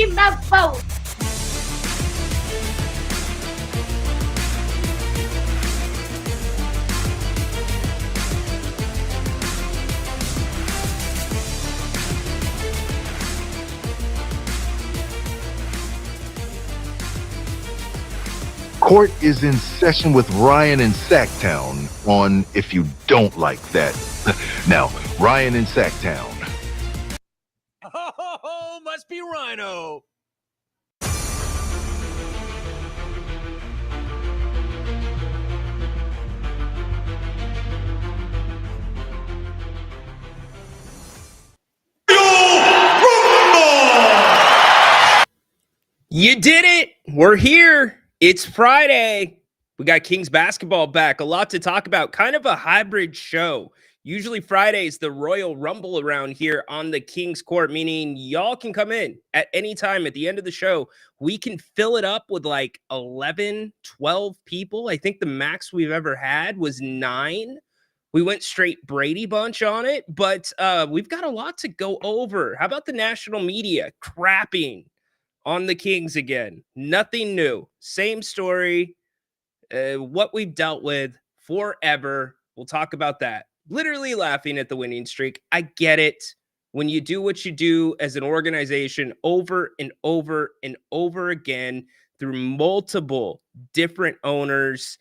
team of both. Court is in session with Ryan in Sacktown on If You Don't Like That. Now, Ryan in Sacktown. Oh, must be Rhino. You did it. We're here. It's Friday. We got Kings basketball back. A lot to talk about. Kind of a hybrid show. Usually Fridays, the Royal Rumble around here on the Kings court, meaning y'all can come in at any time at the end of the show. We can fill it up with like 11, 12 people. I think the max we've ever had was 9. We went straight Brady Bunch on it, but we've got a lot to go over. How about the national media crapping on the Kings again? Nothing new. Same story. What we've dealt with forever. We'll talk about that. Literally laughing at the winning streak. I get it. When you do what you do as an organization over and over and over again through multiple different owners,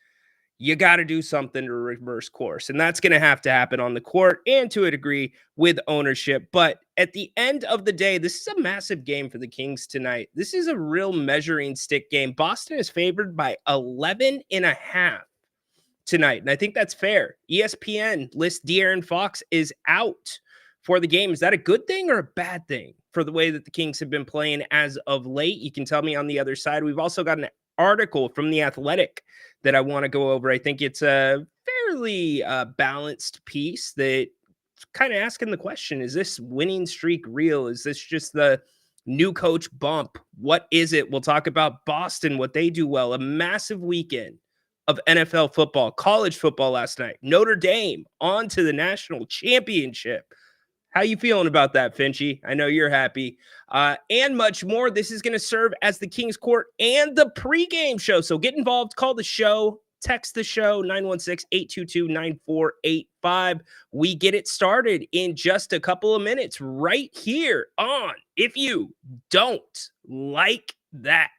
you got to do something to reverse course. And that's going to happen on the court and to a degree with ownership. But at the end of the day, this is a massive game for the Kings tonight. This is a real measuring stick game. Boston is favored by 11.5 tonight. And I think that's fair. ESPN lists De'Aaron Fox is out for the game. Is that a good thing or a bad thing for the way that the Kings have been playing as of late? You can tell me on the other side. We've also got an article from The Athletic that I want to go over. I think it's a fairly balanced piece that kind of asking the question, is this winning streak real? Is this just the new coach bump? What is it? We'll talk about Boston, what they do well. A massive weekend of NFL football, college football last night. Notre Dame on to the national championship. How you feeling about that, Finchy? I know you're happy. And much more. This is going to serve as the Kings Court and the pregame show. So get involved. Call the show. Text the show, 916-822-9485. We get it started in just a couple of minutes right here on If You Don't Like That.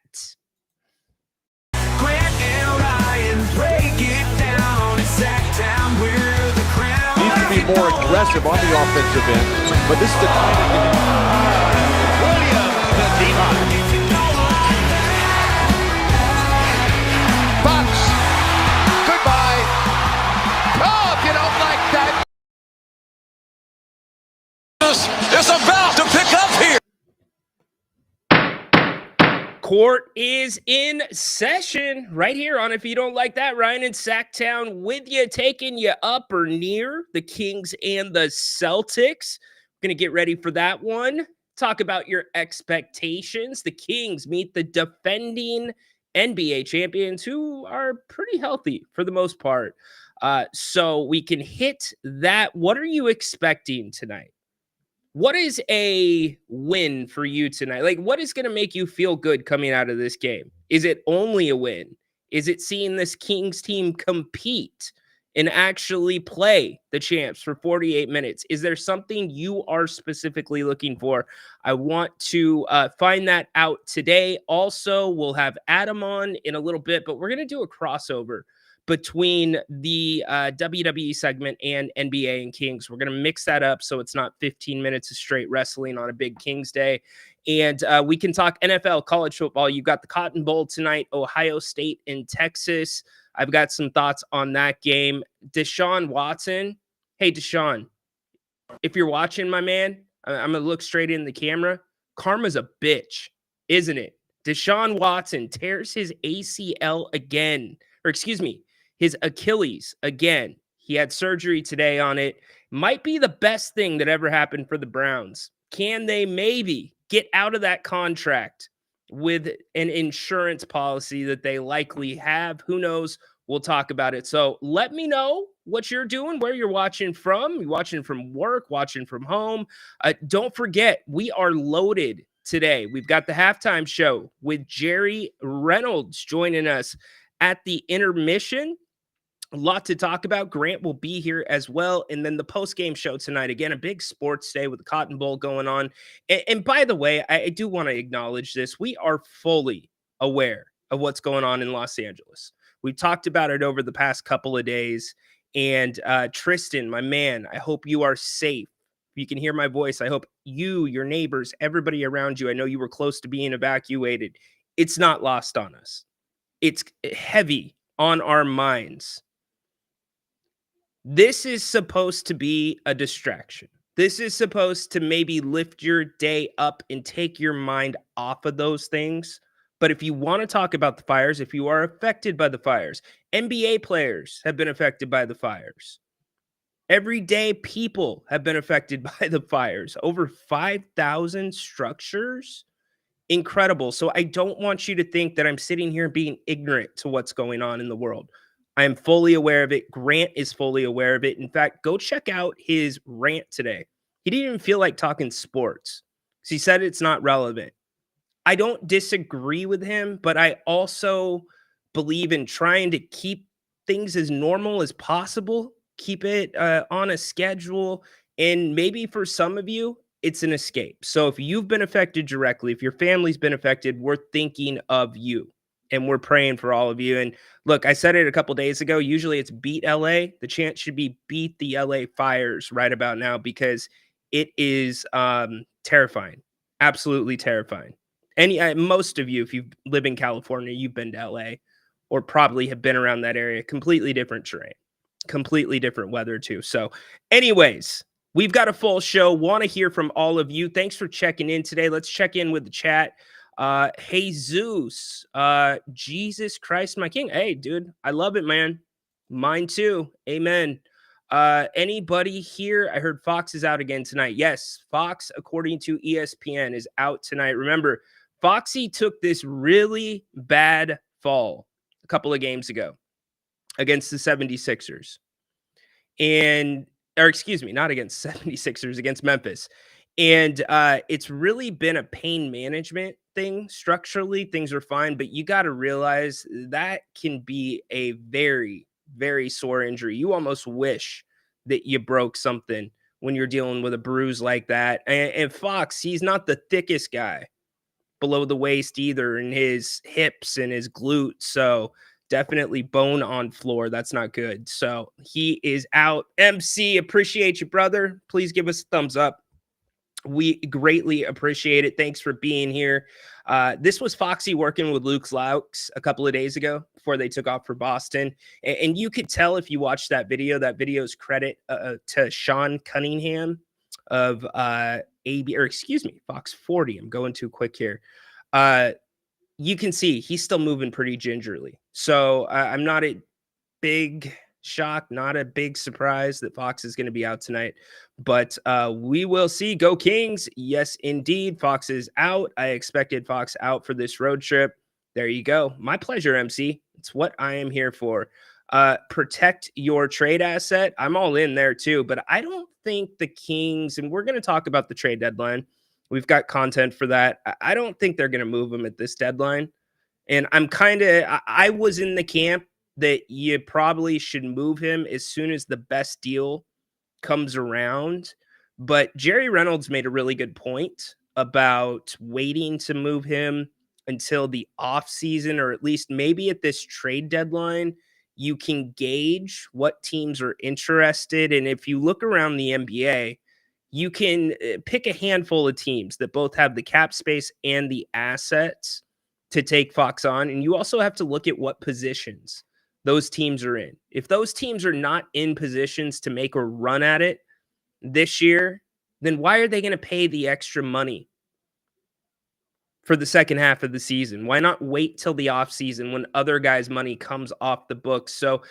Grant and Ryan, break it down. It's Sacktown, we're the crown. Needs to be more aggressive on the offensive end, but this is the time to get Williams, the D-Hawk. Fox. Goodbye. Oh, if you don't like that. It's about to pick up here. Court is in session right here on If You Don't Like That. Ryan in Sacktown with you, taking you up or near the Kings and the Celtics. Going to get ready for that one. Talk about your expectations. The Kings meet the defending NBA champions who are pretty healthy for the most part. So we can hit that. What are you expecting tonight? What is a win for you tonight? Like, what is going to make you feel good coming out of this game? Is it only a win? Is it seeing this Kings team compete and actually play the champs for 48 minutes? Is there something you are specifically looking for? I want to find that out today. Also, we'll have Adam on in a little bit, but we're going to do a crossover between the WWE segment and NBA and Kings. We're going to mix that up so it's not 15 minutes of straight wrestling on a big Kings day. And we can talk NFL, college football. You've got the Cotton Bowl tonight, Ohio State and Texas. I've got some thoughts on that game. Deshaun Watson. Hey, Deshaun, if you're watching, my man, I'm going to look straight in the camera. Karma's a bitch, isn't it? Deshaun Watson tears his ACL again, or excuse me, his Achilles again. He had surgery today on it. Might be the best thing that ever happened for the Browns. Can they maybe get out of that contract with an insurance policy that they likely have? Who knows? We'll talk about it. So let me know what you're doing, where you're watching from. You're watching from work, watching from home. Don't forget, we are loaded today. We've got the halftime show with Jerry Reynolds joining us at the intermission. A lot to talk about. Grant will be here as well. And then the post-game show tonight. Again, a big sports day with the Cotton Bowl going on. And by the way, I do want to acknowledge this. We are fully aware of what's going on in Los Angeles. We've talked about it over the past couple of days. And Tristan, my man, I hope you are safe. You can hear my voice. I hope you, your neighbors, everybody around you, I know you were close to being evacuated. It's not lost on us. It's heavy on our minds. This is supposed to be a distraction. This is supposed to maybe lift your day up and take your mind off of those things. But if you want to talk about the fires, if you are affected by the fires, NBA players have been affected by the fires. Everyday people have been affected by the fires. Over 5,000 structures. Incredible. So I don't want you to think that I'm sitting here being ignorant to what's going on in the world. I am fully aware of it. Grant is fully aware of it. In fact, go check out his rant today. He didn't even feel like talking sports because he said it's not relevant. I don't disagree with him, but I also believe in trying to keep things as normal as possible, keep it on a schedule. And maybe for some of you, it's an escape. So if you've been affected directly, if your family's been affected, we're thinking of you. And we're praying for all of you. And look, I said it a couple days ago. Usually it's beat LA. The chant should be beat the LA fires right about now because it is terrifying. Absolutely terrifying. And most of you, if you live in California, you've been to LA or probably have been around that area. Completely different terrain. Completely different weather too. So anyways, we've got a full show. Want to hear from all of you. Thanks for checking in today. Let's check in with the chat. Jesus, Jesus Christ, my King. Hey, dude, I love it, man. Mine too. Amen. Anybody here? I heard Fox is out again tonight. Yes, Fox, according to ESPN, is out tonight. Remember, Foxy took this really bad fall a couple of games ago against the 76ers. Or excuse me, not against 76ers, against Memphis. And it's really been a pain management thing. Structurally, things are fine, but you got to realize that can be a very, very sore injury. You almost wish that you broke something when you're dealing with a bruise like that. And Fox, he's not the thickest guy below the waist either in his hips and his glutes. So definitely bone on floor. That's not good. So he is out. MC, appreciate you, brother. Please give us a thumbs up. We greatly appreciate it. Thanks for being here. This was Foxy working with Luke Laux a couple of days ago before they took off for Boston. And you could tell if you watched that video's credit to Sean Cunningham of Fox 40. I'm going too quick here. You can see he's still moving pretty gingerly. So I'm not a big shock, not a big surprise that Fox is going to be out tonight, but we will see. Go Kings. Yes, indeed. Fox is out. I expected Fox out for this road trip. There you go. My pleasure, MC. It's what I am here for. Protect your trade asset. I'm all in there too, but I don't think the Kings, and we're going to talk about the trade deadline. We've got content for that. I don't think they're going to move him at this deadline. And I was in the camp that you probably should move him as soon as the best deal comes around. But Jerry Reynolds made a really good point about waiting to move him until the offseason, or at least maybe at this trade deadline. You can gauge what teams are interested. And if you look around the NBA, you can pick a handful of teams that both have the cap space and the assets to take Fox on. And you also have to look at what positions those teams are in. If those teams are not in positions to make a run at it this year, then why are they going to pay the extra money for the second half of the season? Why not wait till the offseason when other guys' money comes off the books? So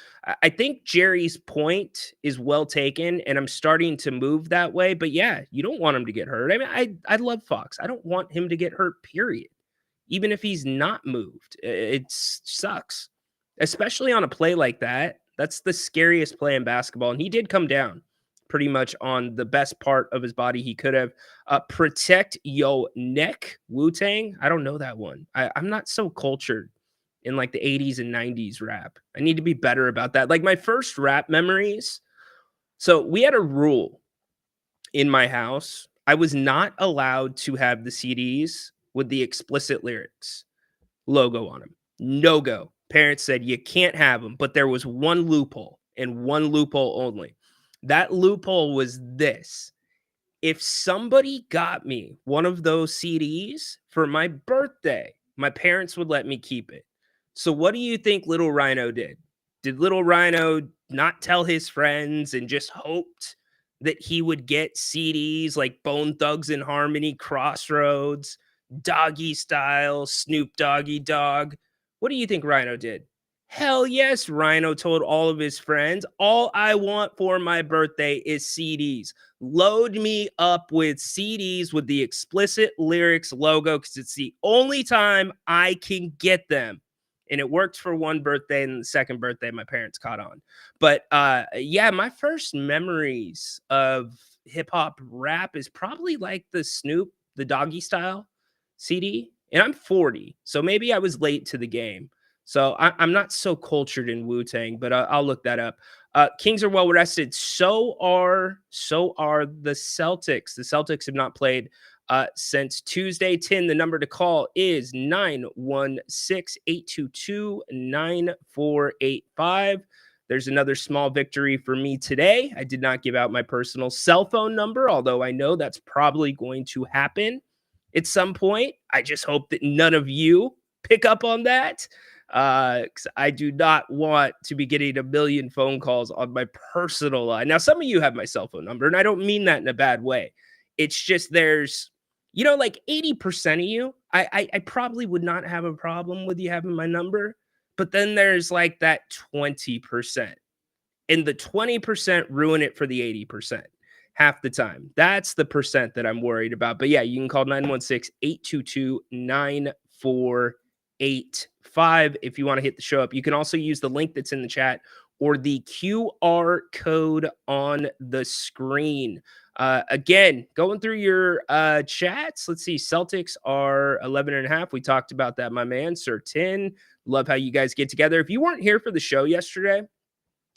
I think Jerry's point is well taken, and I'm starting to move that way. But yeah, you don't want him to get hurt. I mean, I love Fox. I don't want him to get hurt, period. Even if he's not moved, it sucks. Especially on a play like that. That's the scariest play in basketball. And he did come down pretty much on the best part of his body he could have. Protect Yo Neck, Wu-Tang. I don't know that one. I'm not so cultured in like the 80s and 90s rap. I need to be better about that. Like my first rap memories. So we had a rule in my house. I was not allowed to have the CDs with the explicit lyrics logo on them. No go. Parents said you can't have them, but there was one loophole and one loophole only. That loophole was this: if somebody got me one of those CDs for my birthday, my parents would let me keep it. So what do you think Little Rhino did? Did Little Rhino not tell his friends and just hoped that he would get CDs like Bone Thugs and Harmony, Crossroads, Doggy Style, Snoop Doggy Dog? What do you think Rhino did? Hell yes, Rhino told all of his friends, all I want for my birthday is CDs. Load me up with CDs with the explicit lyrics logo because it's the only time I can get them. And it worked for one birthday, and the second birthday, my parents caught on. But yeah, my first memories of hip hop rap is probably like the Snoop, the Doggy Style CD. And I'm 40, so maybe I was late to the game. So I'm not so cultured in Wu-Tang, but I'll look that up. Kings are well rested. So are the Celtics. The Celtics have not played since Tuesday. Tin, the number to call is 916-822-9485. There's another small victory for me today. I did not give out my personal cell phone number, although I know that's probably going to happen at some point. I just hope that none of you pick up on that. Because I do not want to be getting a million phone calls on my personal line. Now, some of you have my cell phone number, and I don't mean that in a bad way. It's just there's, like 80% of you, I probably would not have a problem with you having my number. But then there's like that 20%. And the 20% ruin it for the 80% half the time. That's the percent that I'm worried about. But yeah, you can call 916-822-9485 if you want to hit the show up. You can also use the link that's in the chat or the QR code on the screen. Again, going through your chats. Let's see. Celtics are 11.5. We talked about that, my man. Sir 10. Love how you guys get together. If you weren't here for the show yesterday,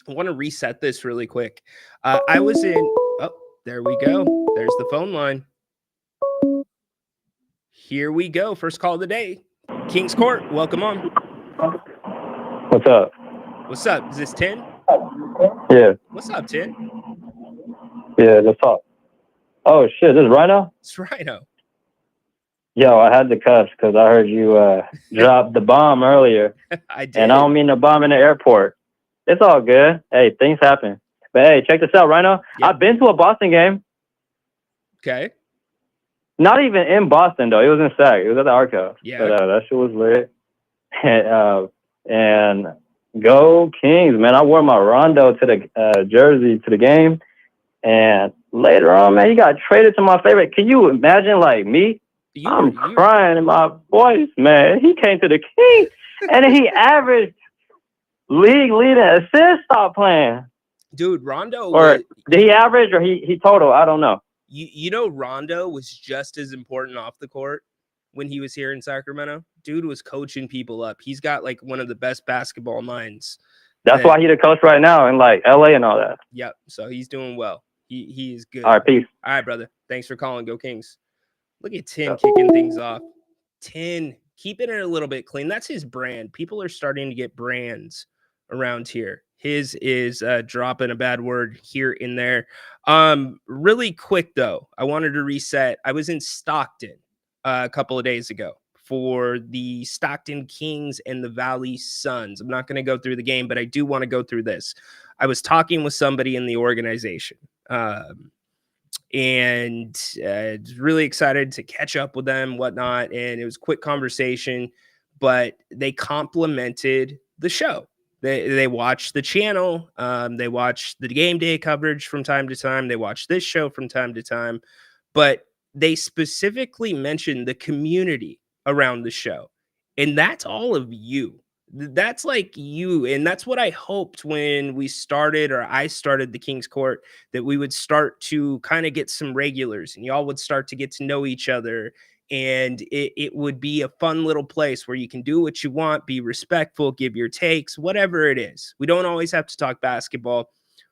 I want to reset this really quick. I was in. Oh, there we go. There's the phone line. Here we go. First call of the day. Kings Court, welcome on. What's up? What's up? Is this 10? Yeah. What's up, 10? Yeah, let's talk. Oh, shit. This is Rhino? It's Rhino. Yo, I had to cuss because I heard you drop the bomb earlier. I did. And I don't mean the bomb in the airport. It's all good. Hey, things happen. But hey, check this out, Rhino. Yeah. I've been to a Boston game. Okay. Not even in Boston, though. It was in Sac. It was at the Arco. Yeah. But that shit was lit. And go Kings, man. I wore my Rondo to the jersey to the game. And later on, man, he got traded to my favorite. Can you imagine, like, me? I'm crying in my voice, man. He came to the Kings, and then he averaged league leading assists. Stop playing. Dude, Rondo. Or did he average or he total? I don't know. Rondo was just as important off the court when he was here in Sacramento. Dude was coaching people up. He's got like one of the best basketball minds. That's why he's the coach right now in like LA and all that. Yep. So he's doing well. He is good. All right, peace. All right, brother. Thanks for calling. Go Kings. Look at Tin kicking things off. Tin, keeping it a little bit clean. That's his brand. People are starting to get brands around here. His is dropping a bad word here and there. Really quick, though, I wanted to reset. I was in Stockton a couple of days ago for the Stockton Kings and the Valley Suns. I'm not going to go through the game, but I do want to go through this. I was talking with somebody in the organization. And really excited to catch up with them, whatnot. And it was a quick conversation, but they complimented the show. They watch the channel. They watch the game day coverage from time to time. They watch this show from time to time, but they specifically mentioned the community around the show. And that's all of you. That's like you. And that's what I hoped when we started, or I started the King's Court, that we would start to kind of get some regulars and y'all would start to get to know each other. And it would be a fun little place where you can do what you want, be respectful, give your takes, whatever it is. We don't always have to talk basketball,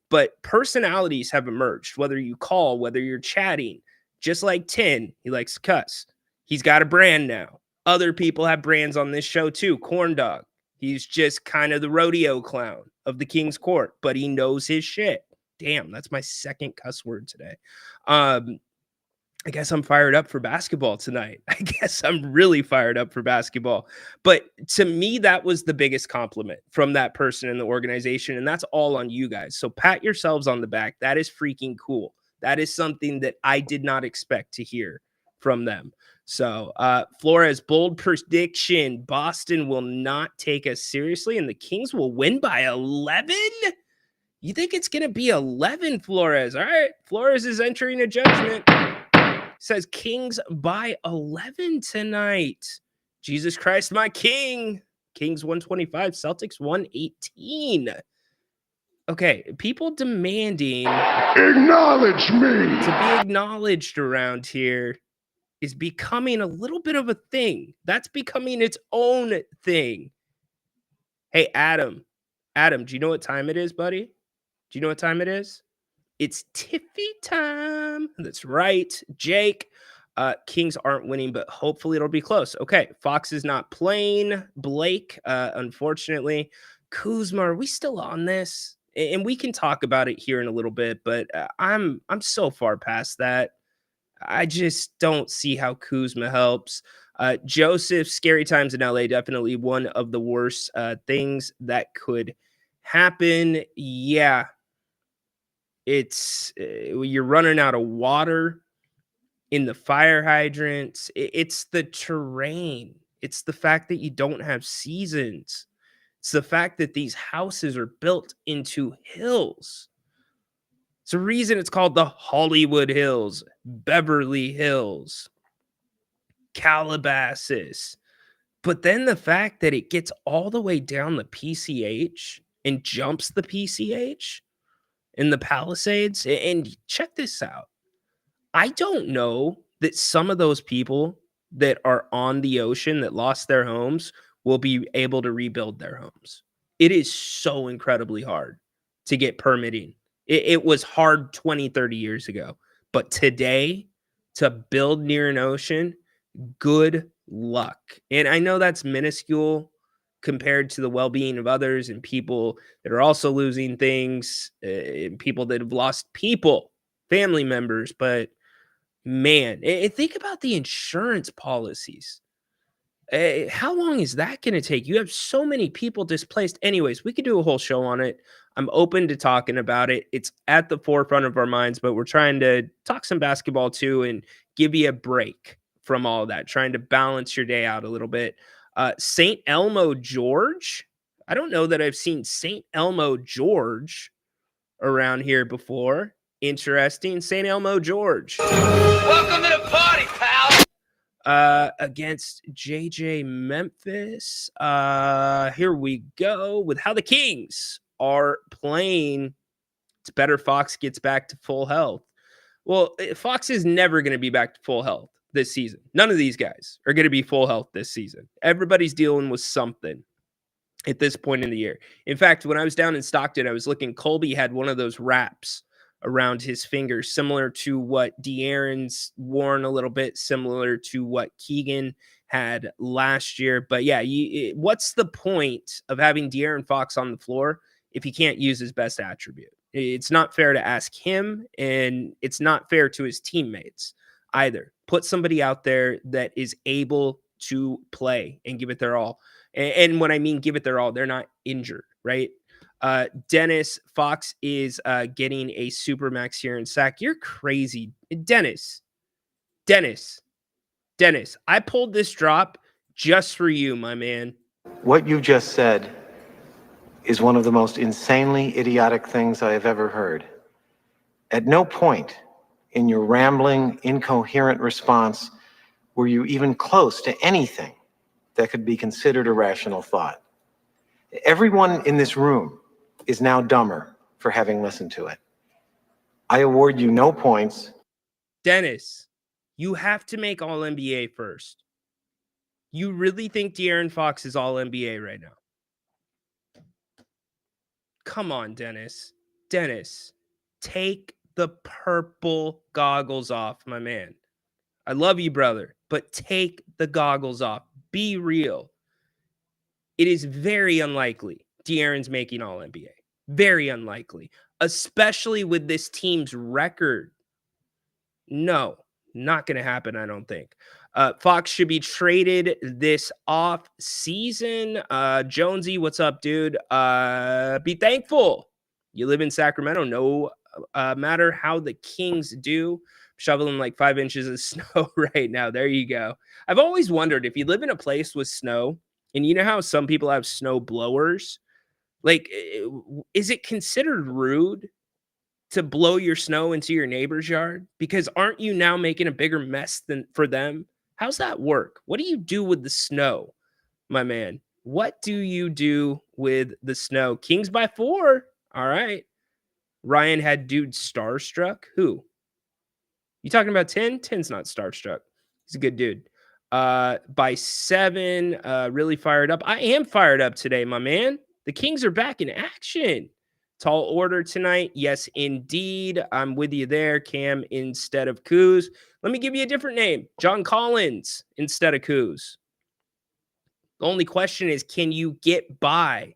but personalities have emerged, whether you call, whether you're chatting, just like Tin, he likes to cuss. He's got a brand now. Other people have brands on this show too. Corn Dog. He's just kind of the rodeo clown of the King's Court, but he knows his shit. Damn, that's my second cuss word today. I guess I'm fired up for basketball tonight. I guess I'm really fired up for basketball. But to me, that was the biggest compliment from that person in the organization. And that's all on you guys. So pat yourselves on the back. That is freaking cool. That is something that I did not expect to hear from them. So Flores, bold prediction. Boston will not take us seriously and the Kings will win by 11? You think it's going to be 11, Flores? All right. Flores is entering a judgment. Says Kings by 11 tonight. Jesus Christ, my King. Kings 125, Celtics 118. Okay, people demanding Acknowledge me. to be acknowledged around here is becoming a little bit of a thing. That's becoming its own thing. Hey, Adam. Adam, do you know what time it is, buddy? Do you know what time it is? It's Tiffy time. That's right, Jake. Kings aren't winning, but hopefully it'll be close. Okay, Fox is not playing. Blake, unfortunately. Kuzma, are we still on this? And we can talk about it here in a little bit, but I'm so far past that. I just don't see how Kuzma helps. Joseph, scary times in LA, definitely one of the worst things that could happen. Yeah. It's you're running out of water in the fire hydrants. It's the terrain. It's the fact that you don't have seasons. It's the fact that these houses are built into hills. It's a reason it's called the Hollywood Hills, Beverly Hills, Calabasas. But then the fact that it gets all the way down the PCH and jumps the PCH in the Palisades. And check this out. I don't know that some of those people that are on the ocean that lost their homes will be able to rebuild their homes. It is so incredibly hard to get permitting. It was hard 20, 30 years ago. But today, to build near an ocean, good luck. And I know that's minuscule compared to the well-being of others and people that are also losing things, and people that have lost people, family members. But man, think about the insurance policies. How long is that going to take? You have so many people displaced. Anyways, we could do a whole show on it. I'm open to talking about it. It's at the forefront of our minds, but we're trying to talk some basketball too and give you a break from all of that, trying to balance your day out a little bit. St. Elmo George. I don't know that I've seen St. Elmo George around here before. Interesting. St. Elmo George. Welcome to the party, pal. Against JJ Memphis. Here we go with how the Kings are playing. It's better Fox gets back to full health. Well, Fox is never going to be back to full health this season. None of these guys are going to be full health this season. Everybody's dealing with something at this point in the year. In fact, when I was down in Stockton, I was looking, Colby had one of those wraps around his finger, similar to what De'Aaron's worn a little bit, similar to what Keegan had last year. But yeah, what's the point of having De'Aaron Fox on the floor if he can't use his best attribute? It's not fair to ask him, and it's not fair to his teammates either. Put somebody out there that is able to play and give it their all. And when I mean give it their all, they're not injured, right? Dennis Fox is getting a super max here in sack. You're crazy. Dennis, I pulled this drop just for you, my man. What you just said is one of the most insanely idiotic things I have ever heard. At no point in your rambling, incoherent response were you even close to anything that could be considered a rational thought. Everyone in this room is now dumber for having listened to it. I award you no points. Dennis, you have to make All NBA first. You really think De'Aaron Fox is All NBA right now? Come on, Dennis. Dennis, take the purple goggles off, my man. I love you, brother, but take the goggles off. Be real. It is very unlikely De'Aaron's making All NBA. Very unlikely, especially with this team's record. No, not going to happen, I don't think. Fox should be traded this off season. Jonesy, what's up, dude? Be thankful. You live in Sacramento. No matter how the Kings do, shoveling like 5 inches of snow right now. There you go. I've always wondered if you live in a place with snow, and you know how some people have snow blowers, like, is it considered rude to blow your snow into your neighbor's yard? Because aren't you now making a bigger mess than for them? How's that work? What do you do with the snow, my man? What do you do with the snow? Kings by 4. All right. Ryan had dude starstruck. Who? You talking about 10? 10's not starstruck. He's a good dude. By 7, really fired up. I am fired up today, my man. The Kings are back in action. Tall order tonight. Yes, indeed. I'm with you there, Cam, instead of Kuz. Let me give you a different name. John Collins instead of Kuz. The only question is, can you get by?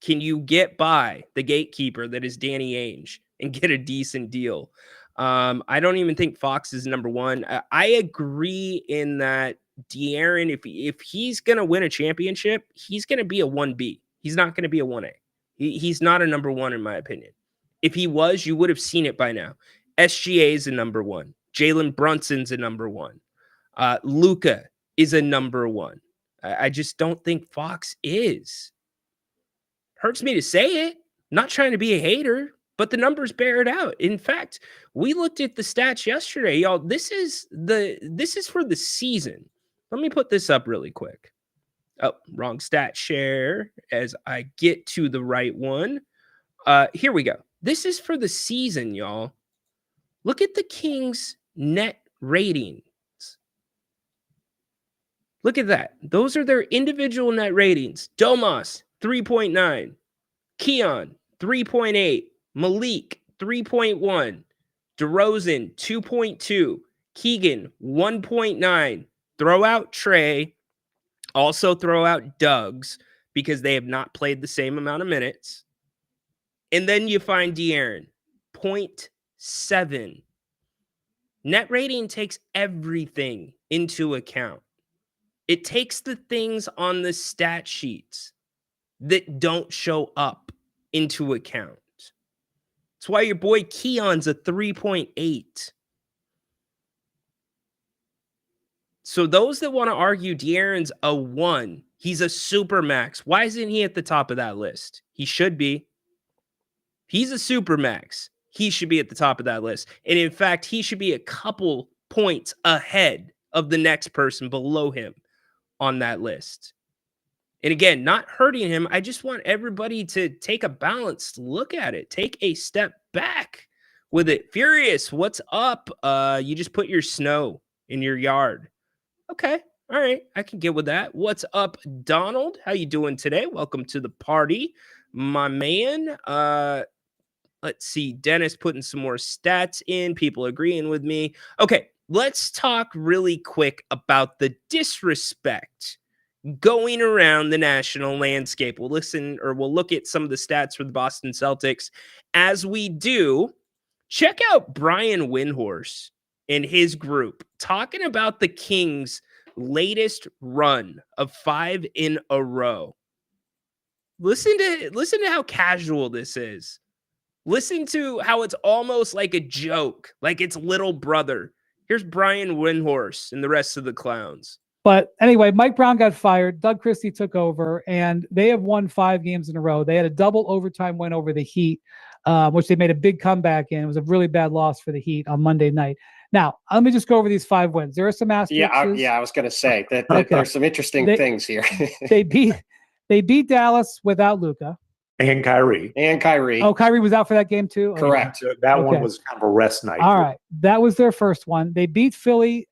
Can you get by the gatekeeper that is Danny Ainge and get a decent deal? I don't even think Fox is number 1. I agree in that De'Aaron, if he's going to win a championship, he's going to be a 1B. He's not going to be a 1A. He's not a number 1, in my opinion. If he was, you would have seen it by now. SGA is a number 1. Jalen Brunson's a number 1. Luka is a number 1. I just don't think Fox is. Hurts me to say it. Not trying to be a hater, but the numbers bear it out. In fact, we looked at the stats yesterday, y'all. This is for the season. Let me put this up really quick. Oh, wrong stat share as I get to the right one. Here we go. This is for the season, y'all. Look at the Kings' net ratings. Look at that. Those are their individual net ratings. Domas, 3.9. Keon, 3.8. Malik, 3.1. DeRozan, 2.2. Keegan, 1.9. Throw out Trey. Also throw out Doug's because they have not played the same amount of minutes. And then you find De'Aaron, 0.7. Net rating takes everything into account. It takes the things on the stat sheets that don't show up into account. That's why your boy Keon's a 3.8. So those that want to argue De'Aaron's a 1, he's a super max. Why isn't he at the top of that list? He should be. He's a super max. He should be at the top of that list. And in fact, he should be a couple points ahead of the next person below him on that list. And again, not hurting him. I just want everybody to take a balanced look at it. Take a step back with it. Furious, what's up? You just put your snow in your yard. Okay. All right. I can get with that. What's up, Donald? How you doing today? Welcome to the party, my man. Let's see. Dennis putting some more stats in. People agreeing with me. Okay. Let's talk really quick about the disrespect going around the national landscape. We'll look at some of the stats for the Boston Celtics. As we do, check out Brian Windhorst and his group talking about the Kings' latest run of 5 in a row. Listen to how casual this is. Listen to how it's almost like a joke, like it's little brother. Here's Brian Windhorst and the rest of the clowns. But anyway, Mike Brown got fired. Doug Christie took over, and they have won 5 games in a row. They had a double overtime win over the Heat, which they made a big comeback in. It was a really bad loss for the Heat on Monday night. Now, let me just go over these 5 wins. There are some asterisks. I was going to say that there's some interesting things here. they beat They beat Dallas without Luka. And Kyrie. Oh, Kyrie was out for that game too? Correct. So that one was kind of a rest night. All right. That was their first one. They beat Philly.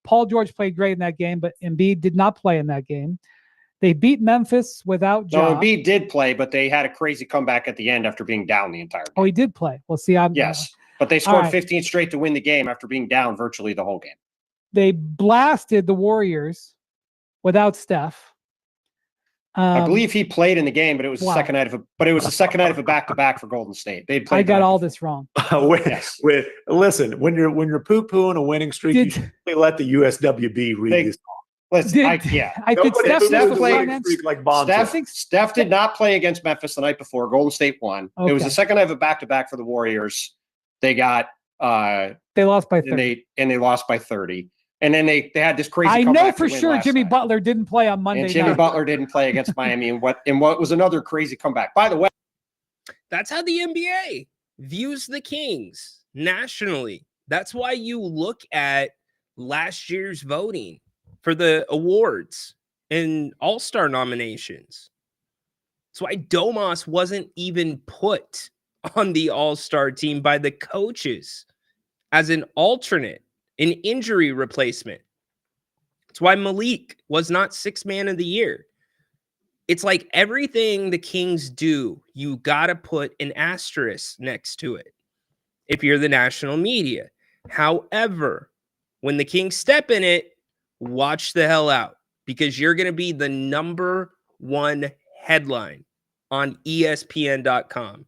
Paul George played great in that game, but Embiid did not play in that game. They beat Memphis without Ja. No, Embiid did play, but they had a crazy comeback at the end after being down the entire game. Oh, he did play. Well, see, Yes, but they scored right. 15 straight to win the game after being down virtually the whole game. They blasted the Warriors without Steph. I believe he played in the game, but it was the second night of a back-to-back for Golden State. They played. I got all this wrong. Listen, when you're poo-pooing a winning streak, you should let the USWB read this. Listen, I think Steph did not play against Memphis the night before. Golden State won. Okay. It was the second night of a back-to-back for the Warriors. They got they lost by 30. And they lost by 30. And then they had this crazy. I know for sure Jimmy Butler didn't play on Monday. And Jimmy Butler didn't play against Miami in what was another crazy comeback. By the way, that's how the NBA views the Kings nationally. That's why you look at last year's voting for the awards and all-star nominations. That's why Domas wasn't even put on the all-star team by the coaches as an alternate, an injury replacement. That's why Malik was not sixth man of the year. It's like everything the Kings do, you got to put an asterisk next to it if you're the national media. However, when the Kings step in it, watch the hell out, because you're going to be the number one headline on ESPN.com.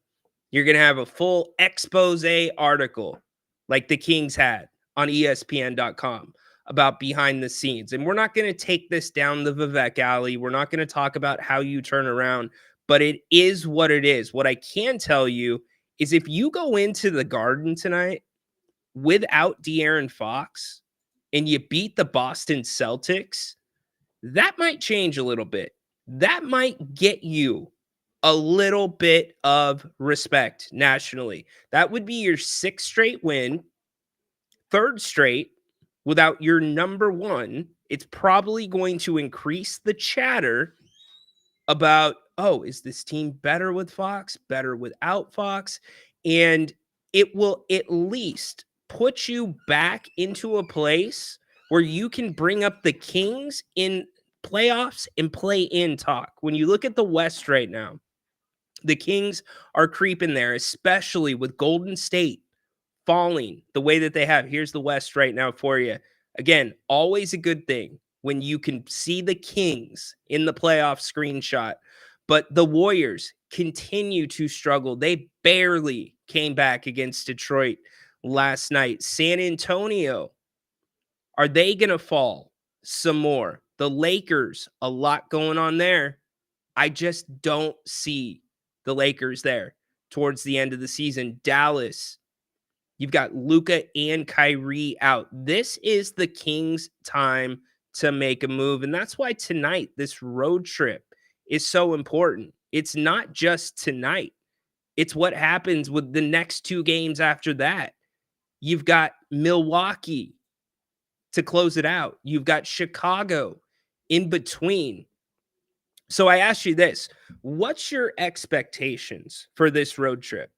You're going to have a full expose article like the Kings had on ESPN.com about behind the scenes. And we're not going to take this down the Vivek alley. We're not going to talk about how you turn around, but it is what it is. What I can tell you is if you go into the Garden tonight without De'Aaron Fox and you beat the Boston Celtics, that might change a little bit. That might get you a little bit of respect nationally. That would be your sixth straight win, third straight without your number one. It's probably going to increase the chatter about, oh, is this team better with Fox, better without Fox? And it will at least put you back into a place where you can bring up the Kings in playoffs and play in talk. When you look at the West right now, the Kings are creeping there, especially with Golden State falling the way that they have. Here's the West right now for you. Again, always a good thing when you can see the Kings in the playoff screenshot. But the Warriors continue to struggle. They barely came back against Detroit last night. San Antonio, are they going to fall some more? The Lakers, a lot going on there. I just don't see the Lakers there towards the end of the season. Dallas, you've got Luka and Kyrie out. This is the Kings' time to make a move. And that's why tonight, this road trip is so important. It's not just tonight. It's what happens with the next two games after that. You've got Milwaukee to close it out. You've got Chicago in between. So I ask you this, what's your expectations for this road trip?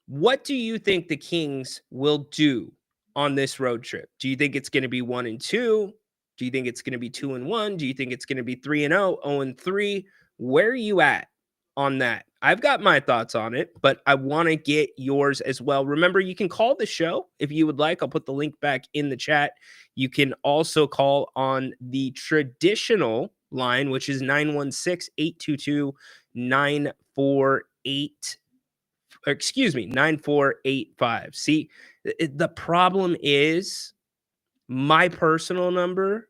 What do you think the Kings will do on this road trip? Do you think it's going to be 1-2? Do you think it's going to be 2-1? Do you think it's going to be 3-0, 0-3? Where are you at on that? I've got my thoughts on it, but I want to get yours as well. Remember, you can call the show if you would like. I'll put the link back in the chat. You can also call on the traditional line, which is 916-822-9485. See, the problem is my personal number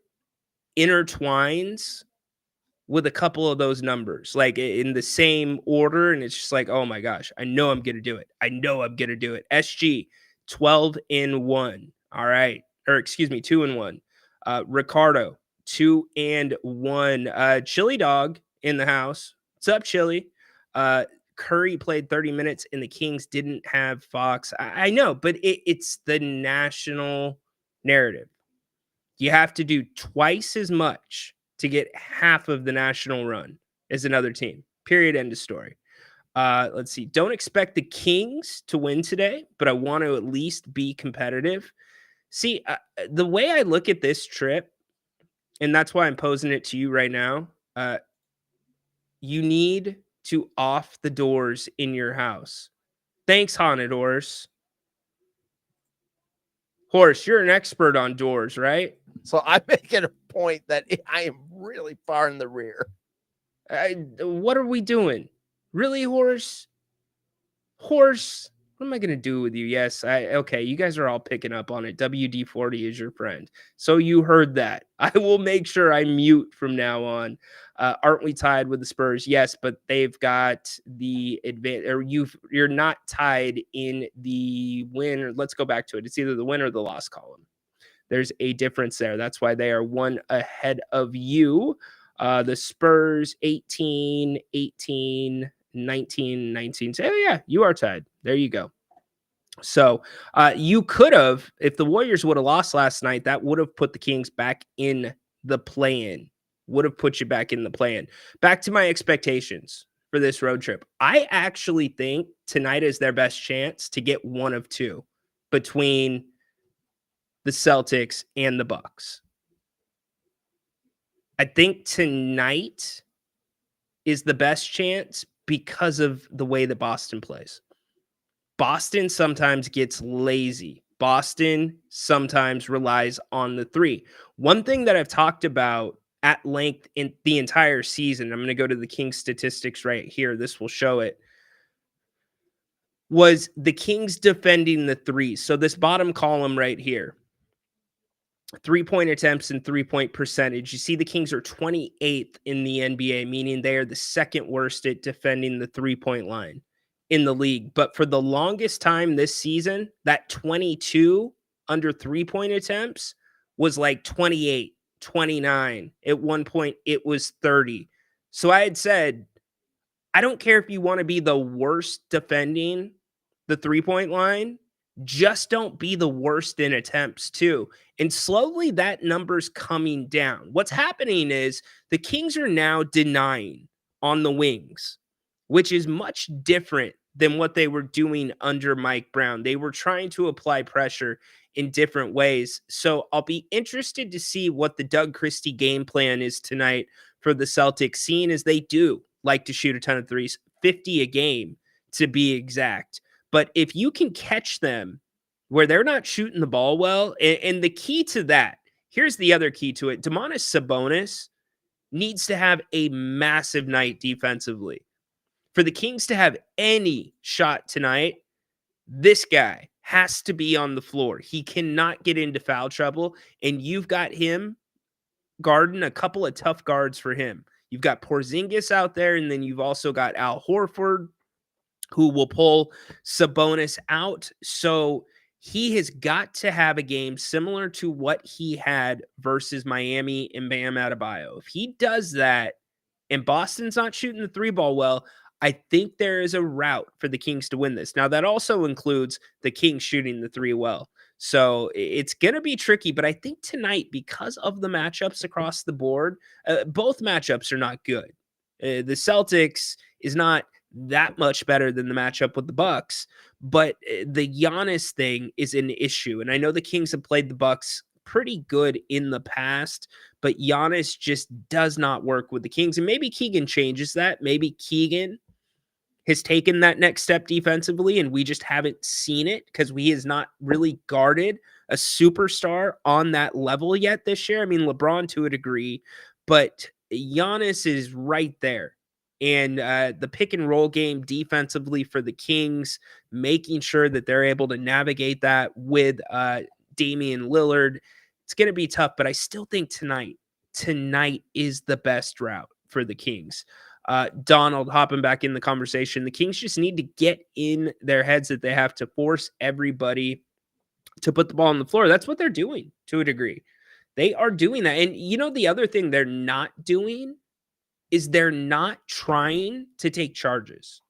intertwines with a couple of those numbers, like in the same order. And it's just like, oh my gosh, I know I'm going to do it. I know I'm going to do it. SG 12-1. All right. Or excuse me, 2-1. Ricardo 2-1. Chili Dog in the house. What's up, Chili? Curry played 30 minutes and the Kings didn't have Fox. I know, but it's the national narrative. You have to do twice as much to get half of the national run. is another team. Period. End of story. Let's see. Don't expect the Kings to win today, but I want to at least be competitive. See, the way I look at this trip, and that's why I'm posing it to you right now, you need to off the doors in your house. Thanks, Haunted Horse. Horse, you're an expert on doors, right? So I'm making a point that I am really far in the rear. What are we doing? Really, Horse? Horse, what am I going to do with you? Yes, okay, you guys are all picking up on it. WD-40 is your friend. So you heard that. I will make sure I mute from now on. Aren't we tied with the Spurs? Yes, but they've got the advantage, or you're not tied in the win. Or let's go back to it. It's either the win or the loss column. There's a difference there. That's why they are one ahead of you. The Spurs 18, 18, 19, 19. So, yeah, you are tied. There you go. So you could have, if the Warriors would have lost last night, that would have put the Kings back in the play-in. Would have put you back in the play-in. Back to my expectations for this road trip. I actually think tonight is their best chance to get one of two between the Celtics and the Bucks. I think tonight is the best chance because of the way that Boston plays. Boston sometimes gets lazy. Boston sometimes relies on the three. One thing that I've talked about at length in the entire season, I'm going to go to the Kings statistics right here. This will show it. Was the Kings defending the three. So this bottom column right here, 3-point attempts and 3-point percentage. You see the Kings are 28th in the NBA, meaning they are the second worst at defending the 3-point line in the league. But for the longest time this season, that 22 under 3-point attempts was like 28, 29. At one point, it was 30. So I had said, I don't care if you want to be the worst defending the 3-point line, just don't be the worst in attempts too. And slowly that number's coming down. What's happening is the Kings are now denying on the wings, which is much different than what they were doing under Mike Brown. They were trying to apply pressure in different ways. So I'll be interested to see what the Doug Christie game plan is tonight for the Celtics, seeing as they do like to shoot a ton of threes, 50 a game to be exact. But if you can catch them where they're not shooting the ball well, and the key to that, here's the other key to it. Domantas Sabonis needs to have a massive night defensively. For the Kings to have any shot tonight, this guy has to be on the floor. He cannot get into foul trouble, and you've got him guarding a couple of tough guards for him. You've got Porzingis out there, and then you've also got Al Horford, who will pull Sabonis out. So he has got to have a game similar to what he had versus Miami and Bam Adebayo. If he does that and Boston's not shooting the three ball well, I think there is a route for the Kings to win this. Now, that also includes the Kings shooting the three well. So it's going to be tricky, but I think tonight, because of the matchups across the board, both matchups are not good. The Celtics is not that much better than the matchup with the Bucks, but the Giannis thing is an issue. And I know the Kings have played the Bucks pretty good in the past, but Giannis just does not work with the Kings. And maybe Keegan changes that. Maybe Keegan has taken that next step defensively, and we just haven't seen it because he has not really guarded a superstar on that level yet this year. I mean, LeBron to a degree, but Giannis is right there. And the pick and roll game defensively for the Kings, making sure that they're able to navigate that with Damian Lillard, it's going to be tough, but I still think tonight is the best route for the Kings. Donald hopping back in the conversation. The Kings just need to get in their heads that they have to force everybody to put the ball on the floor. That's what they're doing to a degree. They are doing that. And you know, the other thing they're not doing is they're not trying to take charges,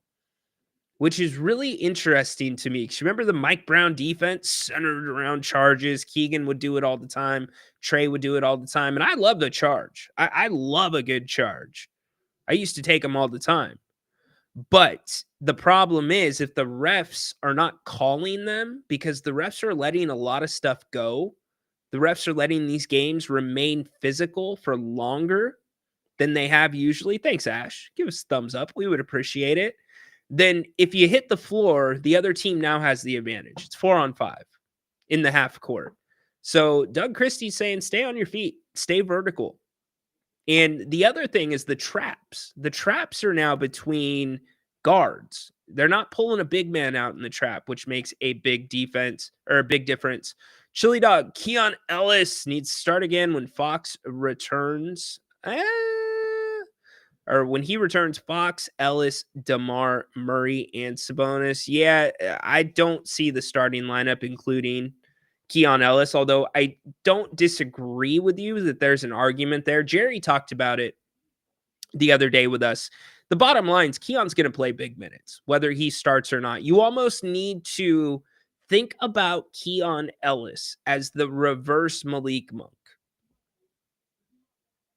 which is really interesting to me. Because remember the Mike Brown defense centered around charges. Keegan would do it all the time. Trey would do it all the time. And I love the charge. I love a good charge. I used to take them all the time. But the problem is if the refs are not calling them, because the refs are letting a lot of stuff go, the refs are letting these games remain physical for longer than they have usually. Thanks, Ash. Give us a thumbs up. We would appreciate it. Then if you hit the floor, the other team now has the advantage. It's 4-on-5 in the half court. So Doug Christie's saying, stay on your feet, stay vertical. And the other thing is the traps. The traps are now between guards. They're not pulling a big man out in the trap, which makes a big defense or a big difference. Chili Dog, Keon Ellis needs to start again when Fox returns. Or when he returns, Fox, Ellis, DeMar, Murray, and Sabonis. Yeah, I don't see the starting lineup including Keon Ellis, although I don't disagree with you that there's an argument there. Jerry talked about it the other day with us. The bottom line is Keon's going to play big minutes, whether he starts or not. You almost need to think about Keon Ellis as the reverse Malik Monk.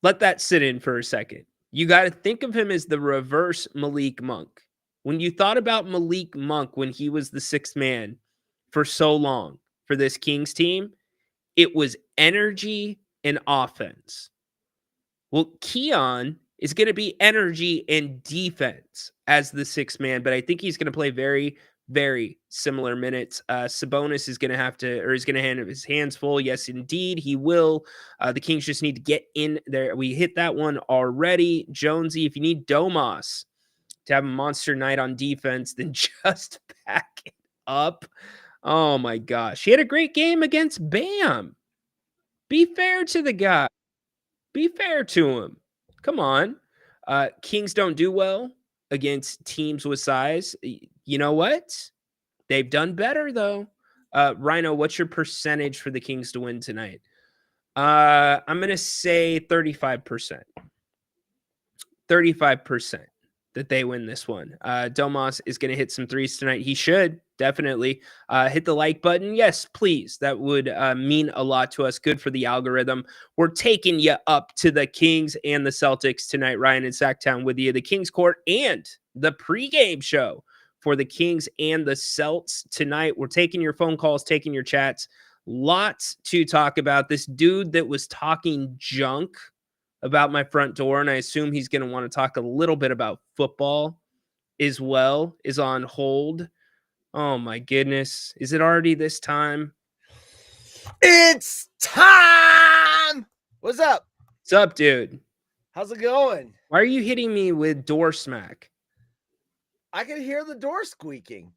Let that sit in for a second. You got to think of him as the reverse Malik Monk. When you thought about Malik Monk when he was the sixth man for so long for this Kings team, it was energy and offense. Well, Keon is going to be energy and defense as the sixth man, but I think he's going to play very, very similar minutes. Sabonis is going to have to, or he's going to have his hands full. Yes, indeed, he will. The Kings just need to get in there. We hit that one already. Jonesy, if you need Domas to have a monster night on defense, then just back it up. Oh my gosh. He had a great game against Bam. Be fair to the guy. Be fair to him. Come on. Kings don't do well against teams with size. You know what? They've done better, though. Rhino, what's your percentage for the Kings to win tonight? I'm going to say 35%. 35% that they win this one. Domas is going to hit some threes tonight. He should definitely hit the like button. Yes, please. That would mean a lot to us. Good for the algorithm. We're taking you up to the Kings and the Celtics tonight. Ryan in Sacktown with you. The Kings Court and the pregame show for the Kings and the Celts tonight. We're taking your phone calls, taking your chats. Lots to talk about. This dude that was talking junk about my front door, and I assume he's going to want to talk a little bit about football as well, is on hold. Oh my goodness. Is it already this time? It's time! What's up? What's up, dude? How's it going? Why are you hitting me with door smack? I can hear the door squeaking.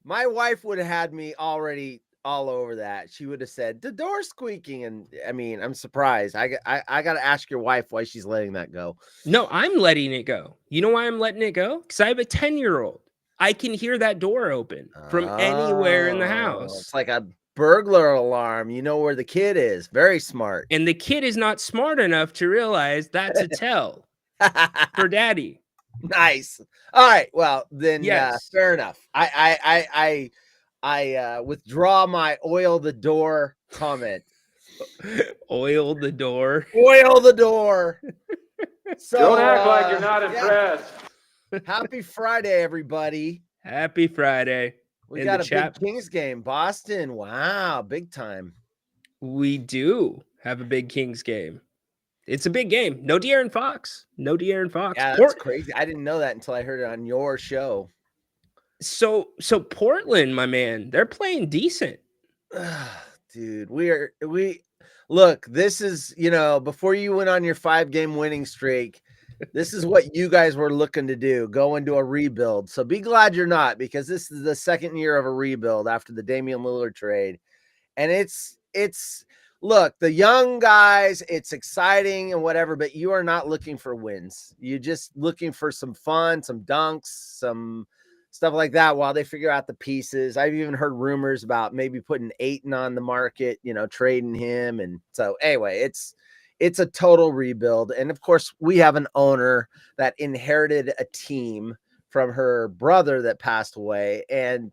My wife would have had me already all over that. She would have said the door squeaking, and I mean, I'm surprised. I got to ask your wife why she's letting that go. No, I'm letting it go. You know why I'm letting it go? Because I have a 10-year-old. I can hear that door open from anywhere in the house. It's like a burglar alarm. You know where the kid is. Very smart. And the kid is not smart enough to realize that's a tell for daddy. Nice. All right. Well, then, yes. Fair enough. I withdraw my oil the door comment. Oil the door. Oil the door. So, don't act like you're not impressed. Happy Friday, everybody. Happy Friday. We got a big Kings game. Boston. Wow. Big time. We do have a big Kings game. It's a big game. No De'Aaron Fox. No De'Aaron Fox. Yeah, that's crazy. I didn't know that until I heard it on your show. So Portland, my man, they're playing decent. Dude, we look, this is, before you went on your 5-game winning streak, this is what you guys were looking to do, go into a rebuild. So be glad you're not, because this is the second year of a rebuild after the Damian Lillard trade. And it's look, the young guys, it's exciting and whatever, but you are not looking for wins. You're just looking for some fun, some dunks, some stuff like that while they figure out the pieces. I've even heard rumors about maybe putting Ayton on the market, trading him. And so anyway, it's a total rebuild. And of course, we have an owner that inherited a team from her brother that passed away, and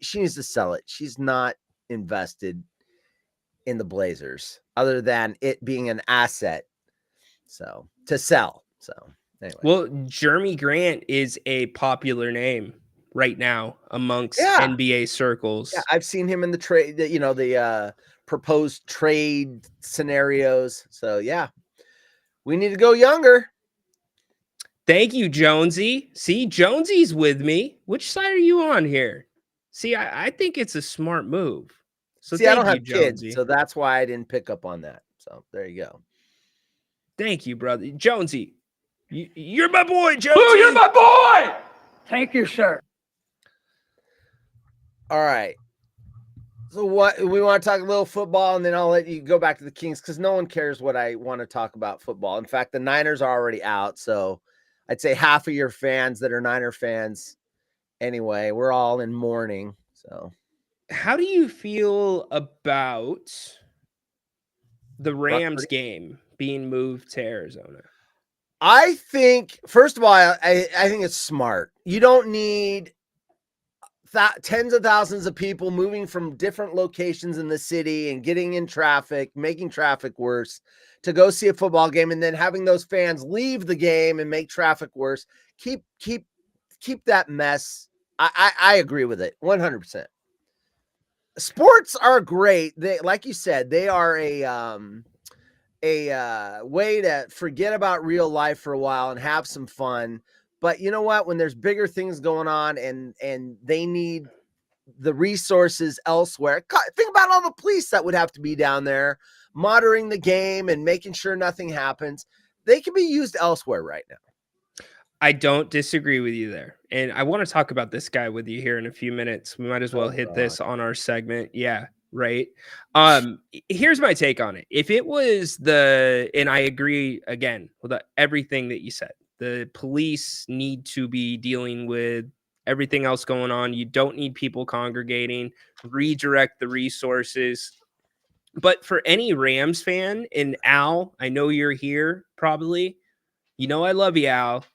she needs to sell it. She's not invested in the Blazers other than it being an asset. So to sell. So anyway. Well, Jeremy Grant is a popular name right now amongst NBA circles. Yeah, I've seen him in the trade, the proposed trade scenarios. So yeah, we need to go younger. Thank you, Jonesy. See, Jonesy's with me. Which side are you on here? See, I think it's a smart move. So see, I don't you, have Jonesy. kids, so that's why I didn't pick up on that. So there you go. Thank you, brother. Jonesy, you're my boy, Jonesy. Boo, you're my boy! Thank you, sir. All right. So what we want to talk a little football, and then I'll let you go back to the Kings because no one cares what I want to talk about football. In fact, the Niners are already out, so I'd say half of your fans that are Niner fans, anyway, we're all in mourning. So, how do you feel about the Rams game being moved to Arizona? I think, first of all, I think it's smart. You don't need tens of thousands of people moving from different locations in the city and getting in traffic, making traffic worse to go see a football game, and then having those fans leave the game and make traffic worse. Keep that mess. I agree with it 100%. Sports are great. They, like you said, they are a way to forget about real life for a while and have some fun. But you know what? When there's bigger things going on and they need the resources elsewhere, think about all the police that would have to be down there monitoring the game and making sure nothing happens. They can be used elsewhere right now. I don't disagree with you there. And I want to talk about this guy with you here in a few minutes. We might as well hit this on our segment. Yeah, right. Here's my take on it. If it was and I agree again with everything that you said, the police need to be dealing with everything else going on. You don't need people congregating, redirect the resources. But for any Rams fan, and Al, I know you're here probably. You know I love you, Al.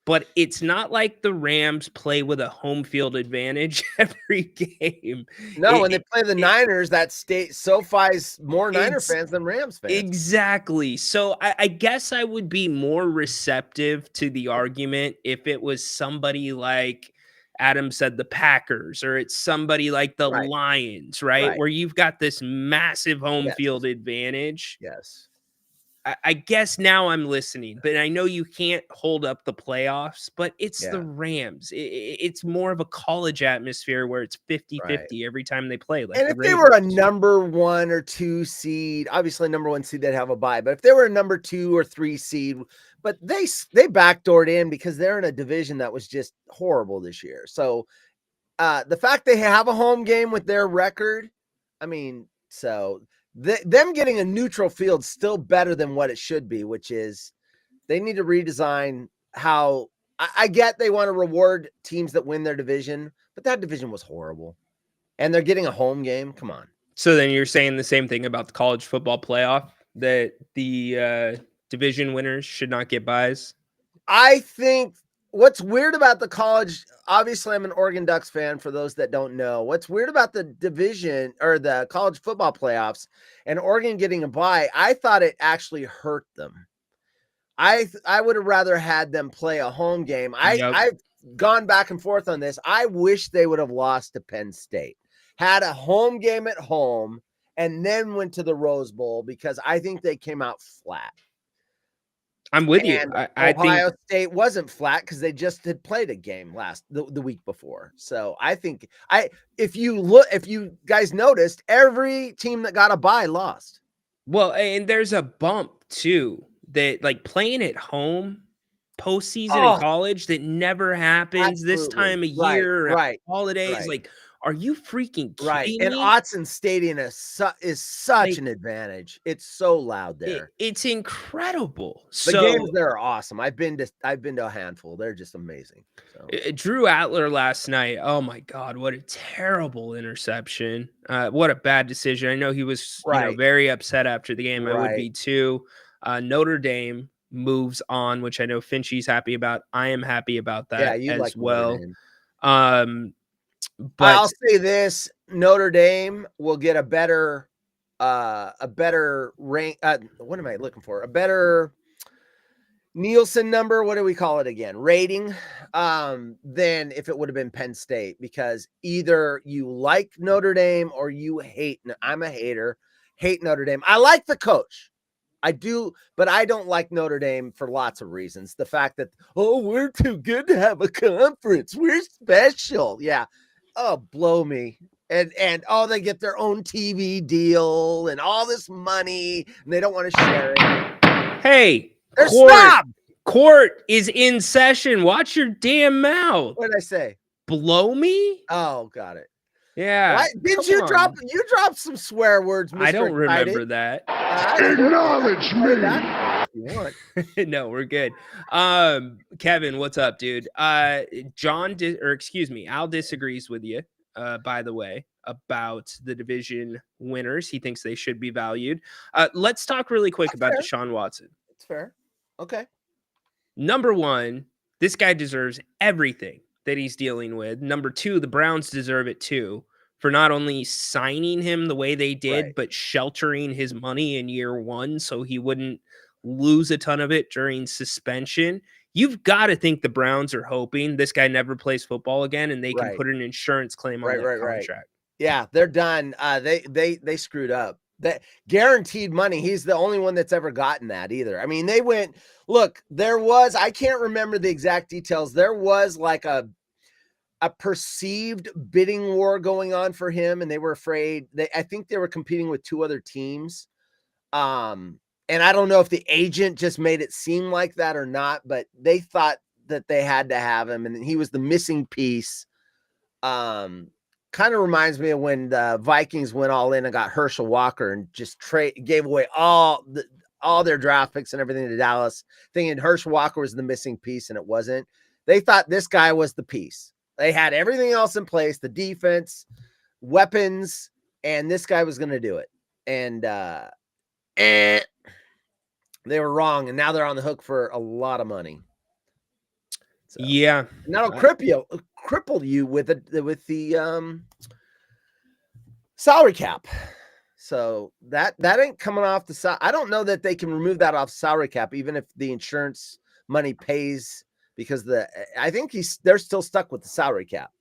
But it's not like the Rams play with a home field advantage every game. No, when they play the Niners, that state SoFi's more Niner fans than Rams fans. Exactly. So I guess I would be more receptive to the argument if it was somebody like Adam said, the Packers, or it's somebody like the Lions, right? Where you've got this massive home field advantage. Yes. I guess now I'm listening, but I know you can't hold up the playoffs, but it's the Rams. It's more of a college atmosphere where it's 50-50 every time they play. Like, and if they were a number 1 or 2 seed, obviously number 1 seed, they'd have a bye. But if they were a number 2 or 3 seed, but they backdoored in because they're in a division that was just horrible this year. So the fact they have a home game with their record, I mean, so them getting a neutral field still better than what it should be, which is they need to redesign how I get they want to reward teams that win their division, but that division was horrible. And they're getting a home game. Come on. So then you're saying the same thing about the college football playoff, that the division winners should not get buys? I think what's weird about the college, obviously I'm an Oregon Ducks fan for those that don't know. What's weird about the division or the college football playoffs and Oregon getting a bye, I thought it actually hurt them. I would have rather had them play a home game. I've gone back and forth on this. I wish they would have lost to Penn State, had a home game at home, and then went to the Rose Bowl because I think they came out flat. I'm with you. Ohio State wasn't flat because they just had played a game the week before. So I think if you guys noticed, every team that got a bye lost. Well, and there's a bump too, that like playing at home postseason in college that never happens this time of year, holidays. Like, are you freaking kidding me? And Autzen Stadium is such an advantage. It's so loud there. It's incredible. The games there are awesome. I've been to a handful. They're just amazing. So. Drew Atler last night. Oh my God, what a terrible interception. What a bad decision. I know he was very upset after the game. I would be too. Notre Dame moves on, which I know Finchie's happy about. I am happy about that as well. But I'll say this: Notre Dame will get a better rank. What am I looking for? A better Nielsen number, what do we call it again? Rating. Than if it would have been Penn State, because either you like Notre Dame or you hate. I'm a hater. Hate Notre Dame. I like the coach. I do, but I don't like Notre Dame for lots of reasons. The fact that, oh, we're too good to have a conference. We're special. Yeah. Oh, blow me. And oh, they get their own TV deal and all this money, and they don't want to share it. Hey, they're snobs. Court is in session. Watch your damn mouth. What did I say? Blow me? Oh, got it. Yeah. Why, didn't you drop? You dropped some swear words, Mr. I don't remember that. Acknowledge me. If you want. No, we're good. Kevin, what's up, dude? Al disagrees with you, by the way, about the division winners. He thinks they should be valued. Let's talk really quick about Deshaun Watson. It's fair. Okay. Number one, this guy deserves everything that he's dealing with. Number two, the Browns deserve it too, for not only signing him the way they did, but sheltering his money in year one so he wouldn't lose a ton of it during suspension. You've got to think the Browns are hoping this guy never plays football again and they can put an insurance claim on that contract. Yeah, they're done. They screwed up. That guaranteed money. He's the only one that's ever gotten that either. I mean, they went, look, I can't remember the exact details. There was like a perceived bidding war going on for him, and they were afraid. I think they were competing with two other teams. And I don't know if the agent just made it seem like that or not, but they thought that they had to have him, and he was the missing piece. Kind of reminds me of when the Vikings went all in and got Herschel Walker and just gave away all their draft picks and everything to Dallas, thinking Herschel Walker was the missing piece, and it wasn't. They thought this guy was the piece. They had everything else in place, the defense, weapons, and this guy was going to do it. And they were wrong, and now they're on the hook for a lot of money. So, yeah. And that'll cripple you with the salary cap. So that ain't coming off the side. I don't know that they can remove that off salary cap, even if the insurance money pays, because I think they're still stuck with the salary cap.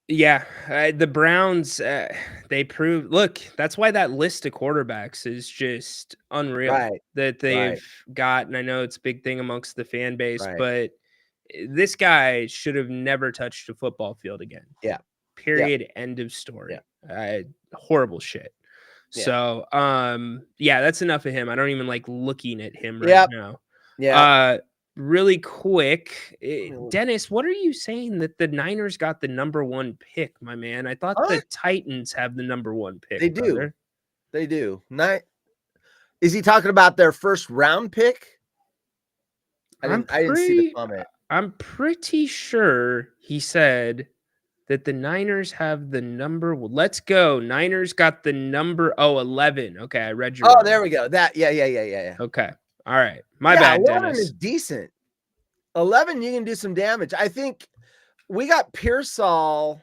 Yeah, the Browns, they proved, look, that's why that list of quarterbacks is just unreal that they've got. And I know it's a big thing amongst the fan base, but this guy should have never touched a football field again. Yeah. Period. Yeah. End of story. Yeah. Horrible shit. Yeah. So, that's enough of him. I don't even like looking at him right now. Yeah. Really quick, Dennis, what are you saying that the Niners got the number one pick, my man? I thought the Titans have the number one pick. They do. Brother. They do. Is he talking about their first round pick? I didn't see the comment. I'm pretty sure he said that the Niners have the number. Well, let's go. Niners got the number 11. Okay, I read your. Oh, there we go. That yeah. Okay. All right. My bad, 11 Dennis. is decent. 11, you can do some damage. I think we got Pearsall.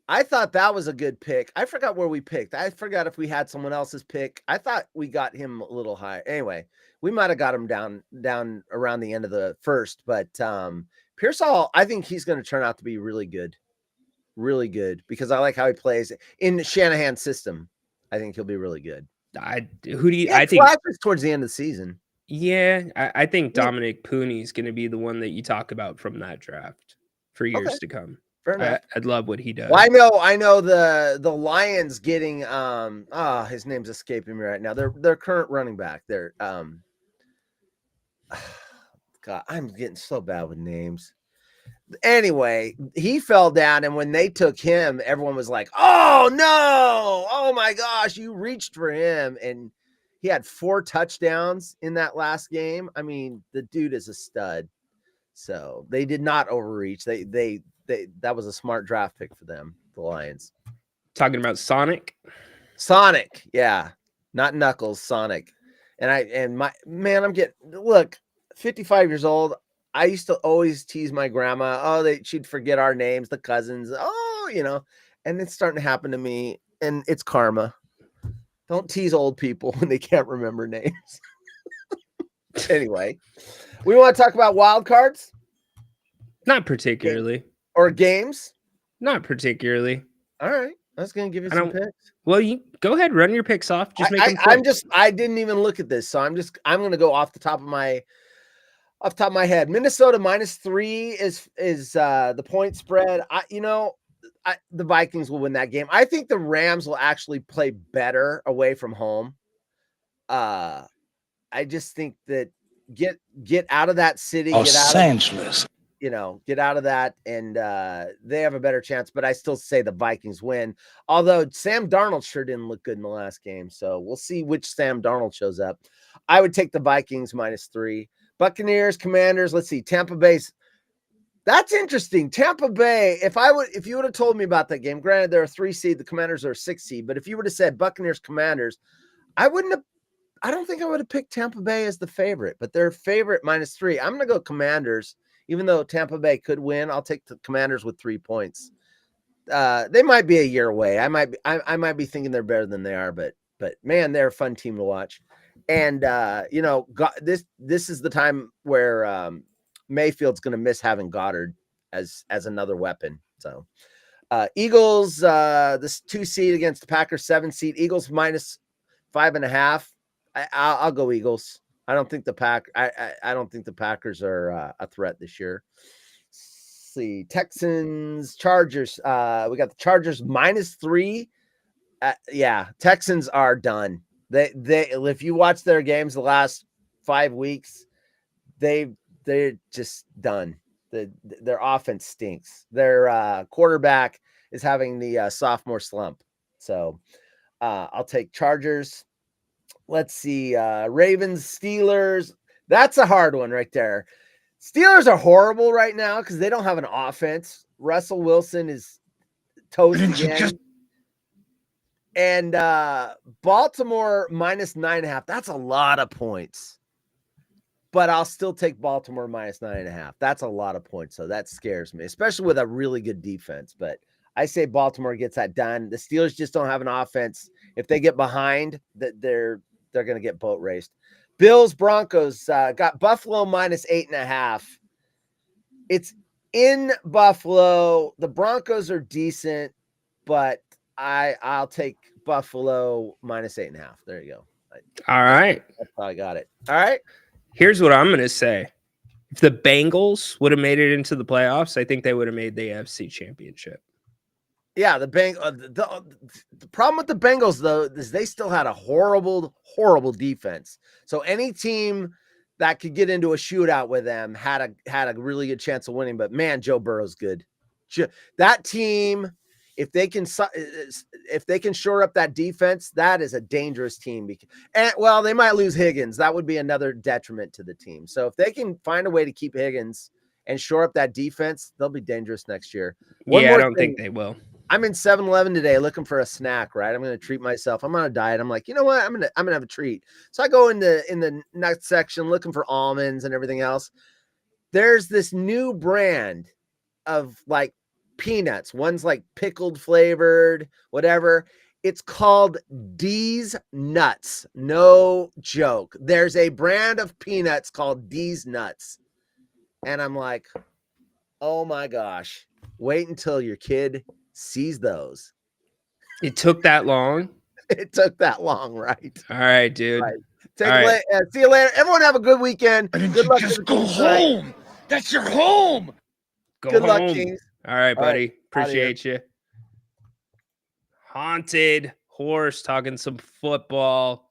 I thought that was a good pick. I forgot where we picked. I forgot if we had someone else's pick. I thought we got him a little higher. Anyway, we might have got him down around the end of the first. But Pearsall, I think he's going to turn out to be really good. Really good, because I like how he plays in Shanahan's system. I think he'll be really good. I think towards the end of the season. Yeah, I think Dominic Pooney is going to be the one that you talk about from that draft for years to come. Fair enough. I'd love what he does. Well, I know the Lions getting his name's escaping me right now. Their current running back. They're God, I'm getting so bad with names. Anyway, he fell down, and when they took him, everyone was like, "Oh no! Oh my gosh, you reached for him!" And he had 4 touchdowns in that last game. I mean, the dude is a stud. So they did not overreach. They that was a smart draft pick for them, the Lions. Talking about Sonic, yeah, not Knuckles, Sonic. And I'm getting 55 years old. I used to always tease my grandma. She'd forget our names, the cousins. And it's starting to happen to me, and it's karma. Don't tease old people when they can't remember names. Anyway, we want to talk about wild cards? Not particularly. Or games? Not particularly. All right. I was going to give you some picks. Well, you go ahead, run your picks off. Just make them quick. I didn't even look at this, so I'm going to go off the top of my head. Minnesota -3 is the point spread. The Vikings will win that game. I think the Rams will actually play better away from home. I just think that get out of that city, get out of that, and they have a better chance. But I still say the Vikings win. Although Sam Darnold sure didn't look good in the last game, so we'll see which Sam Darnold shows up. I would take the Vikings -3. Buccaneers, Commanders. Let's see, Tampa Bay's. That's interesting. Tampa Bay. If you would have told me about that game, granted they're a 3 seed, the Commanders are a 6 seed, but if you would have said Buccaneers, Commanders, I don't think I would have picked Tampa Bay as the favorite, but they're favorite -3. I'm going to go Commanders, even though Tampa Bay could win. I'll take the Commanders with 3 points. They might be a year away. I might be thinking they're better than they are, but man, they're a fun team to watch. And this is the time where Mayfield's going to miss having Goddard as another weapon. So Eagles, this 2 seed against the Packers 7 seed. Eagles -5.5. I'll go Eagles. I don't think the Packers are a threat this year. Let's see, Texans, Chargers. We got the Chargers -3. Texans are done. They if you watch their games the last 5 weeks, they're just done. Their offense stinks. Their quarterback is having the sophomore slump. So I'll take Chargers. Let's see, Ravens, Steelers. That's a hard one right there. Steelers are horrible right now because they don't have an offense. Russell Wilson is toast again. And Baltimore -9.5. That's a lot of points. But I'll still take Baltimore -9.5. That's a lot of points. So that scares me, especially with a really good defense. But I say Baltimore gets that done. The Steelers just don't have an offense. If they get behind, they're going to get boat raced. Bills, Broncos got Buffalo -8.5. It's in Buffalo. The Broncos are decent, but I'll take Buffalo -8.5. There you go. All right. That's how I got it. All right. Here's what I'm going to say. If the Bengals would have made it into the playoffs, I think they would have made the AFC Championship. Yeah, the problem with the Bengals, though, is they still had a horrible, horrible defense. So any team that could get into a shootout with them had a really good chance of winning. But man, Joe Burrow's good. That team, if they can shore up that defense, that is a dangerous team. And well, they might lose Higgins. That would be another detriment to the team. So if they can find a way to keep Higgins and shore up that defense, they'll be dangerous next year. I don't think they will. I'm in 7-Eleven today looking for a snack, right? I'm going to treat myself. I'm on a diet. I'm like, you know what? I'm going to have a treat. So I go in the nut section looking for almonds and everything else. There's this new brand of like peanuts. One's like pickled flavored, whatever. It's called D's Nuts. No joke. There's a brand of peanuts called D's Nuts. And I'm like, oh my gosh, wait until your kid sees those. It took that long? It took that long, right? All right, dude. Right. See you later. Everyone have a good weekend. Good luck. Just go home. That's your home. Good luck, Kings. All right, buddy. Appreciate you. Haunted Horse talking some football.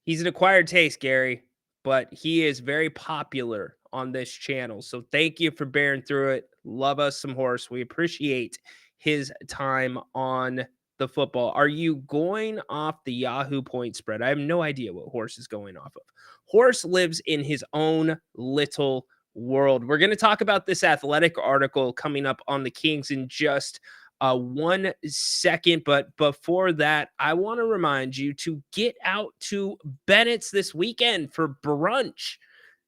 He's an acquired taste, Gary, but he is very popular on this channel. So thank you for bearing through it. Love us some Horse. We appreciate his time on the football. Are you going off the Yahoo point spread? I have no idea what Horse is going off of. Horse lives in his own little world. We're going to talk about this Athletic article coming up on the Kings in just 1 second. But before that, I want to remind you to get out to Bennett's this weekend for brunch.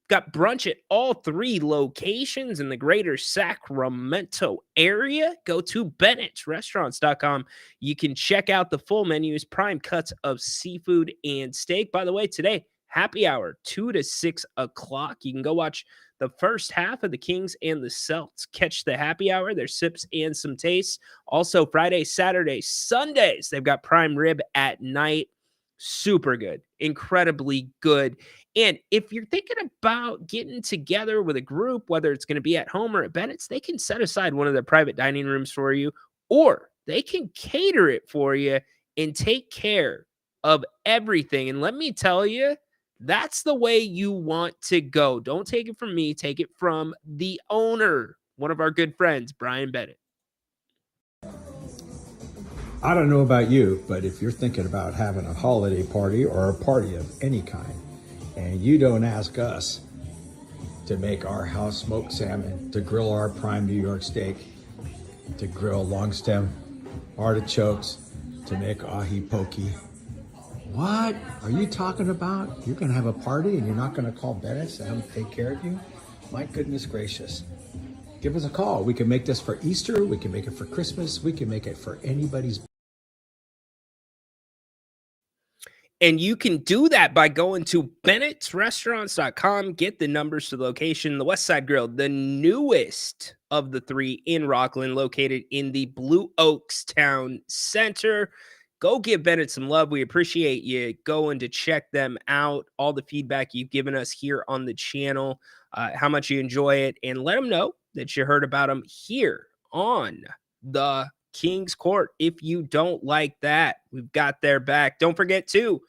Got brunch at all 3 locations in the greater Sacramento area. Go to Bennett'sRestaurants.com. You can check out the full menus, prime cuts of seafood and steak. By the way, today, Happy hour, 2 to 6 o'clock. You can go watch the first half of the Kings and the Celts. Catch the happy hour. There's sips and some tastes. Also, Friday, Saturday, Sundays, they've got prime rib at night. Super good. Incredibly good. And if you're thinking about getting together with a group, whether it's going to be at home or at Bennett's, they can set aside one of their private dining rooms for you, or they can cater it for you and take care of everything. And let me tell you, that's the way you want to go. Don't take it from me. Take it from the owner, one of our good friends, Brian Bennett. I don't know about you, but if you're thinking about having a holiday party or a party of any kind, and you don't ask us to make our house smoked salmon, to grill our prime New York steak, to grill long stem artichokes, to make ahi pokey. What are you talking about? You're going to have a party and you're not going to call Bennett's to have them take care of you? My goodness gracious. Give us a call. We can make this for Easter. We can make it for Christmas. We can make it for anybody's. And you can do that by going to bennettsrestaurants.com. Get the numbers to the location. The West Side Grill, the newest of the three in Rockland, located in the Blue Oaks Town Center. Go give Bennett some love. We appreciate you going to check them out. All the feedback you've given us here on the channel, how much you enjoy it, and let them know that you heard about them here on the King's Court. If you don't like that, we've got their back. Don't forget to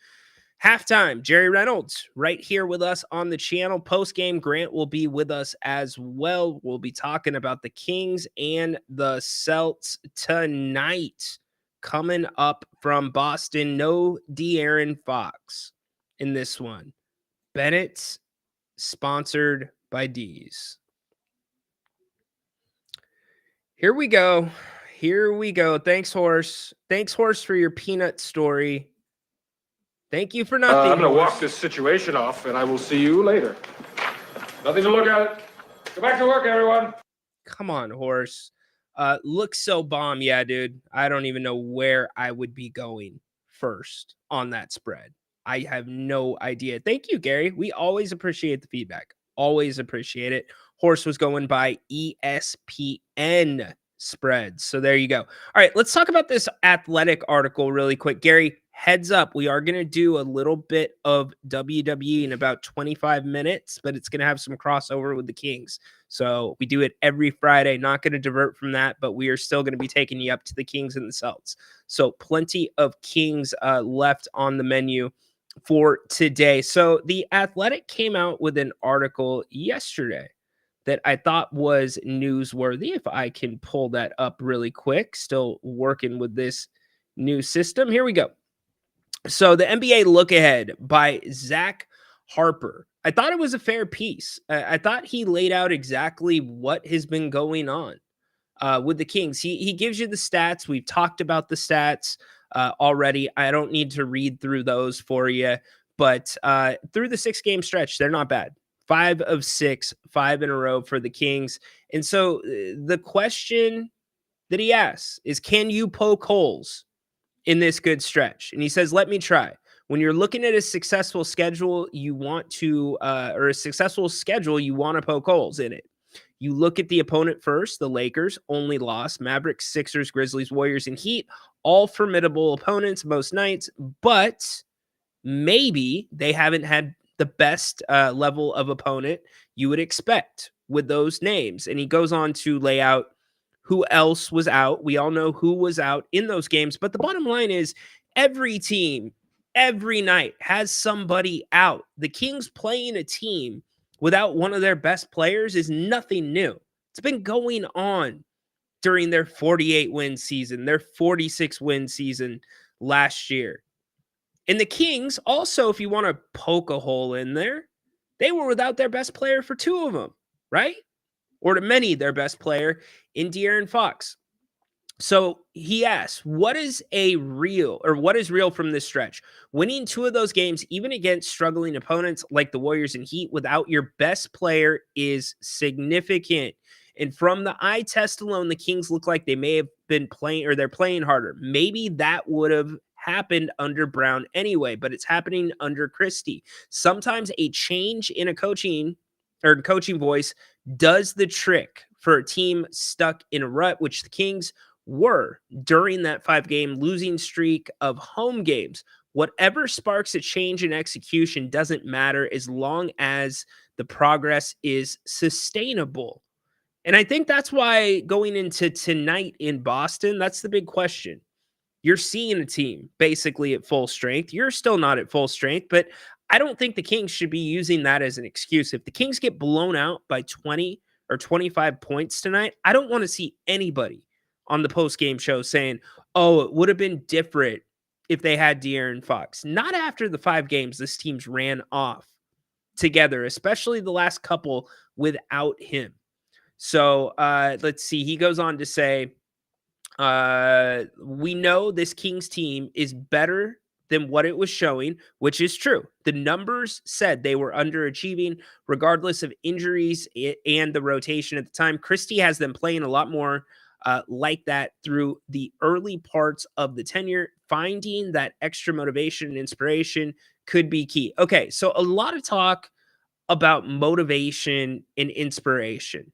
halftime, Jerry Reynolds right here with us on the channel. Post game, Grant will be with us as well. We'll be talking about the Kings and the Celts tonight. Coming up from Boston, no De'Aaron Fox in this one. Bennett's sponsored by D's. Here we go. Here we go. Thanks, Horse. Thanks, Horse, for your peanut story. Thank you for nothing. I'm going to walk this situation off, and I will see you later. Nothing to look at. Go back to work, everyone. Come on, Horse. Looks so bomb. Yeah, dude. I don't even know where I would be going first on that spread. I have no idea. Thank you, Gary. We always appreciate the feedback. Always appreciate it. Horse was going by ESPN spreads. So there you go. All right, let's talk about this Athletic article really quick. Gary, heads up, we are going to do a little bit of WWE in about 25 minutes, but it's going to have some crossover with the Kings. So we do it every Friday. Not going to divert from that, but we are still going to be taking you up to the Kings and the Celts. So plenty of Kings left on the menu for today. So the Athletic came out with an article yesterday that I thought was newsworthy. If I can pull that up really quick, still working with this new system. Here we go. So the NBA Look Ahead by Zach Harper. I thought it was a fair piece. I thought he laid out exactly what has been going on with the Kings. He gives you the stats. We've talked about the stats already. I don't need to read through those for you, but through the 6-game stretch, they're not bad. 5 of 6, 5 in a row for the Kings. And so the question that he asks is, can you poke holes in this good stretch? And he says, let me try. When you're looking at a successful schedule, you want to, or a successful schedule, you want to poke holes in it. You look at the opponent first. The Lakers only lost. Mavericks, Sixers, Grizzlies, Warriors, and Heat, all formidable opponents most nights, but maybe they haven't had the best level of opponent you would expect with those names. And he goes on to lay out who else was out. We all know who was out in those games. But the bottom line is every team, every night has somebody out. The Kings playing a team without one of their best players is nothing new. It's been going on during their 48-win season, their 46-win season last year. And the Kings also, if you want to poke a hole in there, they were without their best player for 2 of them, right? Or to many, their best player in De'Aaron Fox. So he asks, what is real from this stretch? Winning 2 of those games, even against struggling opponents like the Warriors and Heat, without your best player is significant. And from the eye test alone, the Kings look like they may have been playing, or they're playing harder. Maybe that would have happened under Brown anyway, but it's happening under Christie. Sometimes a change in a coaching voice does the trick for a team stuck in a rut, which the Kings were during that 5-game losing streak of home games. Whatever sparks a change in execution doesn't matter as long as the progress is sustainable. And I think that's why going into tonight in Boston, that's the big question. You're seeing a team basically at full strength. You're still not at full strength, but I don't think the Kings should be using that as an excuse. If the Kings get blown out by 20 or 25 points tonight, I don't want to see anybody on the post-game show saying, oh, it would have been different if they had De'Aaron Fox. Not after the 5 games this team's ran off together, especially the last couple without him. So let's see. He goes on to say, we know this Kings team is better than what it was showing, which is true. The numbers said they were underachieving regardless of injuries and the rotation at the time. Christie has them playing a lot more like that through the early parts of the tenure. Finding that extra motivation and inspiration could be key. Okay, so a lot of talk about motivation and inspiration.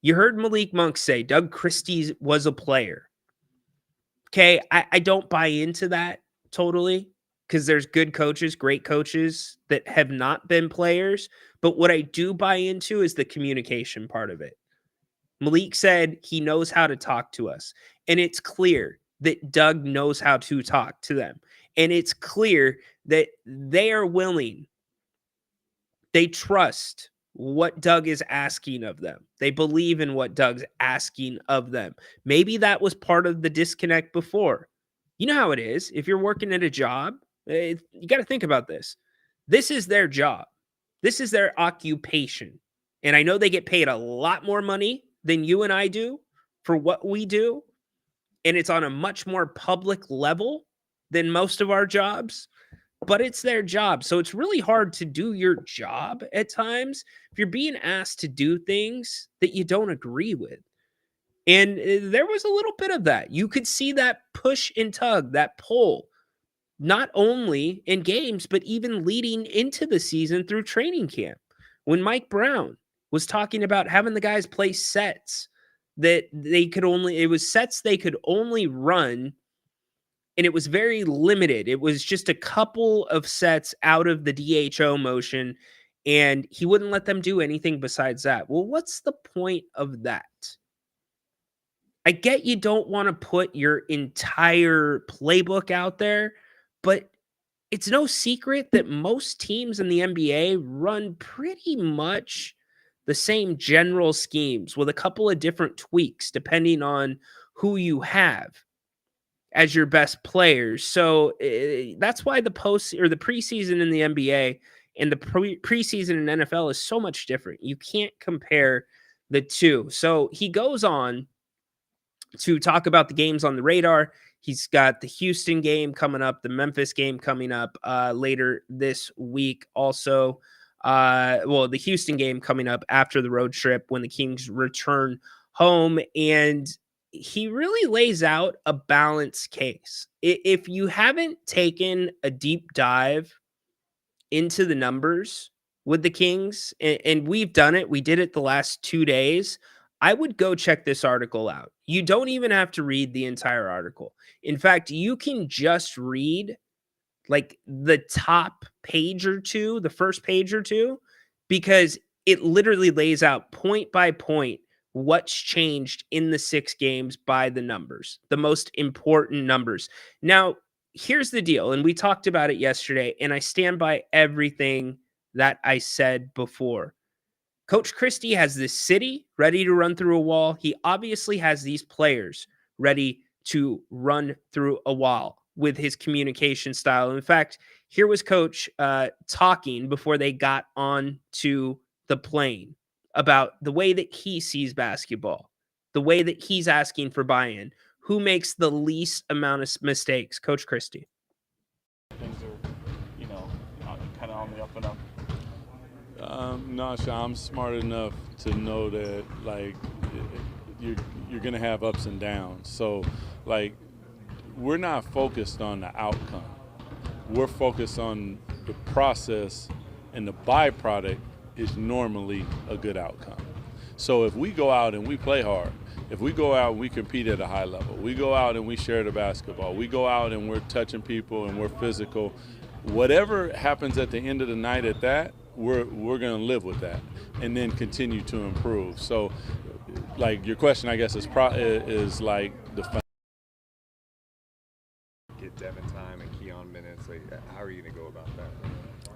You heard Malik Monk say Doug Christie was a player. Okay, I don't buy into that totally because there's good coaches, great coaches that have not been players. But what I do buy into is the communication part of it. Malik said he knows how to talk to us. And it's clear that Doug knows how to talk to them. And it's clear that they are willing. They trust what Doug is asking of them. They believe in what Doug's asking of them. Maybe that was part of the disconnect before. You know how it is. If you're working at a job, you got to think about this. This is their job. This is their occupation. And I know they get paid a lot more money than you and I do for what we do. And it's on a much more public level than most of our jobs. But it's their job. So it's really hard to do your job at times if you're being asked to do things that you don't agree with. And there was a little bit of that. You could see that push and tug, that pull, not only in games, but even leading into the season through training camp. When Mike Brown was talking about having the guys play sets that it was sets they could only run. And it was very limited. It was just a couple of sets out of the DHO motion, and he wouldn't let them do anything besides that. Well, what's the point of that? I get you don't want to put your entire playbook out there, but it's no secret that most teams in the NBA run pretty much the same general schemes with a couple of different tweaks depending on who you have as your best players. So that's why the preseason in the NBA and the preseason in NFL is so much different. You can't compare the two. So he goes on to talk about the games on the radar. He's got the Houston game coming up, the Memphis game coming up later this week. Also, the Houston game coming up after the road trip when the Kings return home. And he really lays out a balanced case. If you haven't taken a deep dive into the numbers with the Kings, and we've done it, we did it the last 2 days, I would go check this article out. You don't even have to read the entire article. In fact, you can just read like the top page or two, the first page or two, because it literally lays out point by point what's changed in the 6 games by the numbers, the most important numbers. Now, here's the deal, and we talked about it yesterday, and I stand by everything that I said before. Coach Christie has this city ready to run through a wall. He obviously has these players ready to run through a wall with his communication style. In fact, here was Coach talking before they got on to the plane about the way that he sees basketball, the way that he's asking for buy-in, who makes the least amount of mistakes. Coach Christie. Things are, kind of on the up and up. No, Sean, I'm smart enough to know that, like, you're going to have ups and downs. So, like, we're not focused on the outcome. We're focused on the process, and the byproduct is normally a good outcome. So if we go out and we play hard, if we go out and we compete at a high level, we go out and we share the basketball, we go out and we're touching people and we're physical, whatever happens at the end of the night at that, we're going to live with that and then continue to improve. So, like, your question, I guess, is like the get Devin time and Keon minutes. Like, how are you going to go about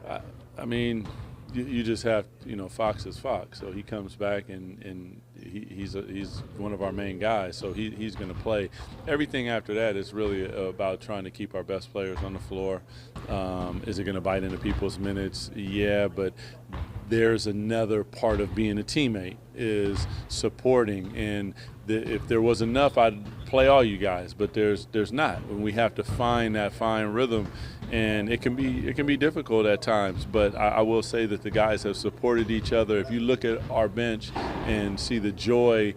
that? I mean, you just have, Fox is Fox. So he comes back and he's one of our main guys. So he's going to play. Everything after that is really about trying to keep our best players on the floor. Is it going to bite into people's minutes? Yeah, but there's another part of being a teammate is supporting. And if there was enough, I'd play all you guys, but there's not. And we have to find that fine rhythm, and it can be difficult at times. But I will say that the guys have supported each other. If you look at our bench and see the joy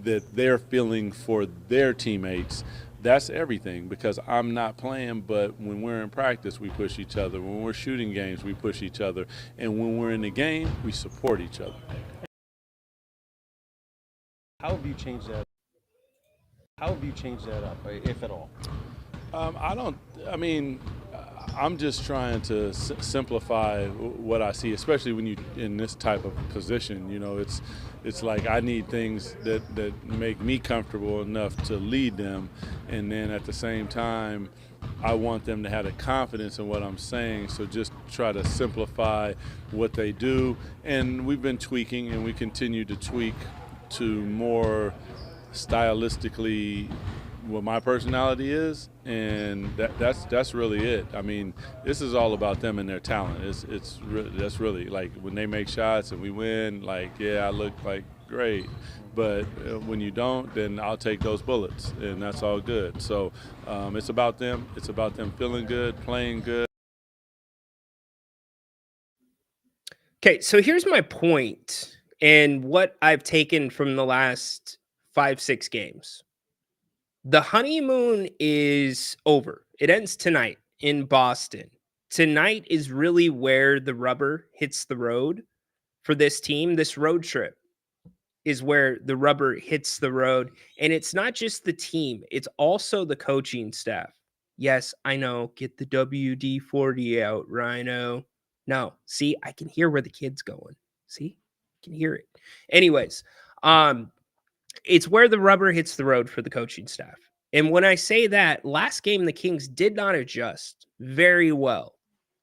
that they're feeling for their teammates, that's everything, because I'm not playing, but when we're in practice, we push each other. When we're shooting games, we push each other. And when we're in the game, we support each other. How have you changed that? How have you changed that up, if at all? I'm just trying to simplify what I see, especially when you in this type of position. It's like I need things that make me comfortable enough to lead them, and then at the same time, I want them to have the confidence in what I'm saying. So just try to simplify what they do, and we've been tweaking, and we continue to tweak to more stylistically what my personality is, and that's really it. I mean, this is all about them and their talent. That's really, like, when they make shots and we win, like, yeah, I look like great, but when you don't, then I'll take those bullets, and that's all good. So it's about them. It's about them feeling good, playing good. Okay, so here's my point and what I've taken from the last 5-6 games. The honeymoon is over. It ends tonight in Boston. Tonight is really where the rubber hits the road for this team. This road trip is where the rubber hits the road. And it's not just the team, it's also the coaching staff. Yes, I know. Get the WD-40 out, Rhino. No, see, I can hear where the kid's going. See, I can hear it. Anyways, it's where the rubber hits the road for the coaching staff. And when I say that, last game, the Kings did not adjust very well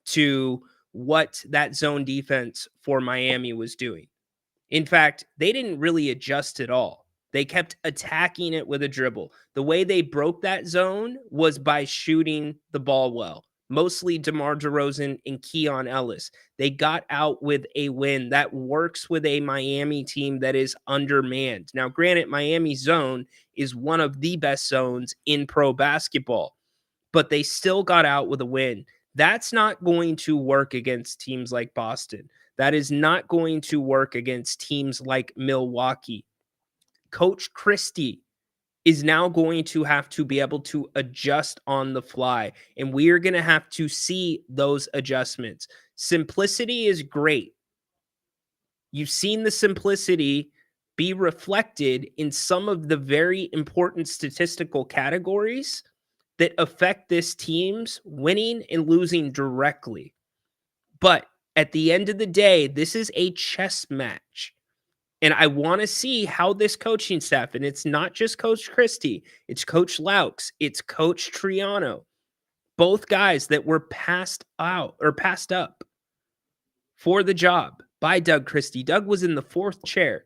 to what that zone defense for Miami was doing. In fact, they didn't really adjust at all. They kept attacking it with a dribble. The way they broke that zone was by shooting the ball well. Mostly DeMar DeRozan and Keon Ellis. They got out with a win that works with a Miami team that is undermanned. Now, granted, Miami's zone is one of the best zones in pro basketball, but they still got out with a win. That's not going to work against teams like Boston. That is not going to work against teams like Milwaukee. Coach Christie is now going to have to be able to adjust on the fly, and we are going to have to see those adjustments. Simplicity is great. You've seen the simplicity be reflected in some of the very important statistical categories that affect this team's winning and losing directly. But at the end of the day, this is a chess match. And I want to see how this coaching staff, and it's not just Coach Christie, it's Coach Laux, it's Coach Triano, both guys that were passed up for the job by Doug Christie. Doug was in the 4th chair,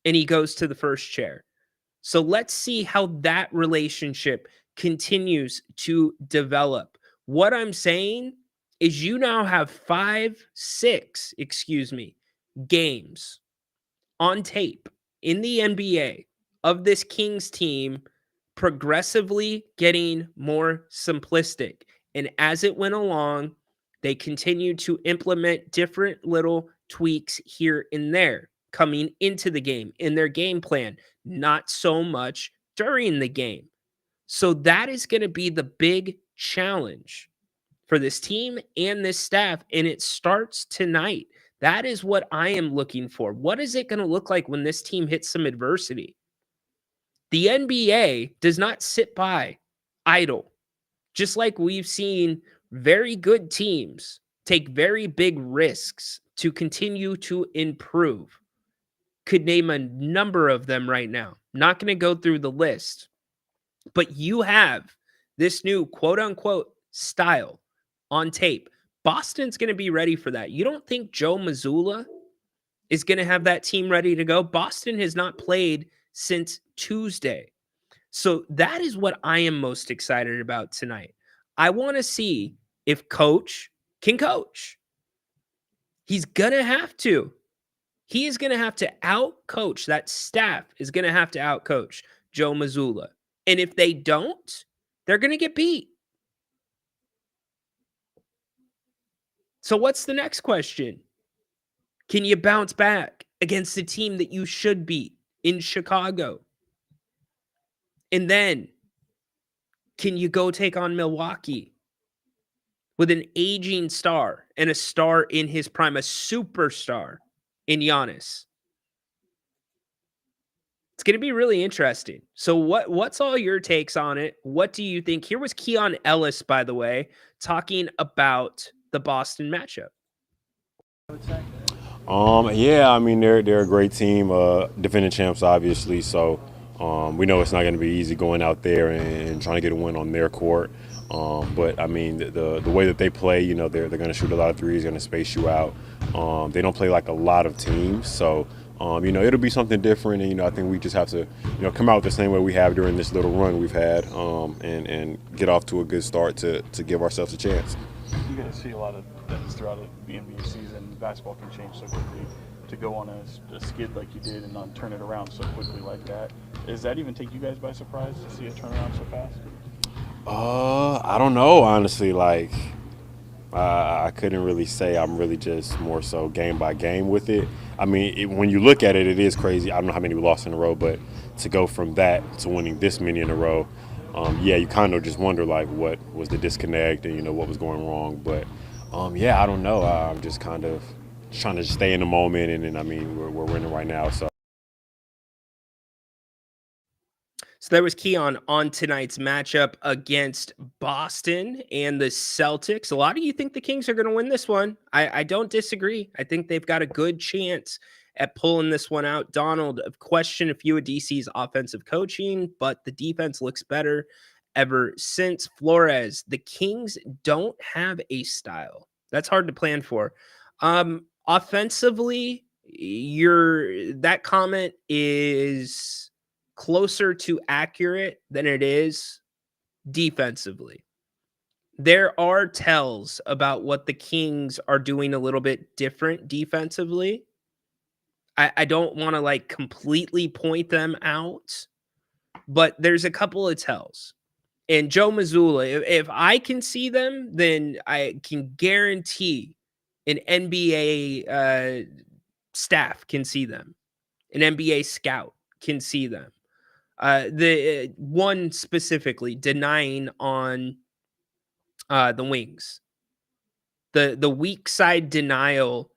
and he goes to the 1st chair. So let's see how that relationship continues to develop. What I'm saying is you now have 6 games on tape in the NBA of this Kings team progressively getting more simplistic. And as it went along, they continued to implement different little tweaks here and there coming into the game in their game plan, not so much during the game. So that is going to be the big challenge for this team and this staff, and it starts tonight. That is what I am looking for. What is it going to look like when this team hits some adversity? The NBA does not sit by idle. Just like we've seen very good teams take very big risks to continue to improve. Could name a number of them right now. Not going to go through the list, but you have this new quote unquote style on tape. Boston's going to be ready for that. You don't think Joe Mazzulla is going to have that team ready to go? Boston has not played since Tuesday. So that is what I am most excited about tonight. I want to see if coach can coach. He's going to have to. He is going to have to out-coach. That staff is going to have to out-coach Joe Mazzulla. And if they don't, they're going to get beat. So what's the next question? Can you bounce back against the team that you should beat in Chicago? And then, can you go take on Milwaukee with an aging star and a star in his prime, a superstar in Giannis? It's going to be really interesting. So what's all your takes on it? What do you think? Here was Keon Ellis, by the way, talking about the Boston matchup. Yeah, I mean they're a great team, defending champs obviously. So we know it's not going to be easy going out there and trying to get a win on their court. But I mean the way that they play, you know, they're going to shoot a lot of threes, going to space you out. They don't play like a lot of teams, so you know, it'll be something different. And you know, I think we just have to, you know, come out the same way we have during this little run we've had, and get off to a good start to give ourselves a chance. You guys see a lot of things throughout the NBA season. Basketball can change so quickly. To go on a skid like you did and not turn it around so quickly like that, does that even take you guys by surprise to see it turn around so fast? I don't know, honestly. Like, I couldn't really say. I'm really just more so game by game with it. I mean, when you look at it, it is crazy. I don't know how many we lost in a row, but to go from that to winning this many in a row, yeah, you kind of just wonder, like, what was the disconnect and, you know, what was going wrong. But, yeah, I don't know. I'm just kind of trying to stay in the moment, and then, I mean, we're winning right now, so. So there was Keon on tonight's matchup against Boston and the Celtics. A lot of you think the Kings are going to win this one. I don't disagree. I think they've got a good chance at pulling this one out. Donald, I've questioned a few of DC's offensive coaching, but the defense looks better ever since. Flores, the Kings don't have a style. That's hard to plan for. Offensively, that comment is closer to accurate than it is defensively. There are tells about what the Kings are doing a little bit different defensively. I don't want to like completely point them out, but there's a couple of tells. And Joe Mazzulla, if I can see them, then I can guarantee an NBA staff can see them. An NBA scout can see them. The one specifically denying on the wings. The weak side denial.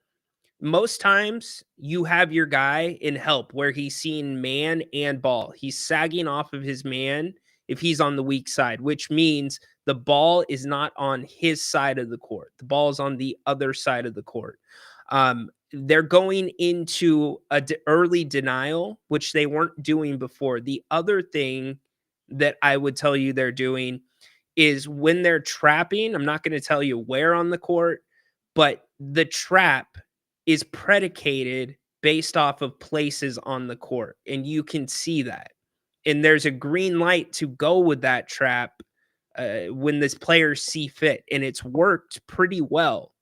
Most times you have your guy in help where he's seeing man and ball. He's sagging off of his man if he's on the weak side, which means the ball is not on his side of the court. The ball is on the other side of the court. They're going into early denial, which they weren't doing before. The other thing that I would tell you they're doing is when they're trapping, I'm not going to tell you where on the court, but the trap is predicated based off of places on the court, and you can see that. And there's a green light to go with that trap when this players see fit, and it's worked pretty well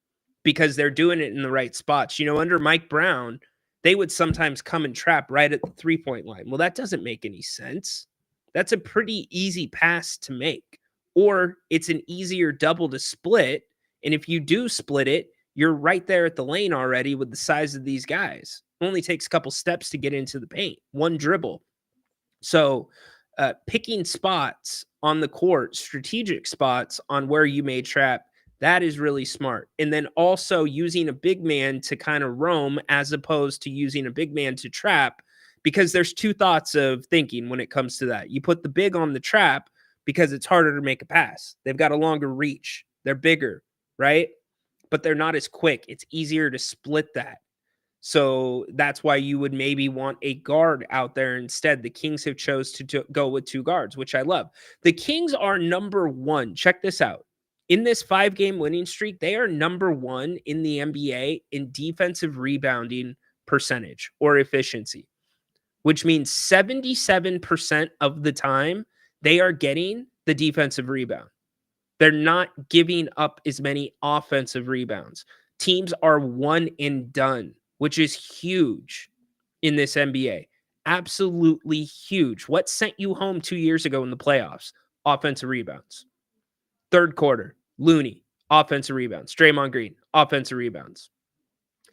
because they're doing it in the right spots. You know, under Mike Brown, they would sometimes come and trap right at the three-point line. Well, that doesn't make any sense. That's a pretty easy pass to make, or it's an easier double to split. And if you do split it, you're right there at the lane already with the size of these guys. It only takes a couple steps to get into the paint, one dribble. So picking spots on the court, strategic spots on where you may trap, that is really smart. And then also using a big man to kind of roam as opposed to using a big man to trap, because there's two thoughts of thinking when it comes to that. You put the big on the trap because it's harder to make a pass. They've got a longer reach. They're bigger, right? But they're not as quick. It's easier to split that. So that's why you would maybe want a guard out there instead. The Kings have chose to go with 2 guards, which I love. The Kings are number 1. Check this out. In this 5-game winning streak, they are number 1 in the NBA in defensive rebounding percentage or efficiency, which means 77% of the time they are getting the defensive rebound. They're not giving up as many offensive rebounds. Teams are one and done, which is huge in this NBA. Absolutely huge. What sent you home 2 years ago in the playoffs? Offensive rebounds. Third quarter, Looney, offensive rebounds. Draymond Green, offensive rebounds.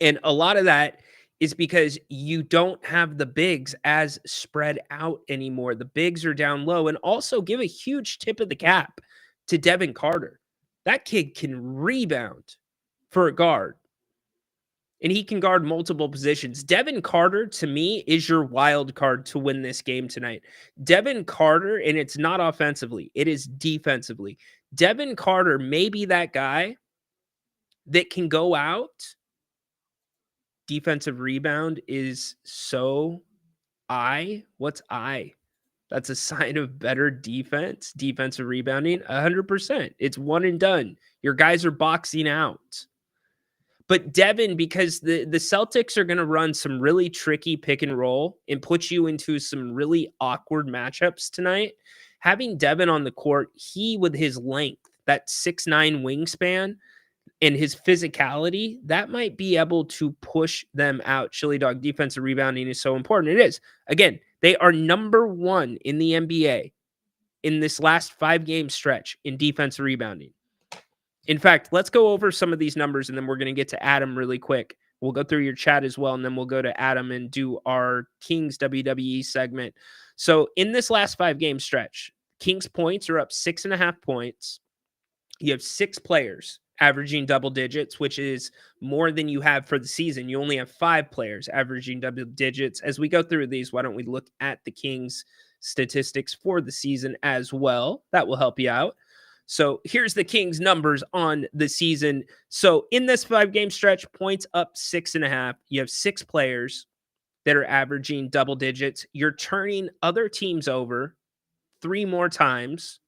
And a lot of that is because you don't have the bigs as spread out anymore. The bigs are down low. And also give a huge tip of the cap to Devin Carter. That kid can rebound for a guard. And he can guard multiple positions. Devin Carter, to me, is your wild card to win this game tonight. Devin Carter, and it's not offensively, it is defensively. Devin Carter may be that guy that can go out. Defensive rebound is so what's I? That's a sign of better defense. Defensive rebounding, 100%. It's one and done. Your guys are boxing out. But Devin, because the Celtics are going to run some really tricky pick and roll and put you into some really awkward matchups tonight, having Devin on the court, he with his length, that 6'9" wingspan, and his physicality, that might be able to push them out. Chili Dog, defensive rebounding is so important. It is. Again, they are number 1 in the NBA in this last 5-game stretch in defensive rebounding. In fact, let's go over some of these numbers, and then we're going to get to Adam really quick. We'll go through your chat as well, and then we'll go to Adam and do our Kings WWE segment. So in this last 5-game stretch, Kings points are up 6.5 points. You have 6 players averaging double digits, which is more than you have for the season. You only have 5 players averaging double digits. As we go through these, why don't we look at the Kings statistics for the season as well? That will help you out. So here's the Kings numbers on the season. So in this 5-game stretch, points up 6.5. You have 6 players that are averaging double digits. You're turning other teams over 3 more times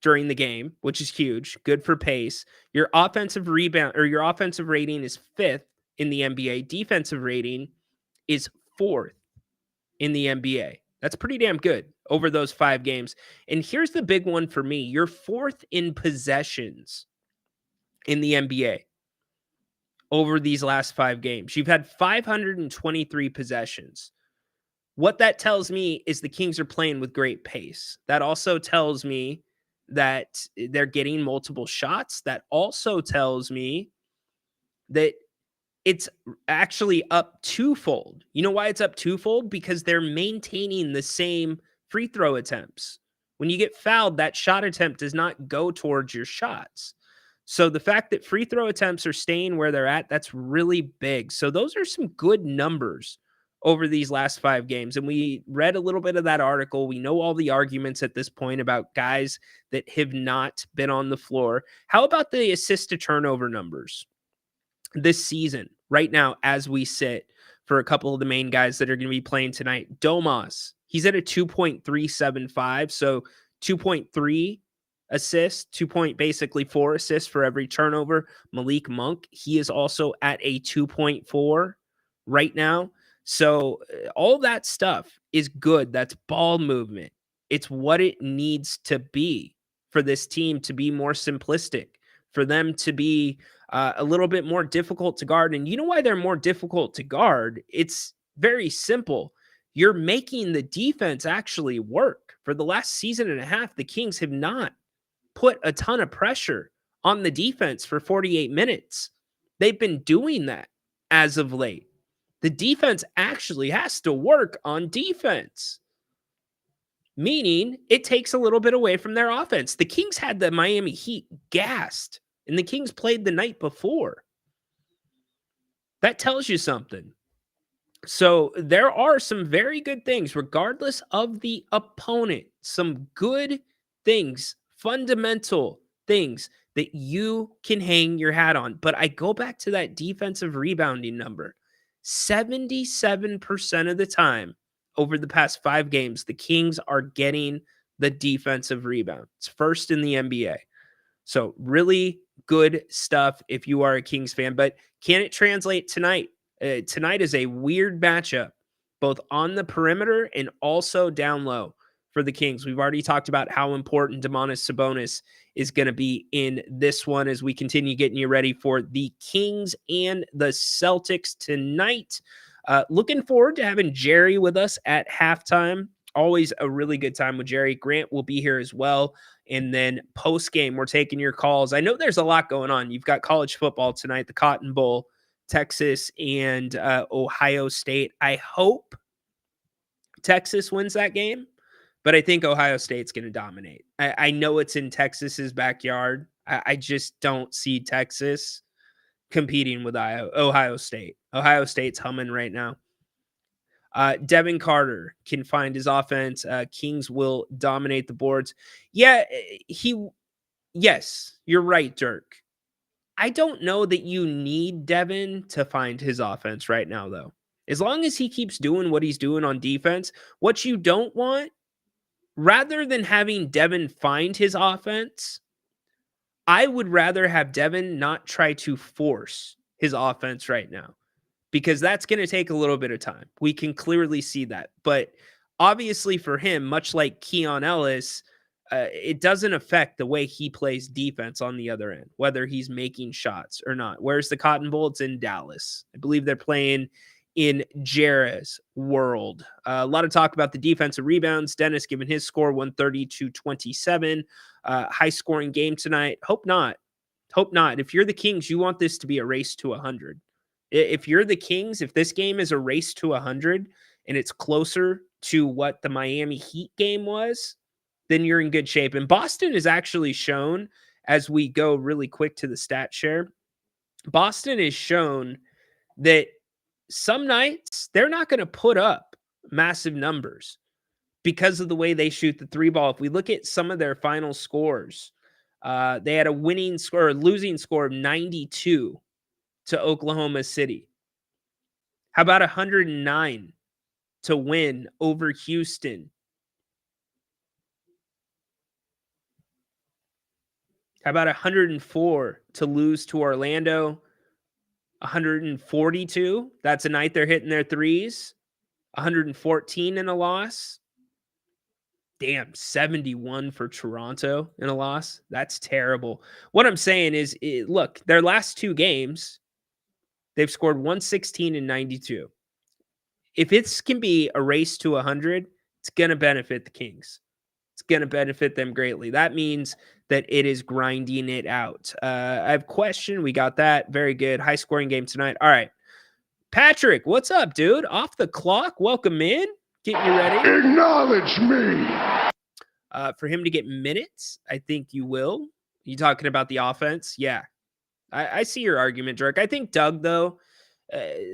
during the game, which is huge. Good for pace. Your offensive rebound or your offensive rating is 5th in the NBA. Defensive rating is 4th in the NBA. That's pretty damn good over those 5 games. And here's the big one for me. You're 4th in possessions in the NBA over these last 5 games. You've had 523 possessions. What that tells me is the Kings are playing with great pace. That also tells me that they're getting multiple shots. That also tells me that it's actually up twofold. You know why it's up twofold? Because they're maintaining the same free throw attempts. When you get fouled, that shot attempt does not go towards your shots. So the fact that free throw attempts are staying where they're at, that's really big. So those are some good numbers over these last 5 games. And we read a little bit of that article. We know all the arguments at this point about guys that have not been on the floor. How about the assist to turnover numbers this season, right now, as we sit, for a couple of the main guys that are going to be playing tonight? Domas, he's at a 2.375. So 2.3 assists, basically 4 assists for every turnover. Malik Monk, he is also at a 2.4 right now. So all that stuff is good. That's ball movement. It's what it needs to be for this team to be more simplistic, for them to be a little bit more difficult to guard. And you know why they're more difficult to guard? It's very simple. You're making the defense actually work. For the last season and a half, the Kings have not put a ton of pressure on the defense for 48 minutes. They've been doing that as of late. The defense actually has to work on defense. meaning it takes a little bit away from their offense. The Kings had the Miami Heat gassed, and the Kings played the night before. That tells you something. So there are some very good things, regardless of the opponent, some good things, fundamental things that you can hang your hat on. But I go back to that defensive rebounding number. 77% of the time over the past 5 games, the Kings are getting the defensive rebound. It's first in the NBA. So really good stuff if you are a Kings fan. But can it translate tonight? Tonight is a weird matchup, both on the perimeter and also down low for the Kings. We've already talked about how important Domantas Sabonis is going to be in this one as we continue getting you ready for the Kings and the Celtics tonight. Looking forward to having Jerry with us at halftime. Always a really good time with Jerry. Grant will be here as well. And then post game, we're taking your calls. I know there's a lot going on. You've got college football tonight, the Cotton Bowl, Texas and Ohio State. I hope Texas wins that game, but I think Ohio State's going to dominate. I know it's in Texas's backyard. I just don't see Texas competing with Ohio State. Ohio State's humming right now. Devin Carter can find his offense. Kings will dominate the boards. Yes, you're right, Dirk. I don't know that you need Devin to find his offense right now, though. As long as he keeps doing what he's doing on defense, what you don't want, rather than having Devin find his offense, I would rather have Devin not try to force his offense right now, because that's going to take a little bit of time. We can clearly see that. But obviously for him, much like Keon Ellis, it doesn't affect the way he plays defense on the other end, whether he's making shots or not. Where's the Cotton Bowl? It's in Dallas. I believe they're playing in Jerez World. A lot of talk about the defensive rebounds. Dennis giving his score 130-27. High scoring game tonight. Hope not. Hope not. If you're the Kings, you want this to be a race to 100. If you're the Kings, if this game is a race to 100 and it's closer to what the Miami Heat game was, then you're in good shape. And Boston is actually shown, as we go really quick to the stat share, Boston is shown that some nights they're not going to put up massive numbers because of the way they shoot the 3 ball. If we look at some of their final scores, they had a winning score, or losing score of 92 to Oklahoma City. How about 109 to win over Houston? How about 104 to lose to Orlando? 142, that's a night they're hitting their threes. 114 in a loss. Damn, 71 for Toronto in a loss. That's terrible. What I'm saying is, look, their last 2 games, they've scored 116 and 92. If it can be a race to 100, it's going to benefit the Kings. It's going to benefit them greatly. That means that it is grinding it out. I have a question. We got that. Very good. High scoring game tonight. All right. Patrick, what's up, dude? Off the clock. Welcome in. Getting you ready. Acknowledge me. For him to get minutes, I think you will. You talking about the offense? Yeah. I see your argument, Dirk. I think Doug, though,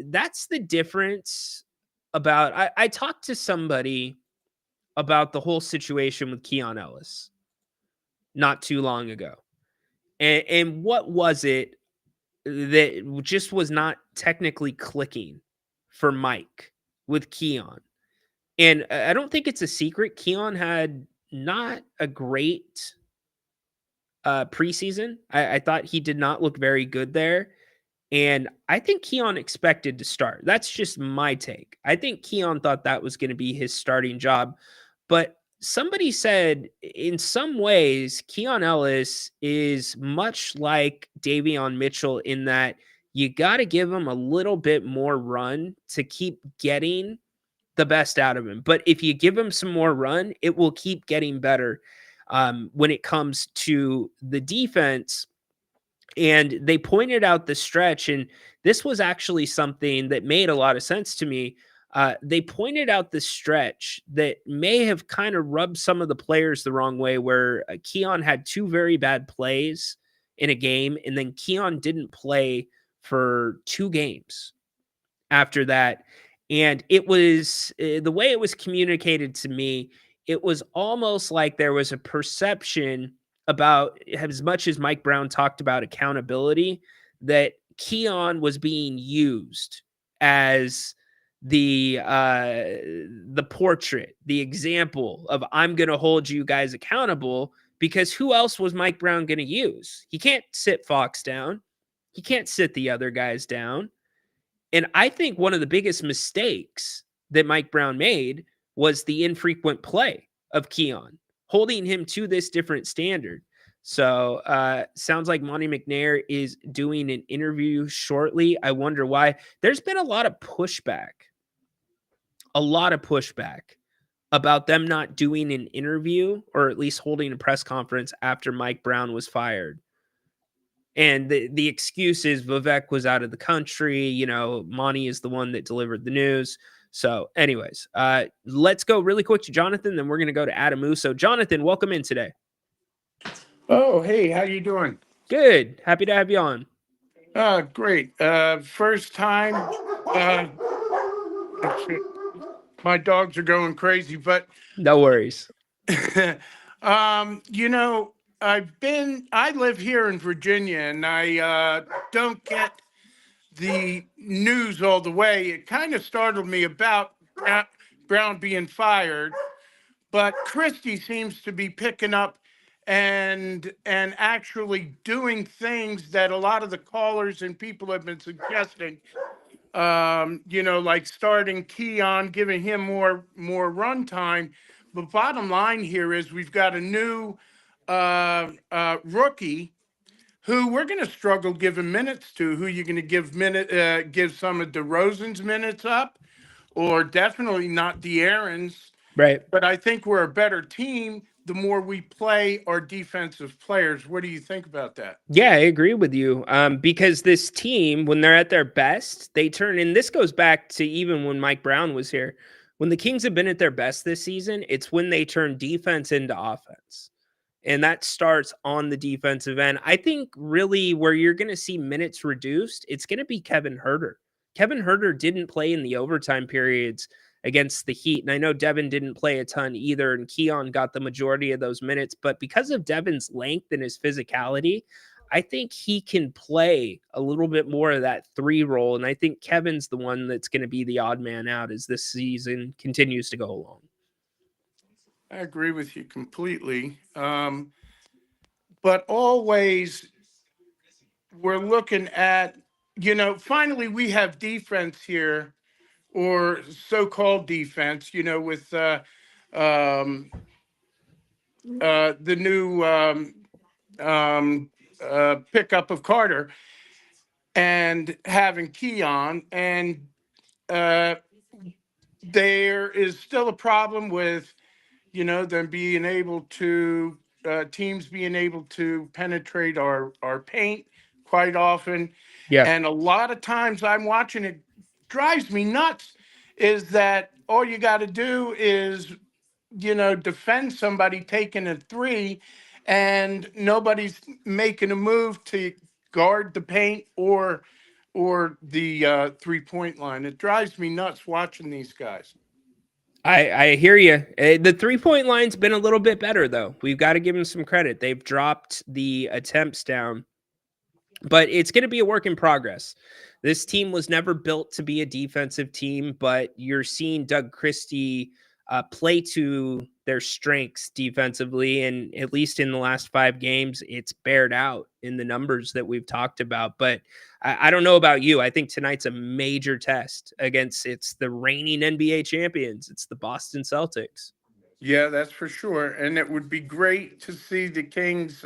that's the difference about... I talked to somebody about the whole situation with Keon Ellis not too long ago. And what was it that just was not technically clicking for Mike with Keon? And I don't think it's a secret. Keon had not a great preseason. I thought he did not look very good there. And I think Keon expected to start. That's just my take. I think Keon thought that was going to be his starting job. But somebody said in some ways, Keon Ellis is much like Davion Mitchell in that you got to give him a little bit more run to keep getting the best out of him. But if you give him some more run, it will keep getting better when it comes to the defense. And they pointed out the stretch, and this was actually something that made a lot of sense to me. they pointed out the stretch that may have kind of rubbed some of the players the wrong way, where Keon had 2 very bad plays in a game, and then Keon didn't play for 2 games after that. And it was the way it was communicated to me, it was almost like there was a perception about, as much as Mike Brown talked about accountability, that Keon was being used as the portrait, the example of, I'm going to hold you guys accountable, because who else was Mike Brown going to use? He can't sit Fox down. He can't sit the other guys down. And I think one of the biggest mistakes that Mike Brown made was the infrequent play of Keon, holding him to this different standard. So sounds like Monty McNair is doing an interview shortly. I wonder why. There's been a lot of pushback about them not doing an interview, or at least holding a press conference after Mike Brown was fired. And the excuse is Vivek was out of the country. You know, Monty is the one that delivered the news. So anyways, let's go really quick to Jonathan. Then we're going to go to Adam Musso. Jonathan, welcome in today. Oh, hey, how you doing? Good. Happy to have you on. Great. First time. My dogs are going crazy, but no worries. You know, I live here in Virginia, and I don't get the news all the way. It kind of startled me about Brown being fired, but Christie seems to be picking up and actually doing things that a lot of the callers and people have been suggesting. You know, like starting Keon, giving him more run time. But bottom line here is we've got a new rookie who we're going to struggle giving minutes to. Who you're going to give some of DeRozan's minutes up, or definitely not De'Aaron's. Right. But I think we're a better team the more we play our defensive players. What do you think about that? Yeah, I agree with you. Because this team, when they're at their best, they turn, and this goes back to even when Mike Brown was here. When the Kings have been at their best this season, it's when they turn defense into offense. And that starts on the defensive end. I think really where you're going to see minutes reduced, it's going to be Kevin Huerter. Kevin Huerter didn't play in the overtime periods against the Heat. And I know Devin didn't play a ton either, and Keon got the majority of those minutes. But because of Devin's length and his physicality, I think he can play a little bit more of that 3 role. And I think Kevin's the one that's going to be the odd man out as this season continues to go along. I agree with you completely. But always we're looking at, you know, finally we have defense here, or so-called defense, you know, with the new pickup of Carter and having Keon. And there is still a problem with, you know, them being able to, teams being able to penetrate our paint quite often. Yeah. And a lot of times I'm watching, it drives me nuts, is that all you got to do is, you know, defend somebody taking a 3, and nobody's making a move to guard the paint or the 3-point line. It drives me nuts watching these guys. I hear you. The 3-point line's been a little bit better, though. We've got to give them some credit. They've dropped the attempts down, but it's going to be a work in progress. This team was never built to be a defensive team, but you're seeing Doug Christie play to their strengths defensively. And at least in the last 5 games, it's bared out in the numbers that we've talked about. But I don't know about you. I think tonight's a major test it's the reigning NBA champions. It's the Boston Celtics. Yeah, that's for sure. And it would be great to see the Kings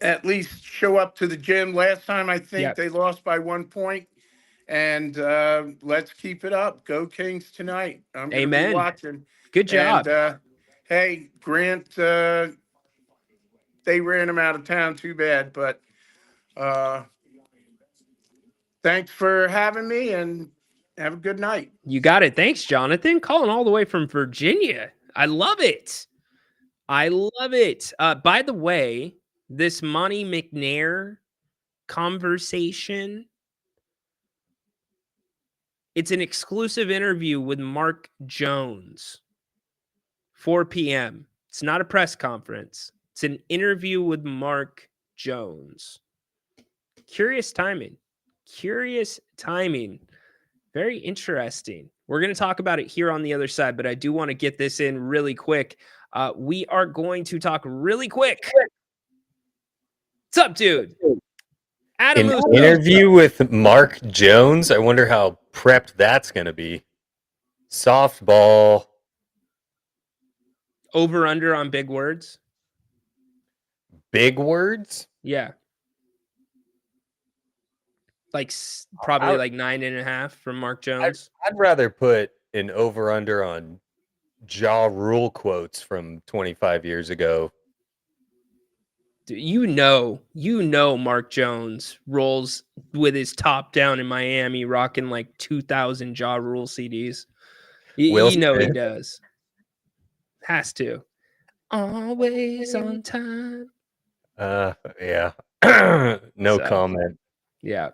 at least show up to the gym. Last time, I think they lost by 1 point. And let's keep it up. Go Kings tonight. I'm going to be watching. Good job. And hey, Grant, they ran him out of town. Too bad. But thanks for having me, and Have a good night. You got it. Thanks, Jonathan. Calling all the way from Virginia. I love it. I love it. By the way, this Monty McNair conversation, it's an exclusive interview with Mark Jones. 4 p.m. It's not a press conference. It's an interview with Mark Jones. Curious timing. Curious timing. Very interesting. We're going to talk about it here on the other side, but I do want to get this in really quick. We are going to talk really quick. What's up, dude? Adam An interview with Mark Jones. I wonder how prepped that's going to be. Softball. Over under on big words. Big words? Yeah. Like probably like 9.5 from Mark Jones. I'd rather put an over under on Ja Rule quotes from 25 years ago. You know, Mark Jones rolls with his top down in Miami, rocking like 2,000 Ja Rule CDs. You know he does. Has to. Always on time. Yeah. No comment. Yeah.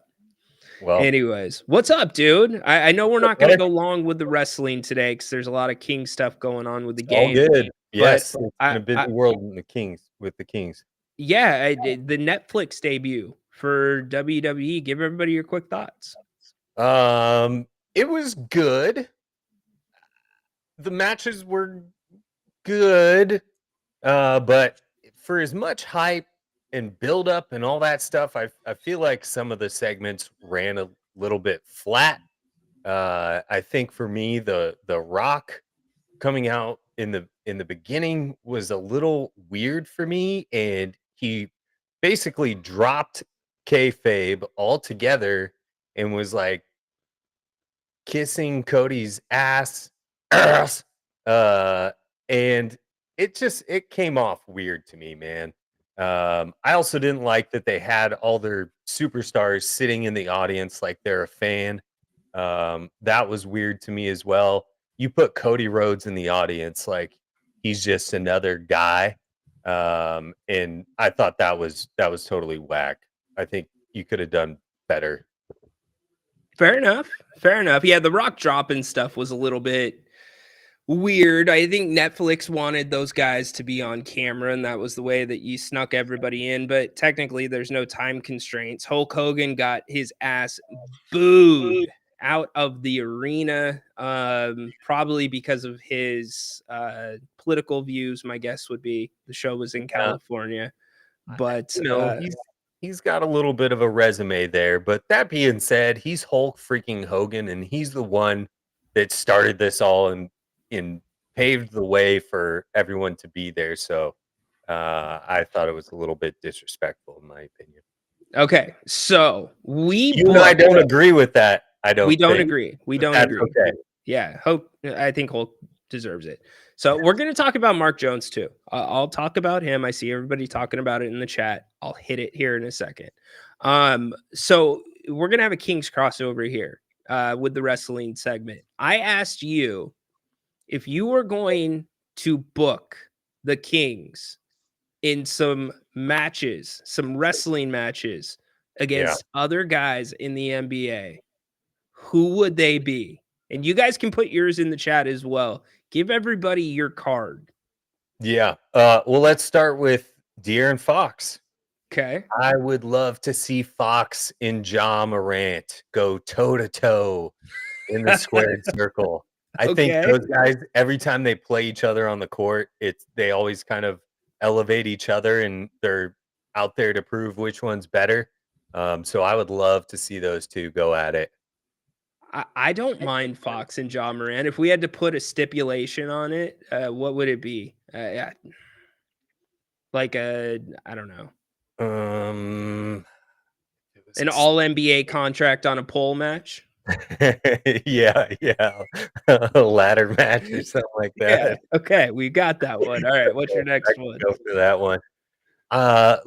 Well, anyways, what's up, dude? I know we're not going to go long with the wrestling today because there's a lot of King stuff going on with the game. All good. Yes, it's been a busy world in the Kings with the Kings. Yeah, the Netflix debut for WWE. Give everybody your quick thoughts. It was good. The matches were good, but for as much hype and build up and all that stuff, I feel like some of the segments ran a little bit flat. I think for me, the Rock coming out in the beginning was a little weird for me, and he basically dropped kayfabe altogether and was like kissing Cody's ass, and it came off weird to me, man. I also didn't like that they had all their superstars sitting in the audience like they're a fan. That was weird to me as well. You put Cody Rhodes in the audience like he's just another guy. And I thought that was totally whack. I think you could have done better. Fair enough. Yeah, the Rock dropping stuff was a little bit weird. I think Netflix wanted those guys to be on camera, and that was the way that you snuck everybody in. But technically, there's no time constraints. Hulk Hogan got his ass booed out of the arena, probably because of his political views. My guess would be the show was in California, but he's got a little bit of a resume there. But that being said, he's Hulk freaking Hogan, and he's the one that started this all and paved the way for everyone to be there. So I thought it was a little bit disrespectful, in my opinion. Okay, so you and I don't agree with that. We don't agree. Okay. Yeah, I think Hulk deserves it. So we're going to talk about Mark Jones too. I'll talk about him. I see everybody talking about it in the chat. I'll hit it here in a second. So we're going to have a Kings crossover here with the wrestling segment. I asked you if you were going to book the Kings in some matches, some wrestling matches against other guys in the NBA, who would they be? And you guys can put yours in the chat as well. Give everybody your card. Yeah. Well, let's start with De'Aaron Fox. Okay. I would love to see Fox and Ja Morant go toe-to-toe in the squared circle. I think those guys, every time they play each other on the court, they always kind of elevate each other, and they're out there to prove which one's better. So I would love to see those two go at it. I don't mind Fox and Ja Morant. If we had to put a stipulation on it, what would it be? Like I don't know. An all NBA contract on a pole match. yeah, a ladder match or something like that. Yeah, okay, we got that one. All right, what's your next one? Go for that one.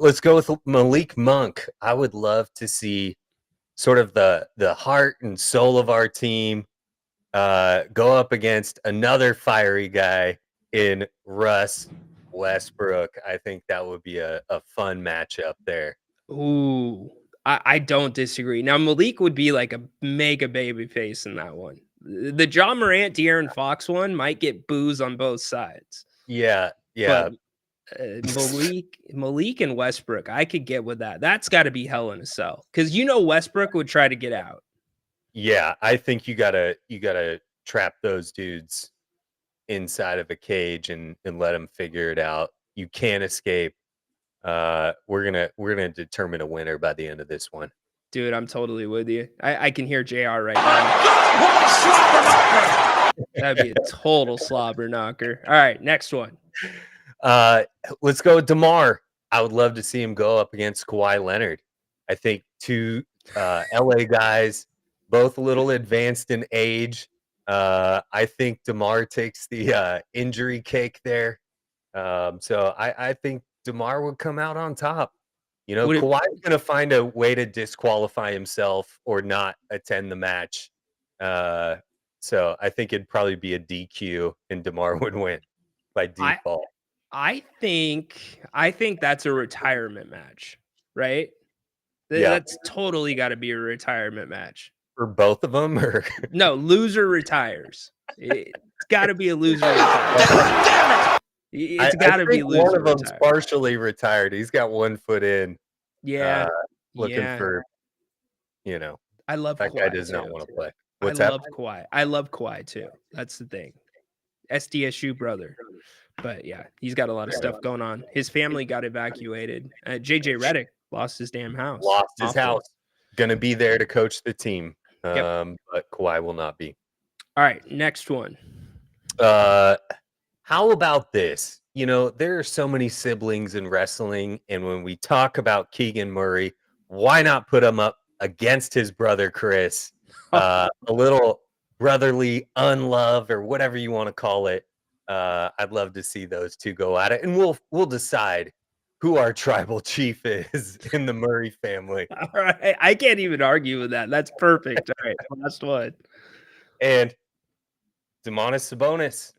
Let's go with Malik Monk. I would love to see sort of the heart and soul of our team go up against another fiery guy in Russ Westbrook. I think that would be a fun matchup there. Ooh, I don't disagree. Now, Malik would be like a mega baby face in that one. The John Morant, De'Aaron Fox one might get boos on both sides. Yeah. But Malik and Westbrook, I could get with that. That's got to be hell in a cell, because Westbrook would try to get out. Yeah, I think you gotta trap those dudes inside of a cage and let them figure it out. You can't escape. We're gonna determine a winner by the end of this one. Dude, I'm totally with you. I can hear JR right now. That'd be a total slobber knocker. All right, next one. Let's go with DeMar. I would love to see him go up against Kawhi Leonard. I think two LA guys, both a little advanced in age. I think DeMar takes the injury cake there. So I think DeMar would come out on top. Kawhi's going to find a way to disqualify himself or not attend the match. So I think it'd probably be a DQ and DeMar would win by default. I think that's a retirement match, right? Yeah. That's totally got to be a retirement match. For both of them? Or no, loser retires. It's got to be a loser retires. It's got to be loser. One of them's partially retired. He's got 1 foot in. Yeah. Looking for, I love that Kawhi guy does not want to play. What's I love Kawhi. I love Kawhi too. That's the thing. SDSU brother. But yeah, he's got a lot of stuff going on. His family got evacuated. JJ Redick lost his damn house. Lost his house. Going to be there to coach the team. But Kawhi will not be. All right, next one. How about this? There are so many siblings in wrestling, and when we talk about Keegan Murray, why not put him up against his brother Chris? A little brotherly unlove or whatever you want to call it. I'd love to see those two go at it, and we'll decide who our tribal chief is in the Murray family. All right, I can't even argue with that. That's perfect. All right, last one. And Domantas Sabonis.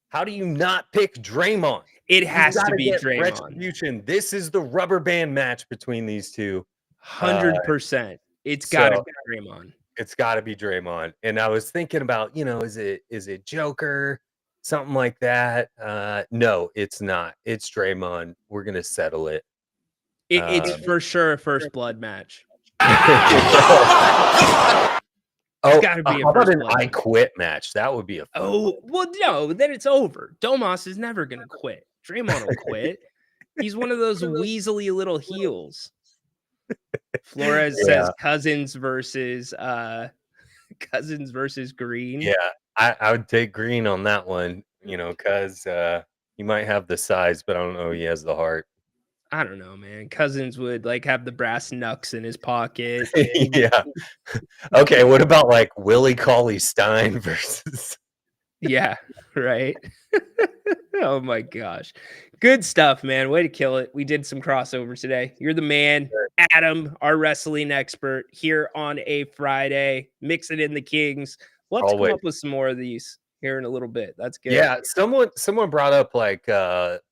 How do you not pick Draymond? It has to be Draymond. Retribution. This is the rubber band match between these two. 100%. It's got to be Draymond. It's got to be Draymond. And I was thinking about, is it Joker, something like that? No, it's not. It's Draymond. We're gonna settle it. It's for sure a first blood match. It's got to be how about an I quit match? That would be a fun one. Well, no, then it's over. Domas is never gonna quit. Draymond will quit. He's one of those weaselly little heels. Flores says Cousins versus Green. Yeah, I would take Green on that one, because he might have the size, but I don't know he has the heart. I don't know, man. Cousins would have the brass knucks in his pocket. Yeah. Okay, what about Willie Cauley-Stein versus? Yeah, right. Oh my gosh. Good stuff, man. Way to kill it. We did some crossover today. You're the man. Adam, our wrestling expert, here on a Friday. Mix it in the Kings. We'll have to come up with some more of these here in a little bit. That's good. Yeah, someone brought up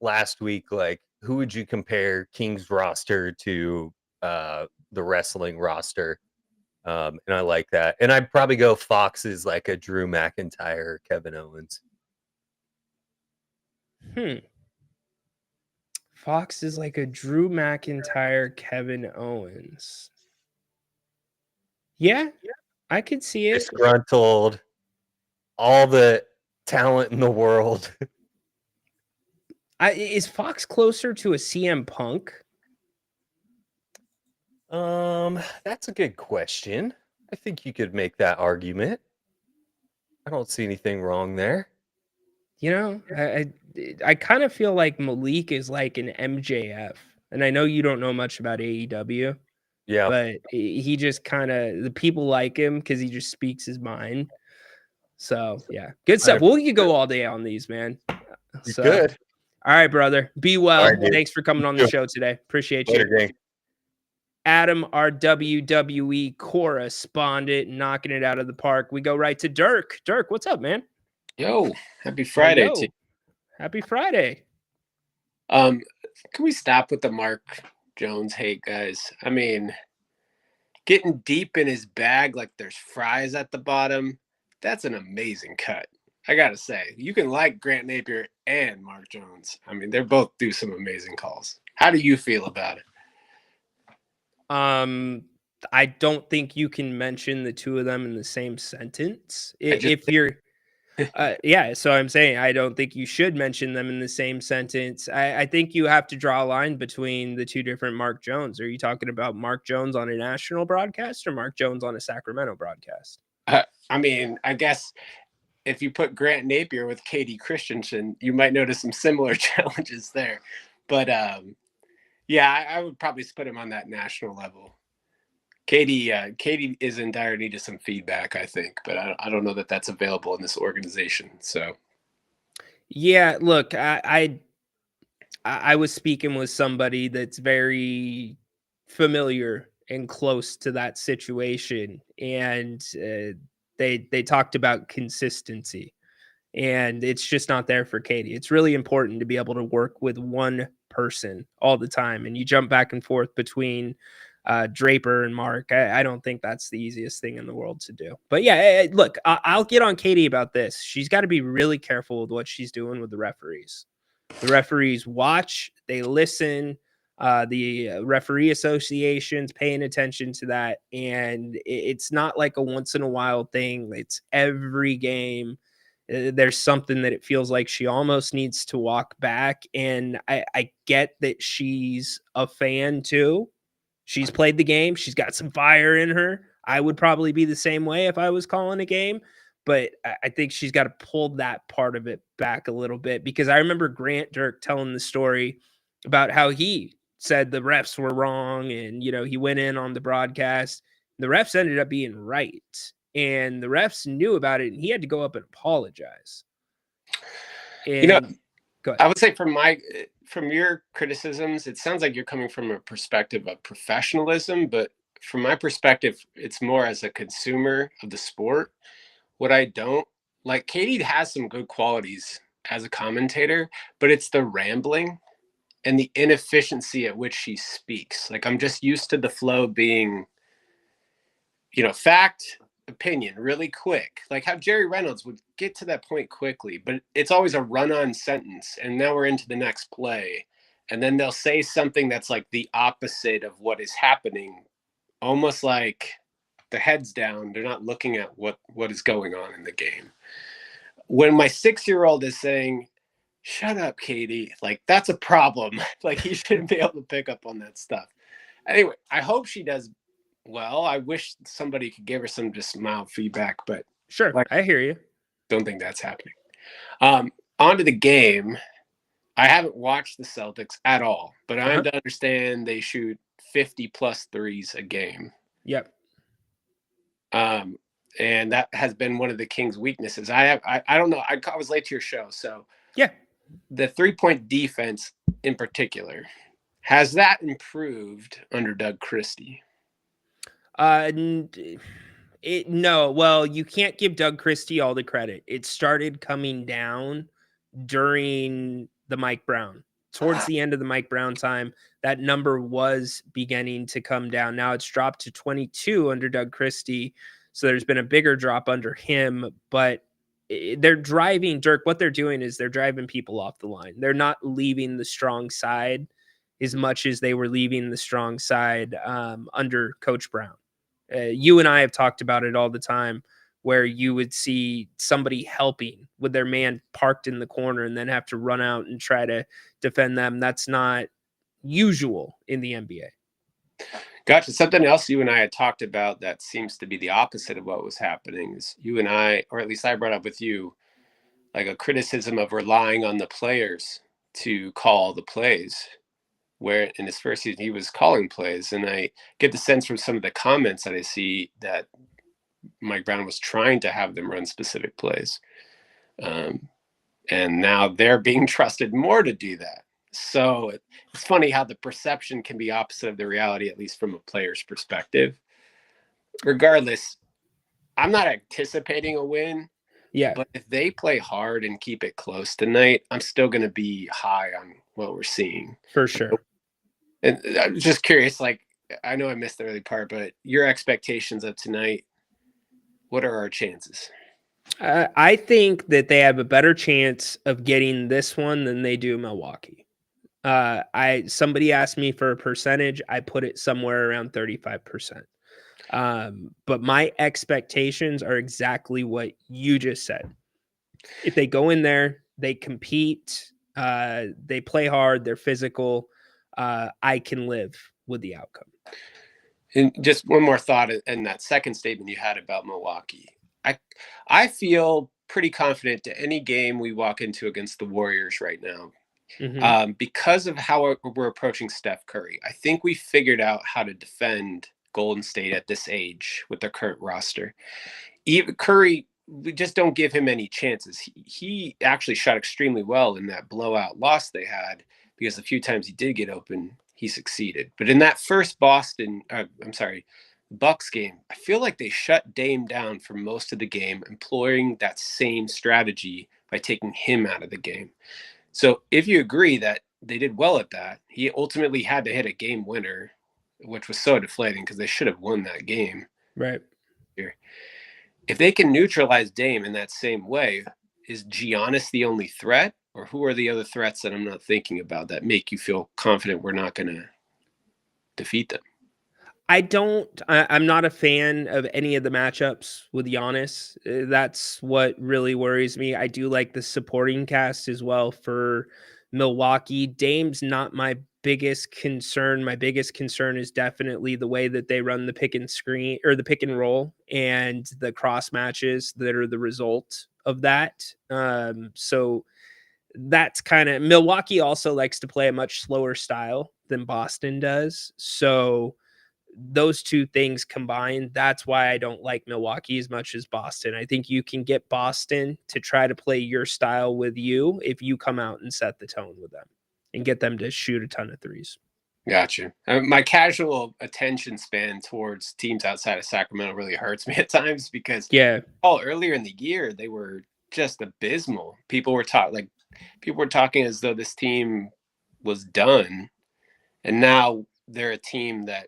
last week, who would you compare Kings roster to the wrestling roster? And I like that. And I'd probably go Fox is like a Drew McIntyre or Kevin Owens. Fox is like a Drew McIntyre, Kevin Owens. Yeah, I could see it. Disgruntled, all the talent in the world. Is Fox closer to a CM Punk? That's a good question. I think you could make that argument. I don't see anything wrong there. I kind of feel like Malik is like an MJF, and I know you don't know much about AEW. Yeah, but he just the people like him because he just speaks his mind. So yeah, good stuff. We could go all day on these, man. So, good. All right, brother. Be well. All right, thanks for coming on the show today. Appreciate you. Later, gang. Adam, our WWE correspondent, knocking it out of the park. We go right to Dirk. Dirk, what's up, man? Yo, happy Friday. Yo. Happy Friday. Can we stop with the Mark Jones hate, guys? I mean, getting deep in his bag like there's fries at the bottom, that's an amazing cut. I gotta say, you can like Grant Napier and Mark Jones. I mean, they're both do some amazing calls. How do you feel about it? I don't think you can mention the two of them in the same sentence. If you're yeah, so I'm saying I don't think you should mention them in the same sentence. I think you have to draw a line between the two different Mark Jones. Are you talking about Mark Jones on a national broadcast or Mark Jones on a Sacramento broadcast? I mean, I guess if you put Grant Napier with Katie Christensen, you might notice some similar challenges there. But yeah, I would probably put him on that national level. Katie is in dire need of some feedback, I think, but I don't know that that's available in this organization. So, yeah, look, I was speaking with somebody that's very familiar and close to that situation, and they talked about consistency, and it's just not there for Katie. It's really important to be able to work with one person all the time, and you jump back and forth between Draper and Mark. I don't think that's the easiest thing in the world to do. But yeah, look, I'll get on Katie about this. She's got to be really careful with what she's doing with the referees. The referees watch, they listen. The referee association's paying attention to that, and it's not like a once in a while thing. It's every game. There's something that it feels like she almost needs to walk back, and I get that she's a fan too. She's played the game. She's got some fire in her. I would probably be the same way if I was calling a game, but I think she's got to pull that part of it back a little bit, because I remember Grant Dirk telling the story about how he said the refs were wrong, and he went in on the broadcast. The refs ended up being right, and the refs knew about it, and he had to go up and apologize. And go ahead. I would say from your criticisms, it sounds like you're coming from a perspective of professionalism, but from my perspective, it's more as a consumer of the sport. What I don't like, Katie has some good qualities as a commentator, but it's the rambling and the inefficiency at which she speaks. Like, I'm just used to the flow being, fact, opinion, really quick. Like how Jerry Reynolds would get to that point quickly, but it's always a run-on sentence, and now we're into the next play, and then they'll say something that's like the opposite of what is happening, almost like the head's down. They're not looking at what is going on in the game. When my 6-year-old is saying, "Shut up, Katie," like that's a problem. Like he shouldn't be able to pick up on that stuff. Anyway, I hope she does well. I wish somebody could give her some just mild feedback, but sure, I hear you. Don't think that's happening. On to the game. I haven't watched the Celtics at all, but I understand they shoot 50 plus threes a game. Yep. And that has been one of the Kings' weaknesses. I don't know. I was late to your show, so yeah. The 3-point defense in particular, has that improved under Doug Christie? No. Well, you can't give Doug Christie all the credit. It started coming down during the Mike Brown. Towards the end of the Mike Brown time, that number was beginning to come down. Now it's dropped to 22 under Doug Christie. So there's been a bigger drop under him, but they're driving Dirk. What they're doing is they're driving people off the line. They're not leaving the strong side as much as they were leaving the strong side under Coach Brown. You and I have talked about it all the time, where you would see somebody helping with their man parked in the corner and then have to run out and try to defend them. That's not usual in the NBA. Gotcha. Something else you and I had talked about that seems to be the opposite of what was happening is you and I, or at least I brought up with you, like a criticism of relying on the players to call the plays, where in his first season he was calling plays. And I get the sense from some of the comments that I see that Mike Brown was trying to have them run specific plays. And now they're being trusted more to do that. So it's funny how the perception can be opposite of the reality, at least from a player's perspective. Regardless, I'm not anticipating a win. Yeah. But if they play hard and keep it close tonight, I'm still going to be high on what we're seeing. For sure. And I'm just curious, like, I know I missed the early part, but your expectations of tonight, what are our chances? I think that they have a better chance of getting this one than they do Milwaukee. Somebody asked me for a percentage. I put it somewhere around 35%. But my expectations are exactly what you just said. If they go in there, they compete, they play hard, they're physical, I can live with the outcome. And just one more thought in that second statement you had about Milwaukee. I feel pretty confident to any game we walk into against the Warriors right now. Mm-hmm. Because of how we're approaching Steph Curry. I think we figured out how to defend Golden State at this age with their current roster. Even Curry, we just don't give him any chances. He actually shot extremely well in that blowout loss they had, because the few times he did get open, he succeeded. But in that first Bucks game, I feel like they shut Dame down for most of the game, employing that same strategy by taking him out of the game. So if you agree that they did well at that, he ultimately had to hit a game winner, which was so deflating because they should have won that game. Right. If they can neutralize Dame in that same way, is Giannis the only threat, or who are the other threats that I'm not thinking about that make you feel confident we're not going to defeat them? I'm not a fan of any of the matchups with Giannis. That's what really worries me. I do like the supporting cast as well for Milwaukee. Dame's not my biggest concern. My biggest concern is definitely the way that they run the pick and screen, or the pick and roll, and the cross matches that are the result of that. So that's kind of, Milwaukee also likes to play a much slower style than Boston does. So those two things combined, that's why I don't like Milwaukee as much as Boston. I think you can get Boston to try to play your style with you if you come out and set the tone with them and get them to shoot a ton of threes. Gotcha. My casual attention span towards teams outside of Sacramento really hurts me at times, because earlier in the year they were just abysmal. People were talking as though this team was done, and now they're a team that,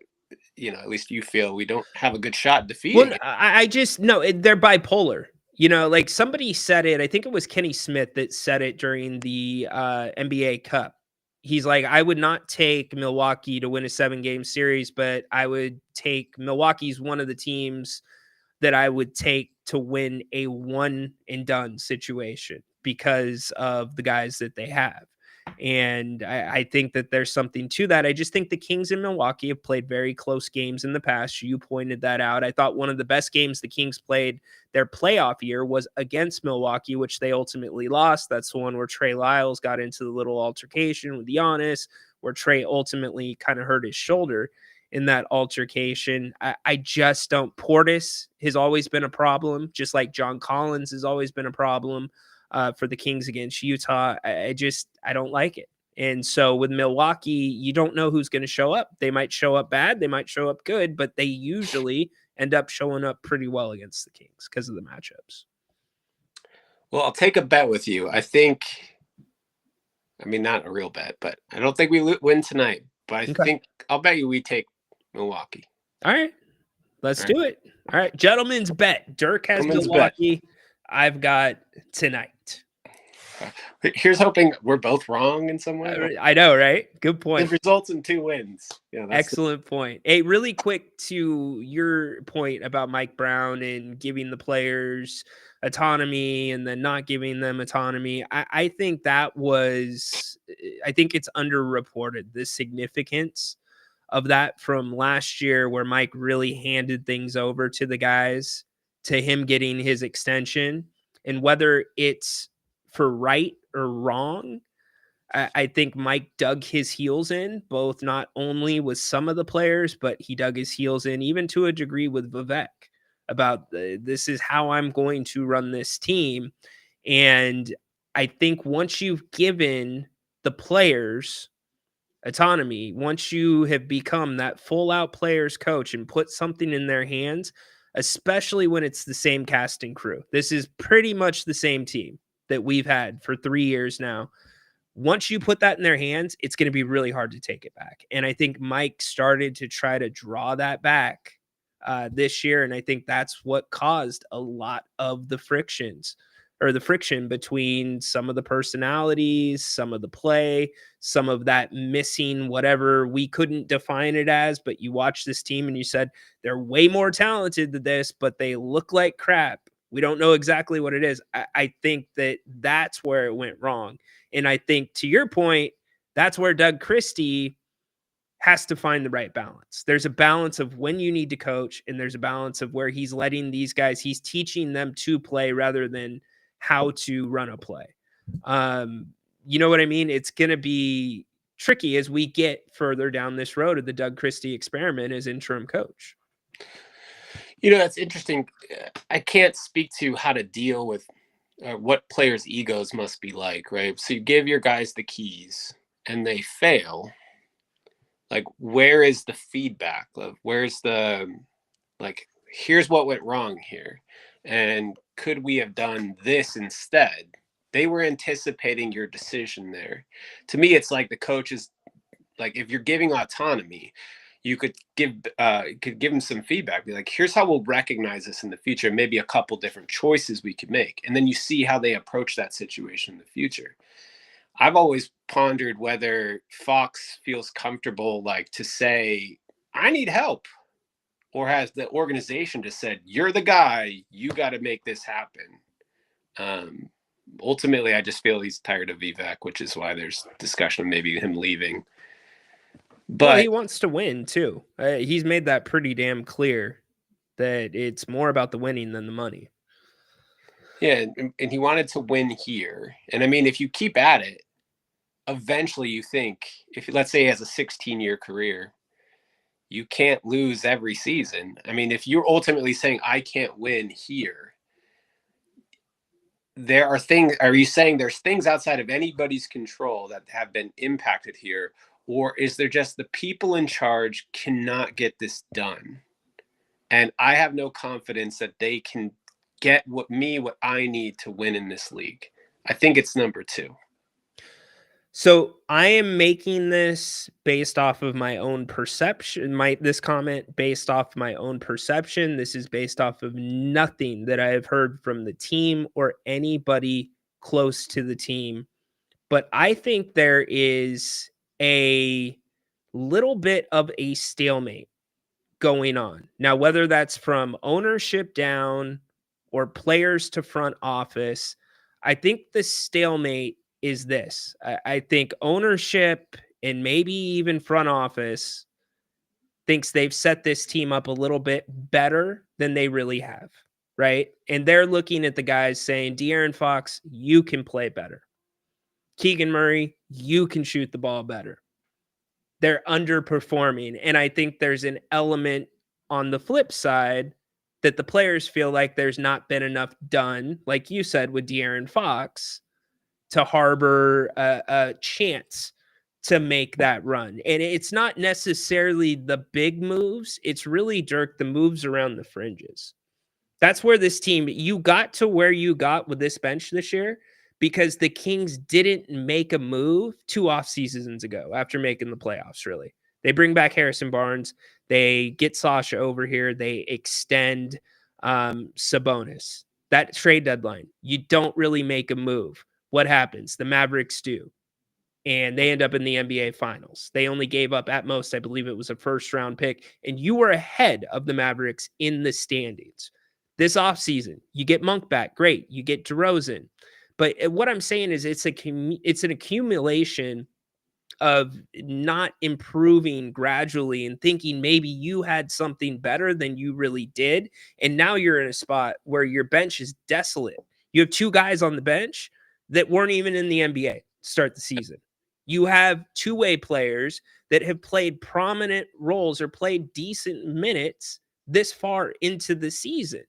at least you feel we don't have a good shot defeating. Well, I just they're bipolar. Like somebody said it. I think it was Kenny Smith that said it during the NBA Cup. He's like, I would not take Milwaukee to win a 7-game series, but I would take Milwaukee's one of the teams that I would take to win a one and done situation because of the guys that they have. And I think that there's something to that. I just think the Kings and Milwaukee have played very close games in the past. You pointed that out. I thought one of the best games the Kings played their playoff year was against Milwaukee, which they ultimately lost. That's the one where Trey Lyles got into the little altercation with Giannis, where Trey ultimately kind of hurt his shoulder in that altercation. I just don't. Portis has always been a problem, just like John Collins has always been a problem for the Kings against Utah. I don't like it. And so with Milwaukee, you don't know who's going to show up. They might show up bad, they might show up good, but they usually end up showing up pretty well against the Kings because of the matchups. Well, I'll take a bet with you. Not a real bet, but I don't think we win tonight. But I think I'll bet you we take Milwaukee. All right. Let's do it. All right. Gentlemen's bet. Dirk has Milwaukee. I've got tonight. Here's hoping we're both wrong in some way. I know, right? Good point. It results in 2 wins. Yeah, excellent point. Hey, really quick to your point about Mike Brown and giving the players autonomy and then not giving them autonomy. I think it's underreported, the significance of that from last year, where Mike really handed things over to the guys, to him getting his extension. And whether it's for right or wrong, I think Mike dug his heels in, both not only with some of the players, but he dug his heels in even to a degree with Vivek about this is how I'm going to run this team. And I think once you've given the players autonomy, once you have become that full out players coach and put something in their hands, especially when it's the same cast and crew. This is pretty much the same team that we've had for 3 years now. Once you put that in their hands, it's going to be really hard to take it back. And I think Mike started to try to draw that back this year. And I think that's what caused a lot of the frictions or the friction between some of the personalities, some of the play, some of that missing whatever we couldn't define it as. But you watch this team and you said, they're way more talented than this, but they look like crap. We don't know exactly what it is. I think that's where it went wrong. And I think, to your point, that's where Doug Christie has to find the right balance. There's a balance of when you need to coach, and there's a balance of where he's letting these guys, he's teaching them to play rather than how to run a play. You know what I mean? It's going to be tricky as we get further down this road of the Doug Christie experiment as interim coach. You know, that's interesting. I can't speak to how to deal with what players' egos must be like, right? So you give your guys the keys and they fail. Like, where is the feedback? Where's the, like, here's what went wrong here. And could we have done this instead? They were anticipating your decision there. To me, it's like the coaches, like, if you're giving autonomy, you could give them some feedback. Be like, here's how we'll recognize this in the future. Maybe a couple different choices we could make. And then you see how they approach that situation in the future. I've always pondered whether Fox feels comfortable, like, to say, I need help, or has the organization just said, you're the guy, you got to make this happen. Ultimately, I just feel he's tired of Vivek, which is why there's discussion of maybe him leaving. But he wants to win too. He's made that pretty damn clear that it's more about the winning than the money. Yeah, and he wanted to win here. And I mean, if you keep at it, eventually you think, if let's say he has a 16-year career, you can't lose every season. I mean, if you're ultimately saying, I can't win here, there are things, are you saying there's things outside of anybody's control that have been impacted here? Or is there just the people in charge cannot get this done? And I have no confidence that they can get what I need to win in this league. I think it's number two. So I am making this based off of my own perception. This comment based off my own perception. This is based off of nothing that I have heard from the team or anybody close to the team. But I think there is a little bit of a stalemate going on. Now, whether that's from ownership down or players to front office, I think the stalemate is this. I think ownership and maybe even front office thinks they've set this team up a little bit better than they really have, right? And they're looking at the guys saying, De'Aaron Fox, you can play better. Keegan Murray, you can shoot the ball better. They're underperforming. And I think there's an element on the flip side that the players feel like there's not been enough done, like you said, with De'Aaron Fox, to harbor a chance to make that run. And it's not necessarily the big moves. It's really, Dirk, the moves around the fringes. That's where this team, you got to where you got with this bench this year because the Kings didn't make a move 2 off seasons ago after making the playoffs, really. They bring back Harrison Barnes. They get Sasha over here. They extend Sabonis. That trade deadline, you don't really make a move. What happens? The Mavericks do. And they end up in the NBA Finals. They only gave up at most, I believe it was a first-round pick. And you were ahead of the Mavericks in the standings. This offseason, you get Monk back. Great. You get DeRozan. But what I'm saying is it's an accumulation of not improving gradually and thinking maybe you had something better than you really did. And now you're in a spot where your bench is desolate. You have 2 guys on the bench that weren't even in the NBA to start the season. You have two-way players that have played prominent roles or played decent minutes this far into the season.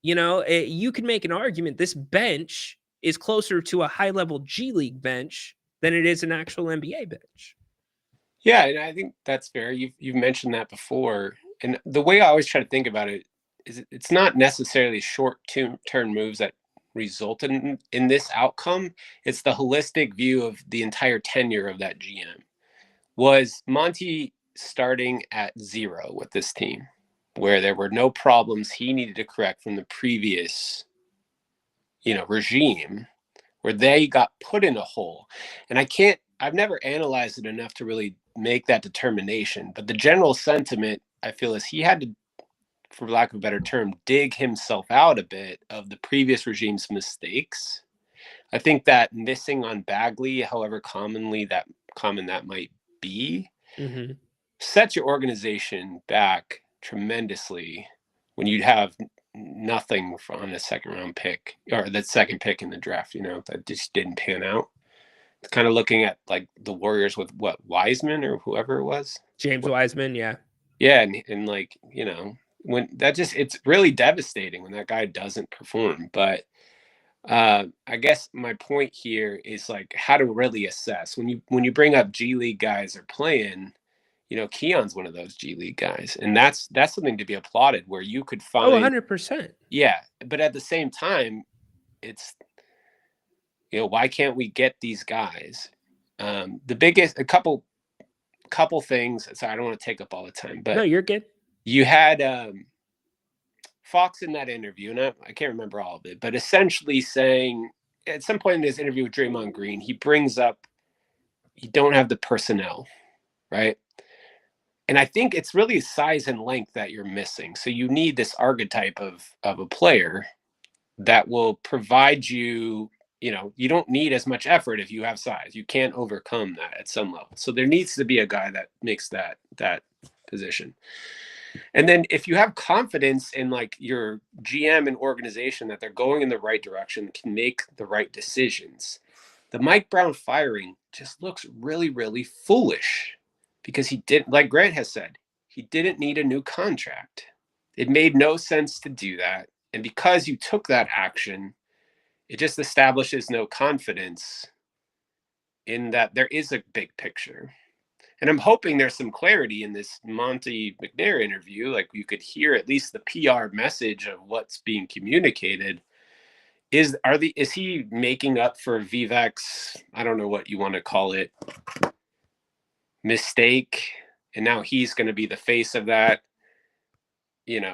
You know, you could make an argument this bench is closer to a high-level G League bench than it is an actual NBA bench. Yeah, and I think that's fair. You've mentioned that before. And the way I always try to think about it is it's not necessarily short-term moves that result in this outcome. It's the holistic view of the entire tenure of that GM. Was Monty starting at 0 with this team, where there were no problems he needed to correct from the previous, regime, where they got put in a hole? And I've never analyzed it enough to really make that determination. But the general sentiment, I feel, is he had to, for lack of a better term, dig himself out a bit of the previous regime's mistakes. I think that missing on Bagley, however common that might be, sets your organization back tremendously when you have nothing on a second round pick or the second pick in the draft, that just didn't pan out. It's kind of looking at like the Warriors with Wiseman or whoever it was. James Wiseman. Yeah. Yeah. And like, when it's really devastating when that guy doesn't perform. But I guess my point here is like how to really assess when you bring up G League guys are playing. Keon's one of those G League guys, and that's something to be applauded. Where you could find 100%. Yeah, but at the same time, it's why can't we get these guys? The biggest a couple things. Sorry, I don't want to take up all the time, but no, you're good. You had Fox in that interview, and I can't remember all of it, but essentially saying at some point in his interview with Draymond Green, he brings up you don't have the personnel, right? And I think it's really size and length that you're missing. So you need this archetype of a player that will provide you, you don't need as much effort if you have size. You can't overcome that at some level. So there needs to be a guy that makes that position. And then if you have confidence in like your GM and organization that they're going in the right direction, can make the right decisions, the Mike Brown firing just looks really, really foolish. Because he didn't, like Grant has said, he didn't need a new contract. It made no sense to do that. And because you took that action, it just establishes no confidence in that there is a big picture. And I'm hoping there's some clarity in this Monty McNair interview. Like you could hear at least the PR message of what's being communicated. Is he making up for Vivek's, I don't know what you want to call it, mistake, and now he's going to be the face of that,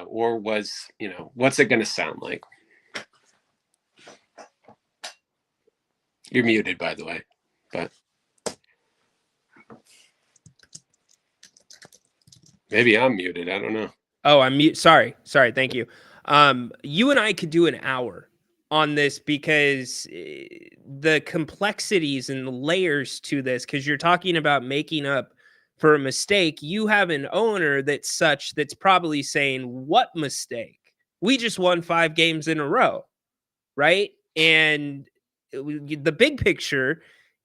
or what's it going to sound like? You're muted, by the way, but maybe I'm muted. I don't know. Oh, I'm mute. Sorry. Thank you. You and I could do an hour on this because the complexities and the layers to this, because you're talking about making up for a mistake. You have an owner that's probably saying, what mistake? We just won 5 games in a row, right? And the big picture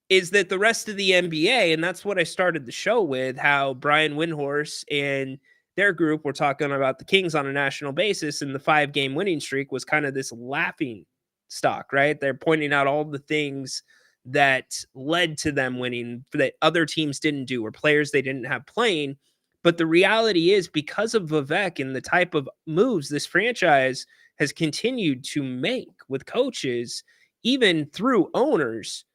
is that the rest of the NBA, and that's what I started the show with, how Brian Windhorst and their group were talking about the Kings on a national basis, and the 5-game winning streak was kind of this laughing stock, right? They're pointing out all the things that led to them winning that other teams didn't do, or players they didn't have playing. But the reality is, because of Vivek and the type of moves this franchise has continued to make with coaches, even through owners,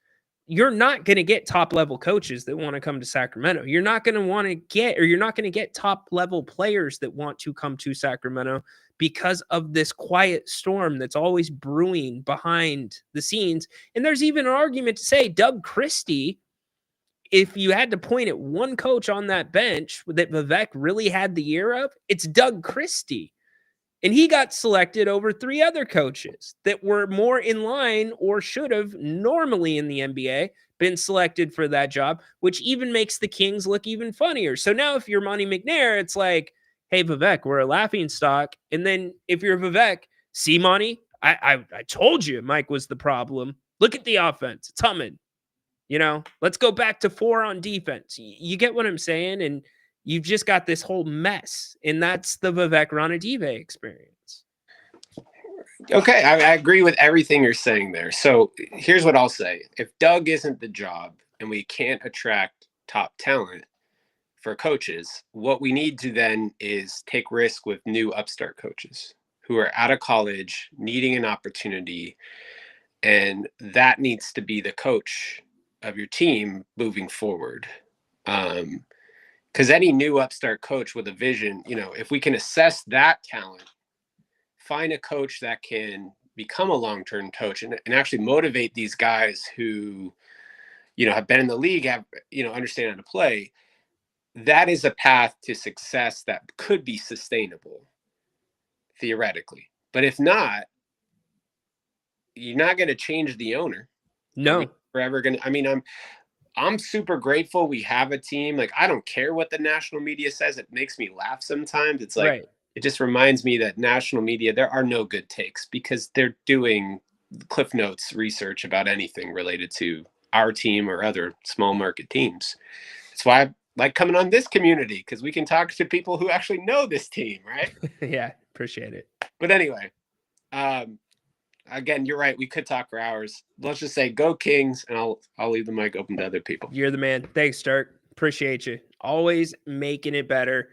you're not going to get top level coaches that want to come to Sacramento. You're not going to get top level players that want to come to Sacramento because of this quiet storm that's always brewing behind the scenes. And there's even an argument to say Doug Christie, if you had to point at one coach on that bench that Vivek really had the year of, it's Doug Christie. And he got selected over 3 other coaches that were more in line or should have normally in the NBA been selected for that job, which even makes the Kings look even funnier. So now if you're Monty McNair, it's like, hey, Vivek, we're a laughing stock. And then if you're Vivek, see, Monty, I told you Mike was the problem. Look at the offense. It's humming. Let's go back to 4 on defense. You get what I'm saying? And you've just got this whole mess, and that's the Vivek Ranadive experience. Okay, I agree with everything you're saying there. So here's what I'll say. If Doug isn't the job, and we can't attract top talent for coaches, what we need to then is take risk with new upstart coaches who are out of college, needing an opportunity. And that needs to be the coach of your team moving forward. Because any new upstart coach with a vision, if we can assess that talent, find a coach that can become a long-term coach and actually motivate these guys who, have been in the league, have, understand how to play. That is a path to success that could be sustainable theoretically. But if not, you're not going to change the owner. No. Forever going to, I'm super grateful we have a team. Like, I don't care what the national media says. It makes me laugh sometimes. It's like, Right. It just reminds me that national media, there are no good takes because they're doing Cliff Notes research about anything related to our team or other small market teams. That's why I like coming on this community, because we can talk to people who actually know this team, right? Yeah, appreciate it. But anyway, again, you're right. We could talk for hours. Let's just say go Kings, and I'll leave the mic open to other people. You're the man. Thanks, Dirk. Appreciate you. Always making it better.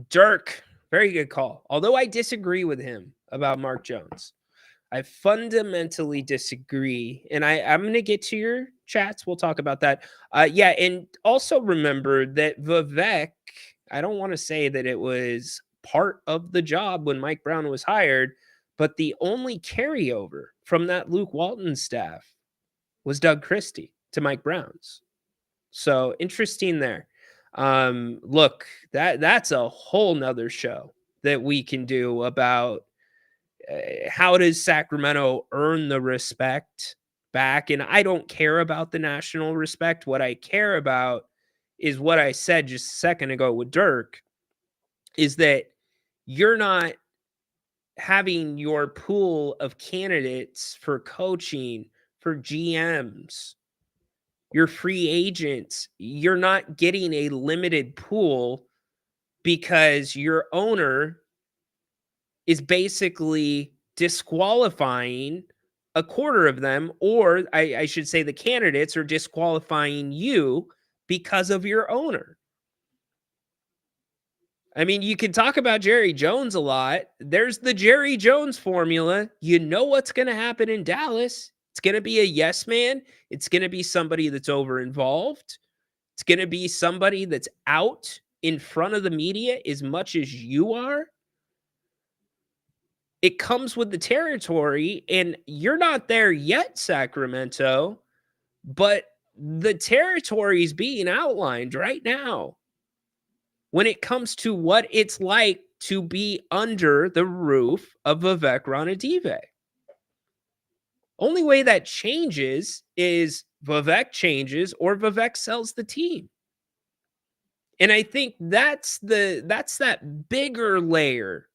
Dirk, very good call. Although I disagree with him about Mark Jones. I fundamentally disagree. And I'm going to get to your chats. We'll talk about that. Yeah, and also remember that Vivek, I don't want to say that it was part of the job when Mike Brown was hired, but the only carryover from that Luke Walton staff was Doug Christie to Mike Brown's. So interesting there. Look, that's a whole nother show that we can do about how does Sacramento earn the respect back? And I don't care about the national respect. What I care about is what I said just a second ago with Dirk, is that you're not having your pool of candidates for coaching, for GMs, your free agents. You're not getting a limited pool because your owner is basically disqualifying a quarter of them, or I should say the candidates are disqualifying you because of your owner. I mean, you can talk about Jerry Jones a lot. There's the Jerry Jones formula. You know what's going to happen in Dallas. It's going to be a yes man. It's going to be somebody that's over involved. It's going to be somebody that's out in front of the media as much as you are. It comes with the territory, and you're not there yet, Sacramento, but the territory is being outlined right now when it comes to what it's like to be under the roof of Vivek Ranadive. Only way that changes is Vivek changes or Vivek sells the team. And I think that's that bigger layer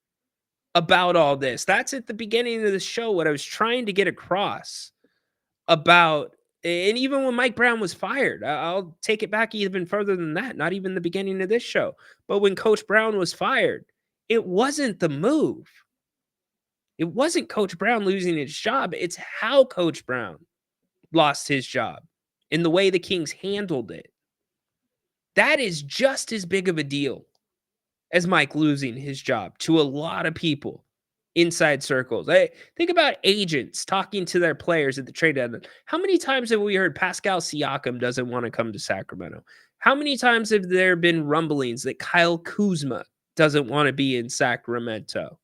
about all this. That's at the beginning of the show, what I was trying to get across about. And even when Mike Brown was fired, I'll take it back even further than that, not even the beginning of this show. But when Coach Brown was fired, it wasn't the move. It wasn't Coach Brown losing his job. It's how Coach Brown lost his job and the way the Kings handled it. That is just as big of a deal as Mike losing his job to a lot of people inside circles. Think about agents talking to their players at the trade deadline. How many times have we heard Pascal Siakam doesn't want to come to Sacramento? How many times have there been rumblings that Kyle Kuzma doesn't want to be in Sacramento?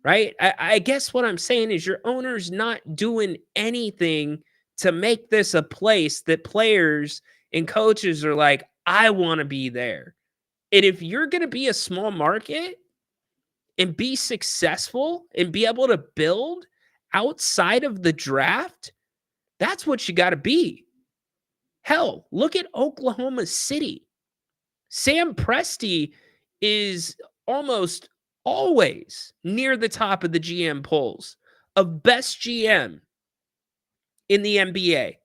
Right? I guess what I'm saying is your owner's not doing anything to make this a place that players and coaches are like, I want to be there. And if you're going to be a small market and be successful and be able to build outside of the draft, that's what you got to be. Hell, look at Oklahoma City. Sam Presti is almost always near the top of the GM polls of best GM in the NBA.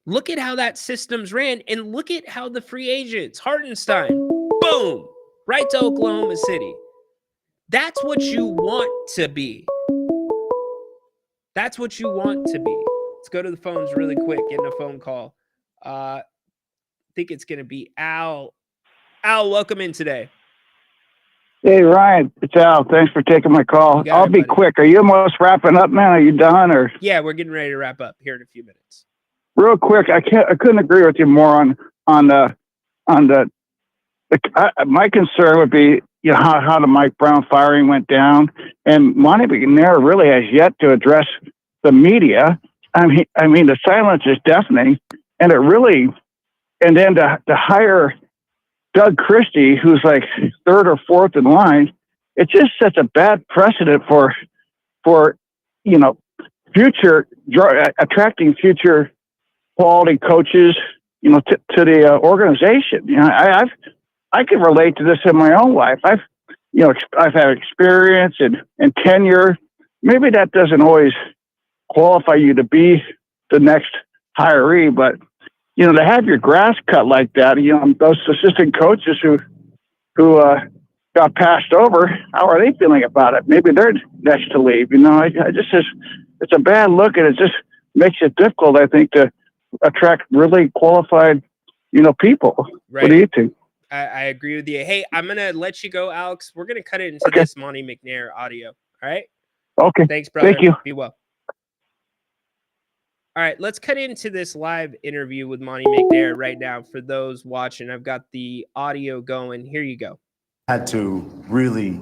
Look at how that system's ran, and look at how the free agents, Hartenstein, boom, right to Oklahoma City. That's what you want to be. That's what you want to be. Let's go to the phones really quick. Getting a phone call. I think it's going to be Al. Al, welcome in today. Hey, Ryan, it's Al. Thanks for taking my call. I'll be quick. Are you almost wrapping up, man? Are you done? Or yeah, we're getting ready to wrap up here in a few minutes. Real quick, I couldn't agree with you more on the my concern would be how the Mike Brown firing went down, and Monty McNair really has yet to address the media. I mean, the silence is deafening, and then to hire Doug Christie, who's like third or fourth in line, it just sets a bad precedent for future attracting future quality coaches, to the organization. I can relate to this in my own life. I've had experience and tenure. Maybe that doesn't always qualify you to be the next hiree, but to have your grass cut like that, those assistant coaches who got passed over, how are they feeling about it? Maybe they're next to leave. It's a bad look, and it just makes it difficult, I think, to attract really qualified, people. Right. What do you think? I agree with you. Hey, I'm gonna let you go, Alex. We're gonna cut it into this Monty McNair audio. All right. Okay. Thanks, brother. Thank you. Be well. All right, let's cut into this live interview with Monty McNair right now. For those watching, I've got the audio going. Here you go. Had to really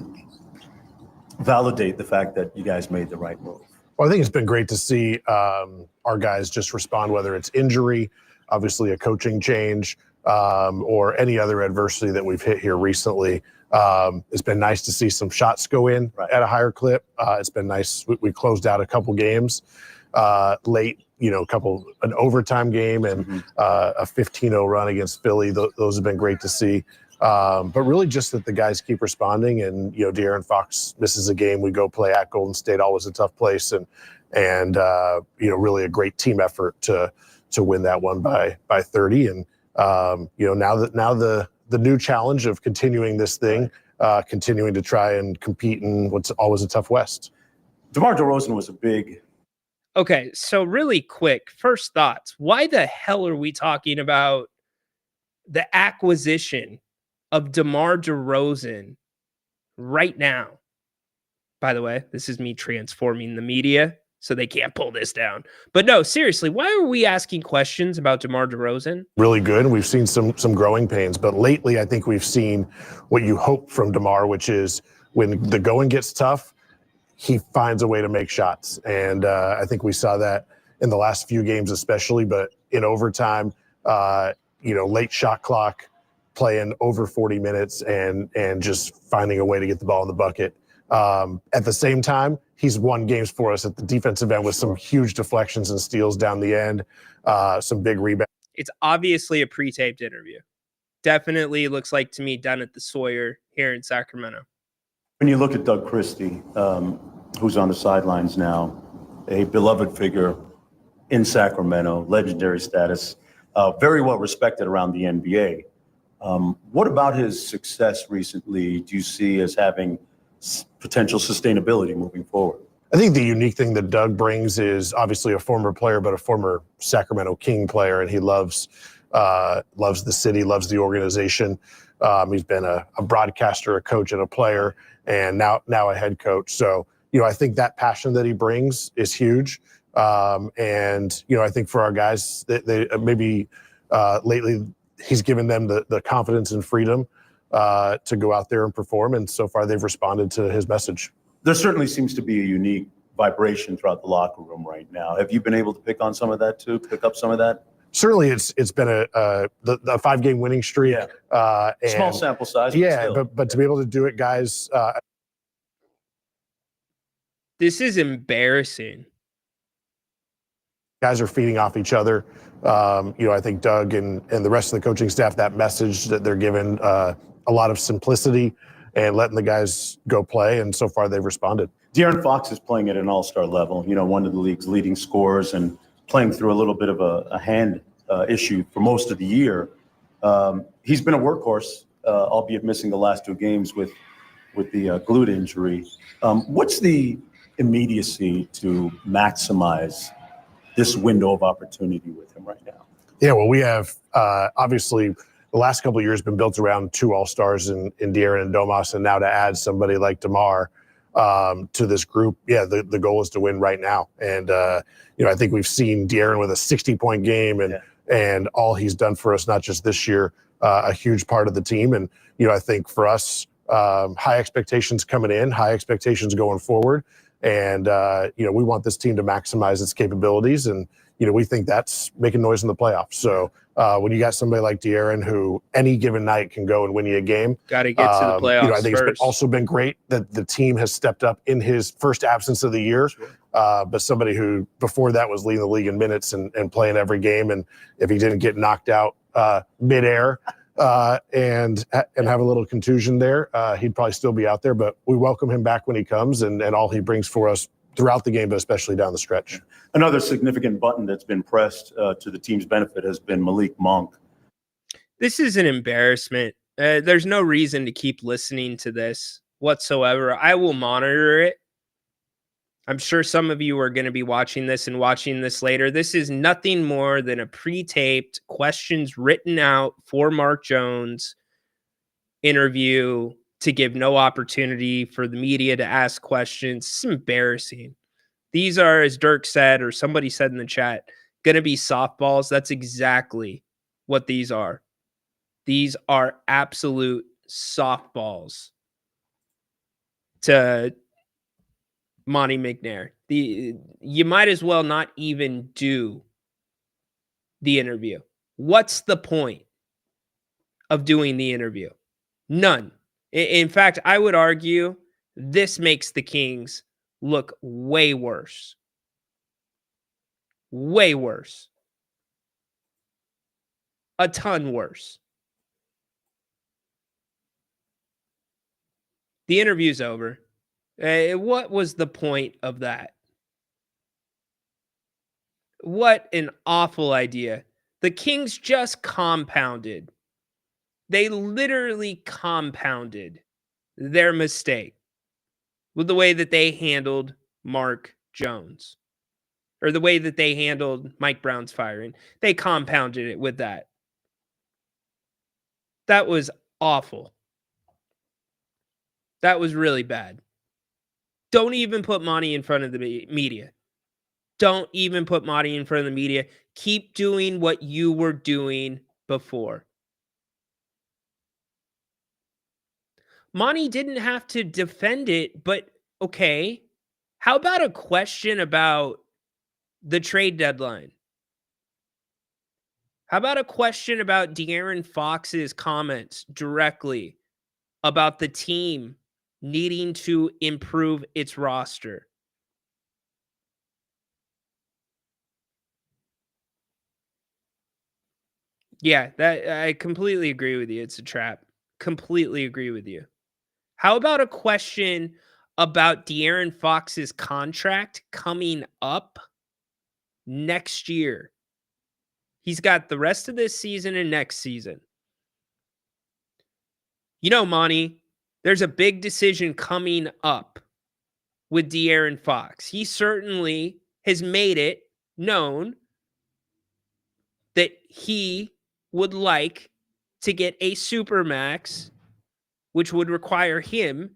validate the fact that you guys made the right move. Well, I think it's been great to see our guys just respond, whether it's injury, obviously a coaching change, or any other adversity that we've hit here recently. It's been nice to see some shots go in at a higher clip. It's been nice. We closed out a couple games late, an overtime game and a 15-0 run against Philly. Those have been great to see. But really just that the guys keep responding, and, De'Aaron Fox misses a game. We go play at Golden State, always a tough place. And really a great team effort to win that one by 30. And, now the new challenge of continuing this thing, continuing to try and compete in what's always a tough West. DeMar DeRozan was a big. Okay, so really quick, first thoughts. Why the hell are we talking about the acquisition of DeMar DeRozan right now? By the way, this is me transforming the media so they can't pull this down. But no, seriously, why are we asking questions about DeMar DeRozan? Really good. We've seen some growing pains, but lately I think we've seen what you hope from DeMar, which is when the going gets tough, he finds a way to make shots. And I think we saw that in the last few games especially, but in overtime, late shot clock, playing over 40 minutes and just finding a way to get the ball in the bucket. At the same time, he's won games for us at the defensive end with some huge deflections and steals down the end, some big rebounds. It's obviously a pre-taped interview. Definitely looks like to me done at the Sawyer here in Sacramento. When you look at Doug Christie, who's on the sidelines now, a beloved figure in Sacramento, legendary status, very well respected around the NBA. What about his success recently do you see as having potential sustainability moving forward? I think the unique thing that Doug brings is obviously a former player, but a former Sacramento King player, and he loves the city, loves the organization. He's been a broadcaster, a coach, and a player, and now a head coach. So, I think that passion that he brings is huge. And, I think for our guys, they maybe lately he's given them the confidence and freedom to go out there and perform. And so far they've responded to his message. There certainly seems to be a unique vibration throughout the locker room right now. Have you been able to pick up some of that? Certainly it's been a 5-game winning streak. Yeah. Small sample size. Yeah, but to be able to do it, guys. This is embarrassing. Guys are feeding off each other. I think Doug and the rest of the coaching staff, that message that they're given, a lot of simplicity and letting the guys go play. And so far they've responded. De'Aaron Fox is playing at an all-star level, one of the league's leading scorers and playing through a little bit of a hand issue for most of the year. He's been a workhorse, albeit missing the last 2 games with the glute injury. What's the immediacy to maximize this window of opportunity with him right now? Yeah, well, we have obviously the last couple of years been built around 2 All-Stars in De'Aaron and Domas, and now to add somebody like DeMar to this group, yeah, the goal is to win right now. And I think we've seen De'Aaron with a 60-point game, and all he's done for us, not just this year, a huge part of the team. And I think for us, high expectations coming in, high expectations going forward, and we want this team to maximize its capabilities, and we think that's making noise in the playoffs. So when you got somebody like De'Aaron, who any given night can go and win you a game, got to get to the playoffs I think first. it's also been great that the team has stepped up in his first absence of the year. But somebody who before that was leading the league in minutes and playing every game, and if he didn't get knocked out midair and have a little contusion there, he'd probably still be out there. But we welcome him back when he comes, and all he brings for us throughout the game, but especially down the stretch. Another significant button that's been pressed to the team's benefit has been Malik Monk. This is an embarrassment. There's no reason to keep listening to this whatsoever. I will monitor it. I'm sure some of you are going to be watching this and watching this later. This is nothing more than a pre-taped, questions written out for Mark Jones interview to give no opportunity for the media to ask questions. It's embarrassing. These are, as Dirk said, or somebody said in the chat, going to be softballs. That's exactly what these are. These are absolute softballs to Monty McNair. You might as well not even do the interview. What's the point of doing the interview? None. In fact, I would argue this makes the Kings look way worse. Way worse. A ton worse. The interview's over. What was the point of that? What an awful idea. The Kings just compounded. They literally compounded their mistake with the way that they handled Mark Jones, or the way that they handled Mike Brown's firing. They compounded it with that. That was awful. That was really bad. Don't even put Monty in front of the media. Don't even put Monty in front of the media. Keep doing what you were doing before. Monty didn't have to defend it, but okay. How about a question about the trade deadline? How about a question about De'Aaron Fox's comments directly about the team needing to improve its roster? Yeah, that I completely agree with you. It's a trap. Completely agree with you. How about a question about De'Aaron Fox's contract coming up next year? He's got the rest of this season and next season. Monty, there's a big decision coming up with De'Aaron Fox. He certainly has made it known that he would like to get a supermax, which would require him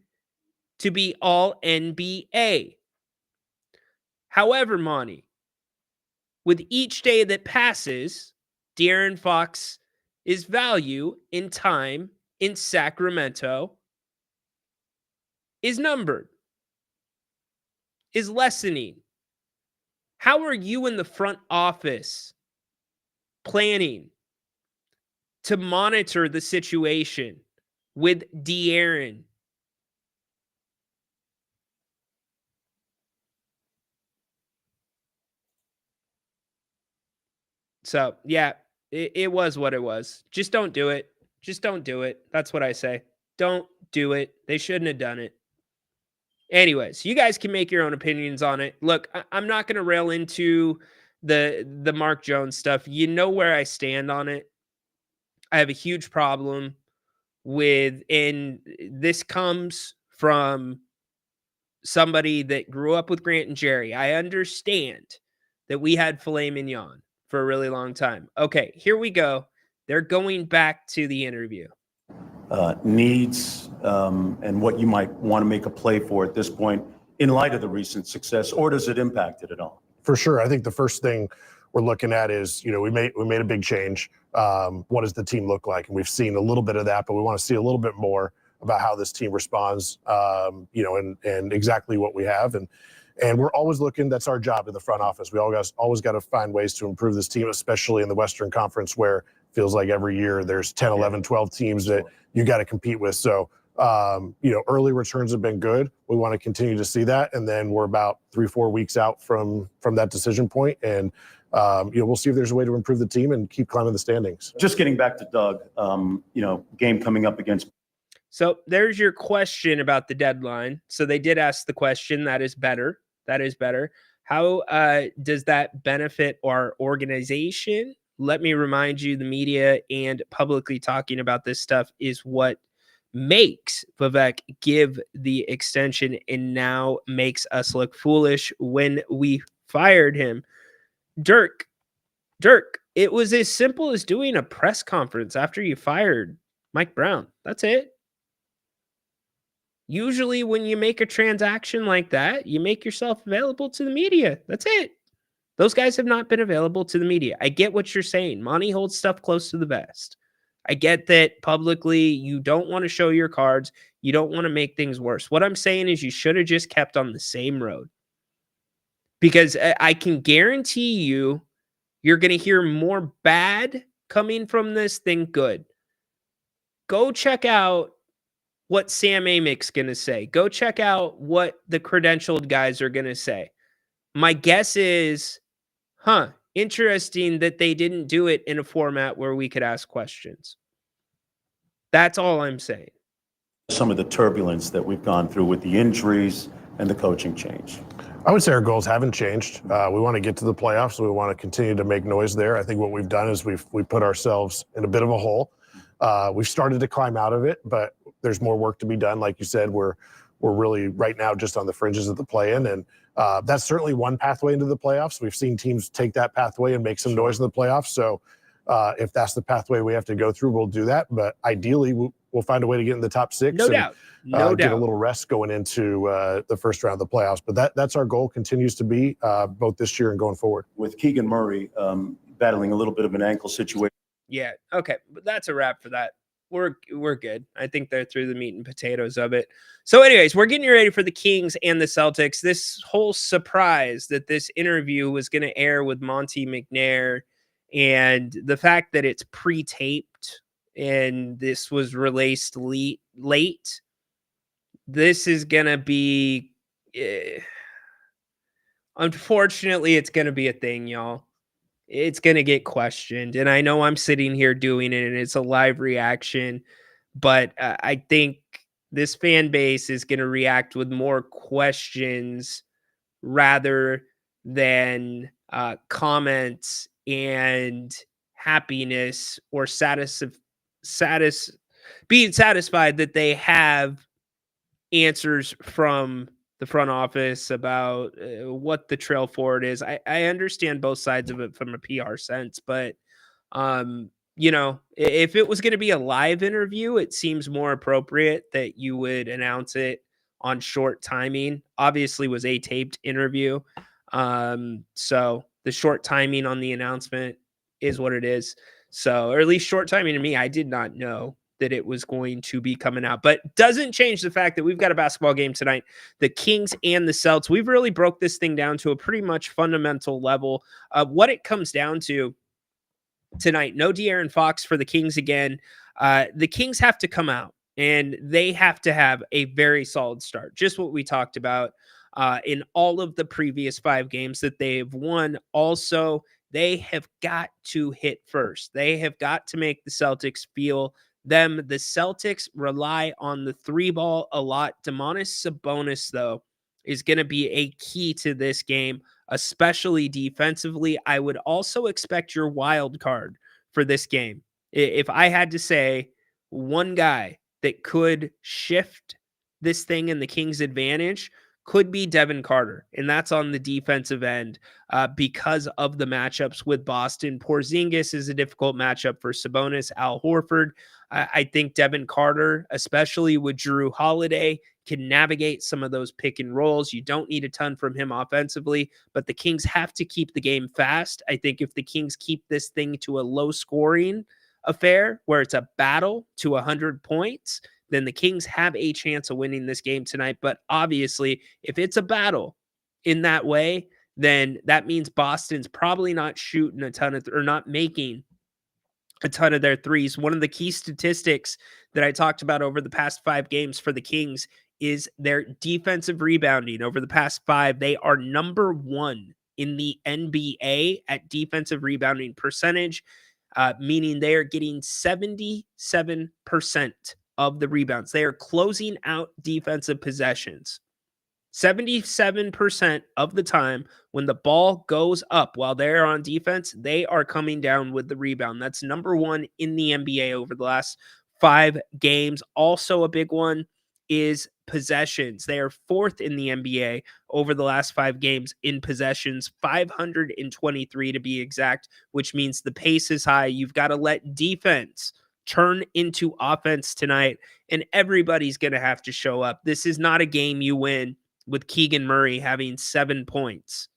to be all NBA. However, Monty, with each day that passes, De'Aaron Fox's value in time in Sacramento is numbered, is lessening. How are you in the front office planning to monitor the situation with De'Aaron? So, yeah, it was what it was. Just don't do it. Just don't do it. That's what I say. Don't do it. They shouldn't have done it. Anyways, you guys can make your own opinions on it. Look, I'm not going to rail into the Mark Jones stuff. You know where I stand on it. I have a huge problem with, and this comes from somebody that grew up with Grant and Jerry. I understand that we had filet mignon for a really long time. Okay, here we go. They're going back to the interview. Needs and what you might want to make a play for at this point in light of the recent success, or does it impact it at all? For sure. I think the first thing we're looking at is, we made a big change. What does the team look like? And we've seen a little bit of that, but we want to see a little bit more about how this team responds, and exactly what we have. And we're always looking, that's our job in the front office. We always got to find ways to improve this team, especially in the Western Conference, where it feels like every year there's 10, 11, 12 teams that you got to compete with. So, early returns have been good. We want to continue to see that. And then we're about 3-4 weeks out from that decision point. And, we'll see if there's a way to improve the team and keep climbing the standings. Just getting back to Doug, game coming up against. So there's your question about the deadline. So they did ask the question. That is better. That is better. How does that benefit our organization? Let me remind you, the media and publicly talking about this stuff is what makes Vivek give the extension and now makes us look foolish when we fired him. Dirk, it was as simple as doing a press conference after you fired Mike Brown. That's it. Usually when you make a transaction like that, you make yourself available to the media. That's it. Those guys have not been available to the media. I get what you're saying. Monty holds stuff close to the vest. I get that publicly you don't want to show your cards. You don't want to make things worse. What I'm saying is you should have just kept on the same road. Because I can guarantee you're going to hear more bad coming from this than good. Go check out what Sam Amick's going to say. Go check out what the credentialed guys are going to say. My guess is, interesting that they didn't do it in a format where we could ask questions. That's all I'm saying. Some of the turbulence that we've gone through with the injuries and the coaching change. I would say our goals haven't changed. We want to get to the playoffs, so we want to continue to make noise there. I think what we've done is we've put ourselves in a bit of a hole. We've started to climb out of it, but there's more work to be done. Like you said, we're really right now just on the fringes of the play-in, and that's certainly one pathway into the playoffs. We've seen teams take that pathway and make some noise in the playoffs. So if that's the pathway we have to go through, we'll do that. But ideally, we'll find a way to get in the top six. No doubt. Get a little rest going into the first round of the playoffs. But that's our goal, continues to be both this year and going forward. With Keegan Murray battling a little bit of an ankle situation. Yeah. Okay. But that's a wrap for that. We're good. I think they're through the meat and potatoes of it. So anyways, we're getting ready for the Kings and the Celtics. This whole surprise that this interview was going to air with Monty McNair and the fact that it's pre-taped and this was released late, this is going to be, unfortunately, it's going to be a thing, y'all. It's going to get questioned. And I know I'm sitting here doing it and it's a live reaction, but I think this fan base is going to react with more questions rather than comments and happiness or being satisfied that they have answers from the front office about what the trail forward is. I understand both sides of it from a PR sense, but if it was going to be a live interview, it seems more appropriate that you would announce it on short timing. Obviously was a taped interview. So the short timing on the announcement is what it is. So, or at least short timing to me, I did not know that it was going to be coming out, but doesn't change the fact that we've got a basketball game tonight, the Kings and the Celts. We've really broke this thing down to a pretty much fundamental level of what it comes down to tonight. No De'Aaron Fox for the Kings again. The Kings have to come out and they have to have a very solid start. Just what we talked about in all of the previous 5 games that they've won. Also, they have got to hit first. They have got to make the Celtics feel them. The Celtics rely on the 3-ball a lot. Domantas Sabonis, though, is going to be a key to this game, especially defensively. I would also expect your wild card for this game. If I had to say one guy that could shift this thing in the Kings' advantage, could be Devin Carter, and that's on the defensive end because of the matchups with Boston. Porzingis is a difficult matchup for Sabonis. Al Horford. I think Devin Carter, especially with Jrue Holiday, can navigate some of those pick and rolls. You don't need a ton from him offensively, but the Kings have to keep the game fast. I think if the Kings keep this thing to a low scoring affair where it's a battle to 100 points, then the Kings have a chance of winning this game tonight. But obviously, if it's a battle in that way, then that means Boston's probably not shooting a ton of, or not making a ton of their threes. One of the key statistics that I talked about over the past 5 games for the Kings is their defensive rebounding. Over the past 5, they are number 1 in the NBA at defensive rebounding percentage, meaning they are getting 77% of the rebounds. They are closing out defensive possessions 77% of the time. When the ball goes up while they're on defense, they are coming down with the rebound. That's number 1 in the NBA over the last 5 games. Also a big one is possessions. They are 4th in the NBA over the last 5 games in possessions, 523 to be exact, which means the pace is high. You've got to let defense turn into offense tonight, and everybody's going to have to show up. This is not a game you win with Keegan Murray having 7 points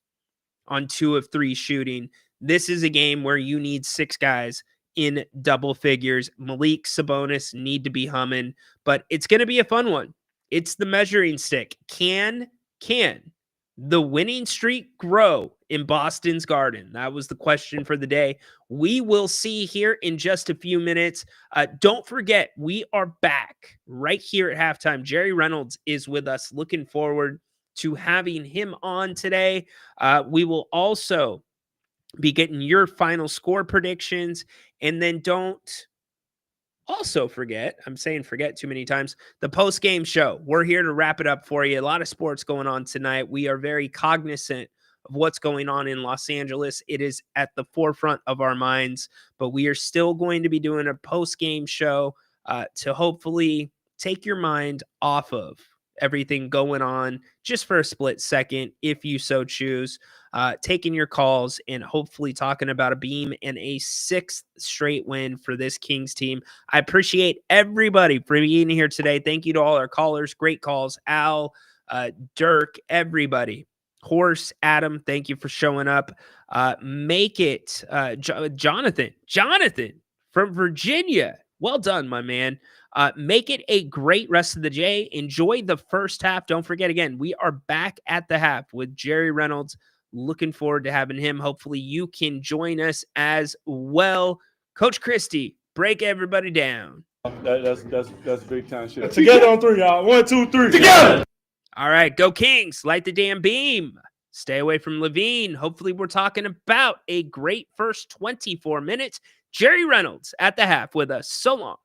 on 2 of 3 shooting. This is a game where you need 6 guys in double figures. Malik, Sabonis need to be humming, but it's going to be a fun one. It's the measuring stick. Can the winning streak grow in Boston's Garden? That was the question for the day. We will see here in just a few minutes. Don't forget, we are back right here at halftime. Jerry Reynolds is with us. Looking forward to having him on today. We will also be getting your final score predictions. And then don't also forget, I'm saying forget too many times, the post-game show. We're here to wrap it up for you. A lot of sports going on tonight. We are very cognizant of what's going on in Los Angeles. It is at the forefront of our minds, but we are still going to be doing a post-game show to hopefully take your mind off of everything going on just for a split second, if you so choose, taking your calls and hopefully talking about a beam and a 6th straight win for this Kings team. I appreciate everybody for being here today. Thank you to all our callers. Great calls. Al, Dirk, everybody. Horse, Adam, thank you for showing up. Make it, Jonathan from Virginia. Well done, my man. Make it a great rest of the day. Enjoy the first half. Don't forget, again, we are back at the half with Jerry Reynolds. Looking forward to having him. Hopefully you can join us as well. Coach Christie, break everybody down. That's big time shit. Together on 3, y'all. 1, 2, 3. Together. All right, go Kings. Light the damn beam. Stay away from Levine. Hopefully we're talking about a great first 24 minutes. Jerry Reynolds at the half with us. So long.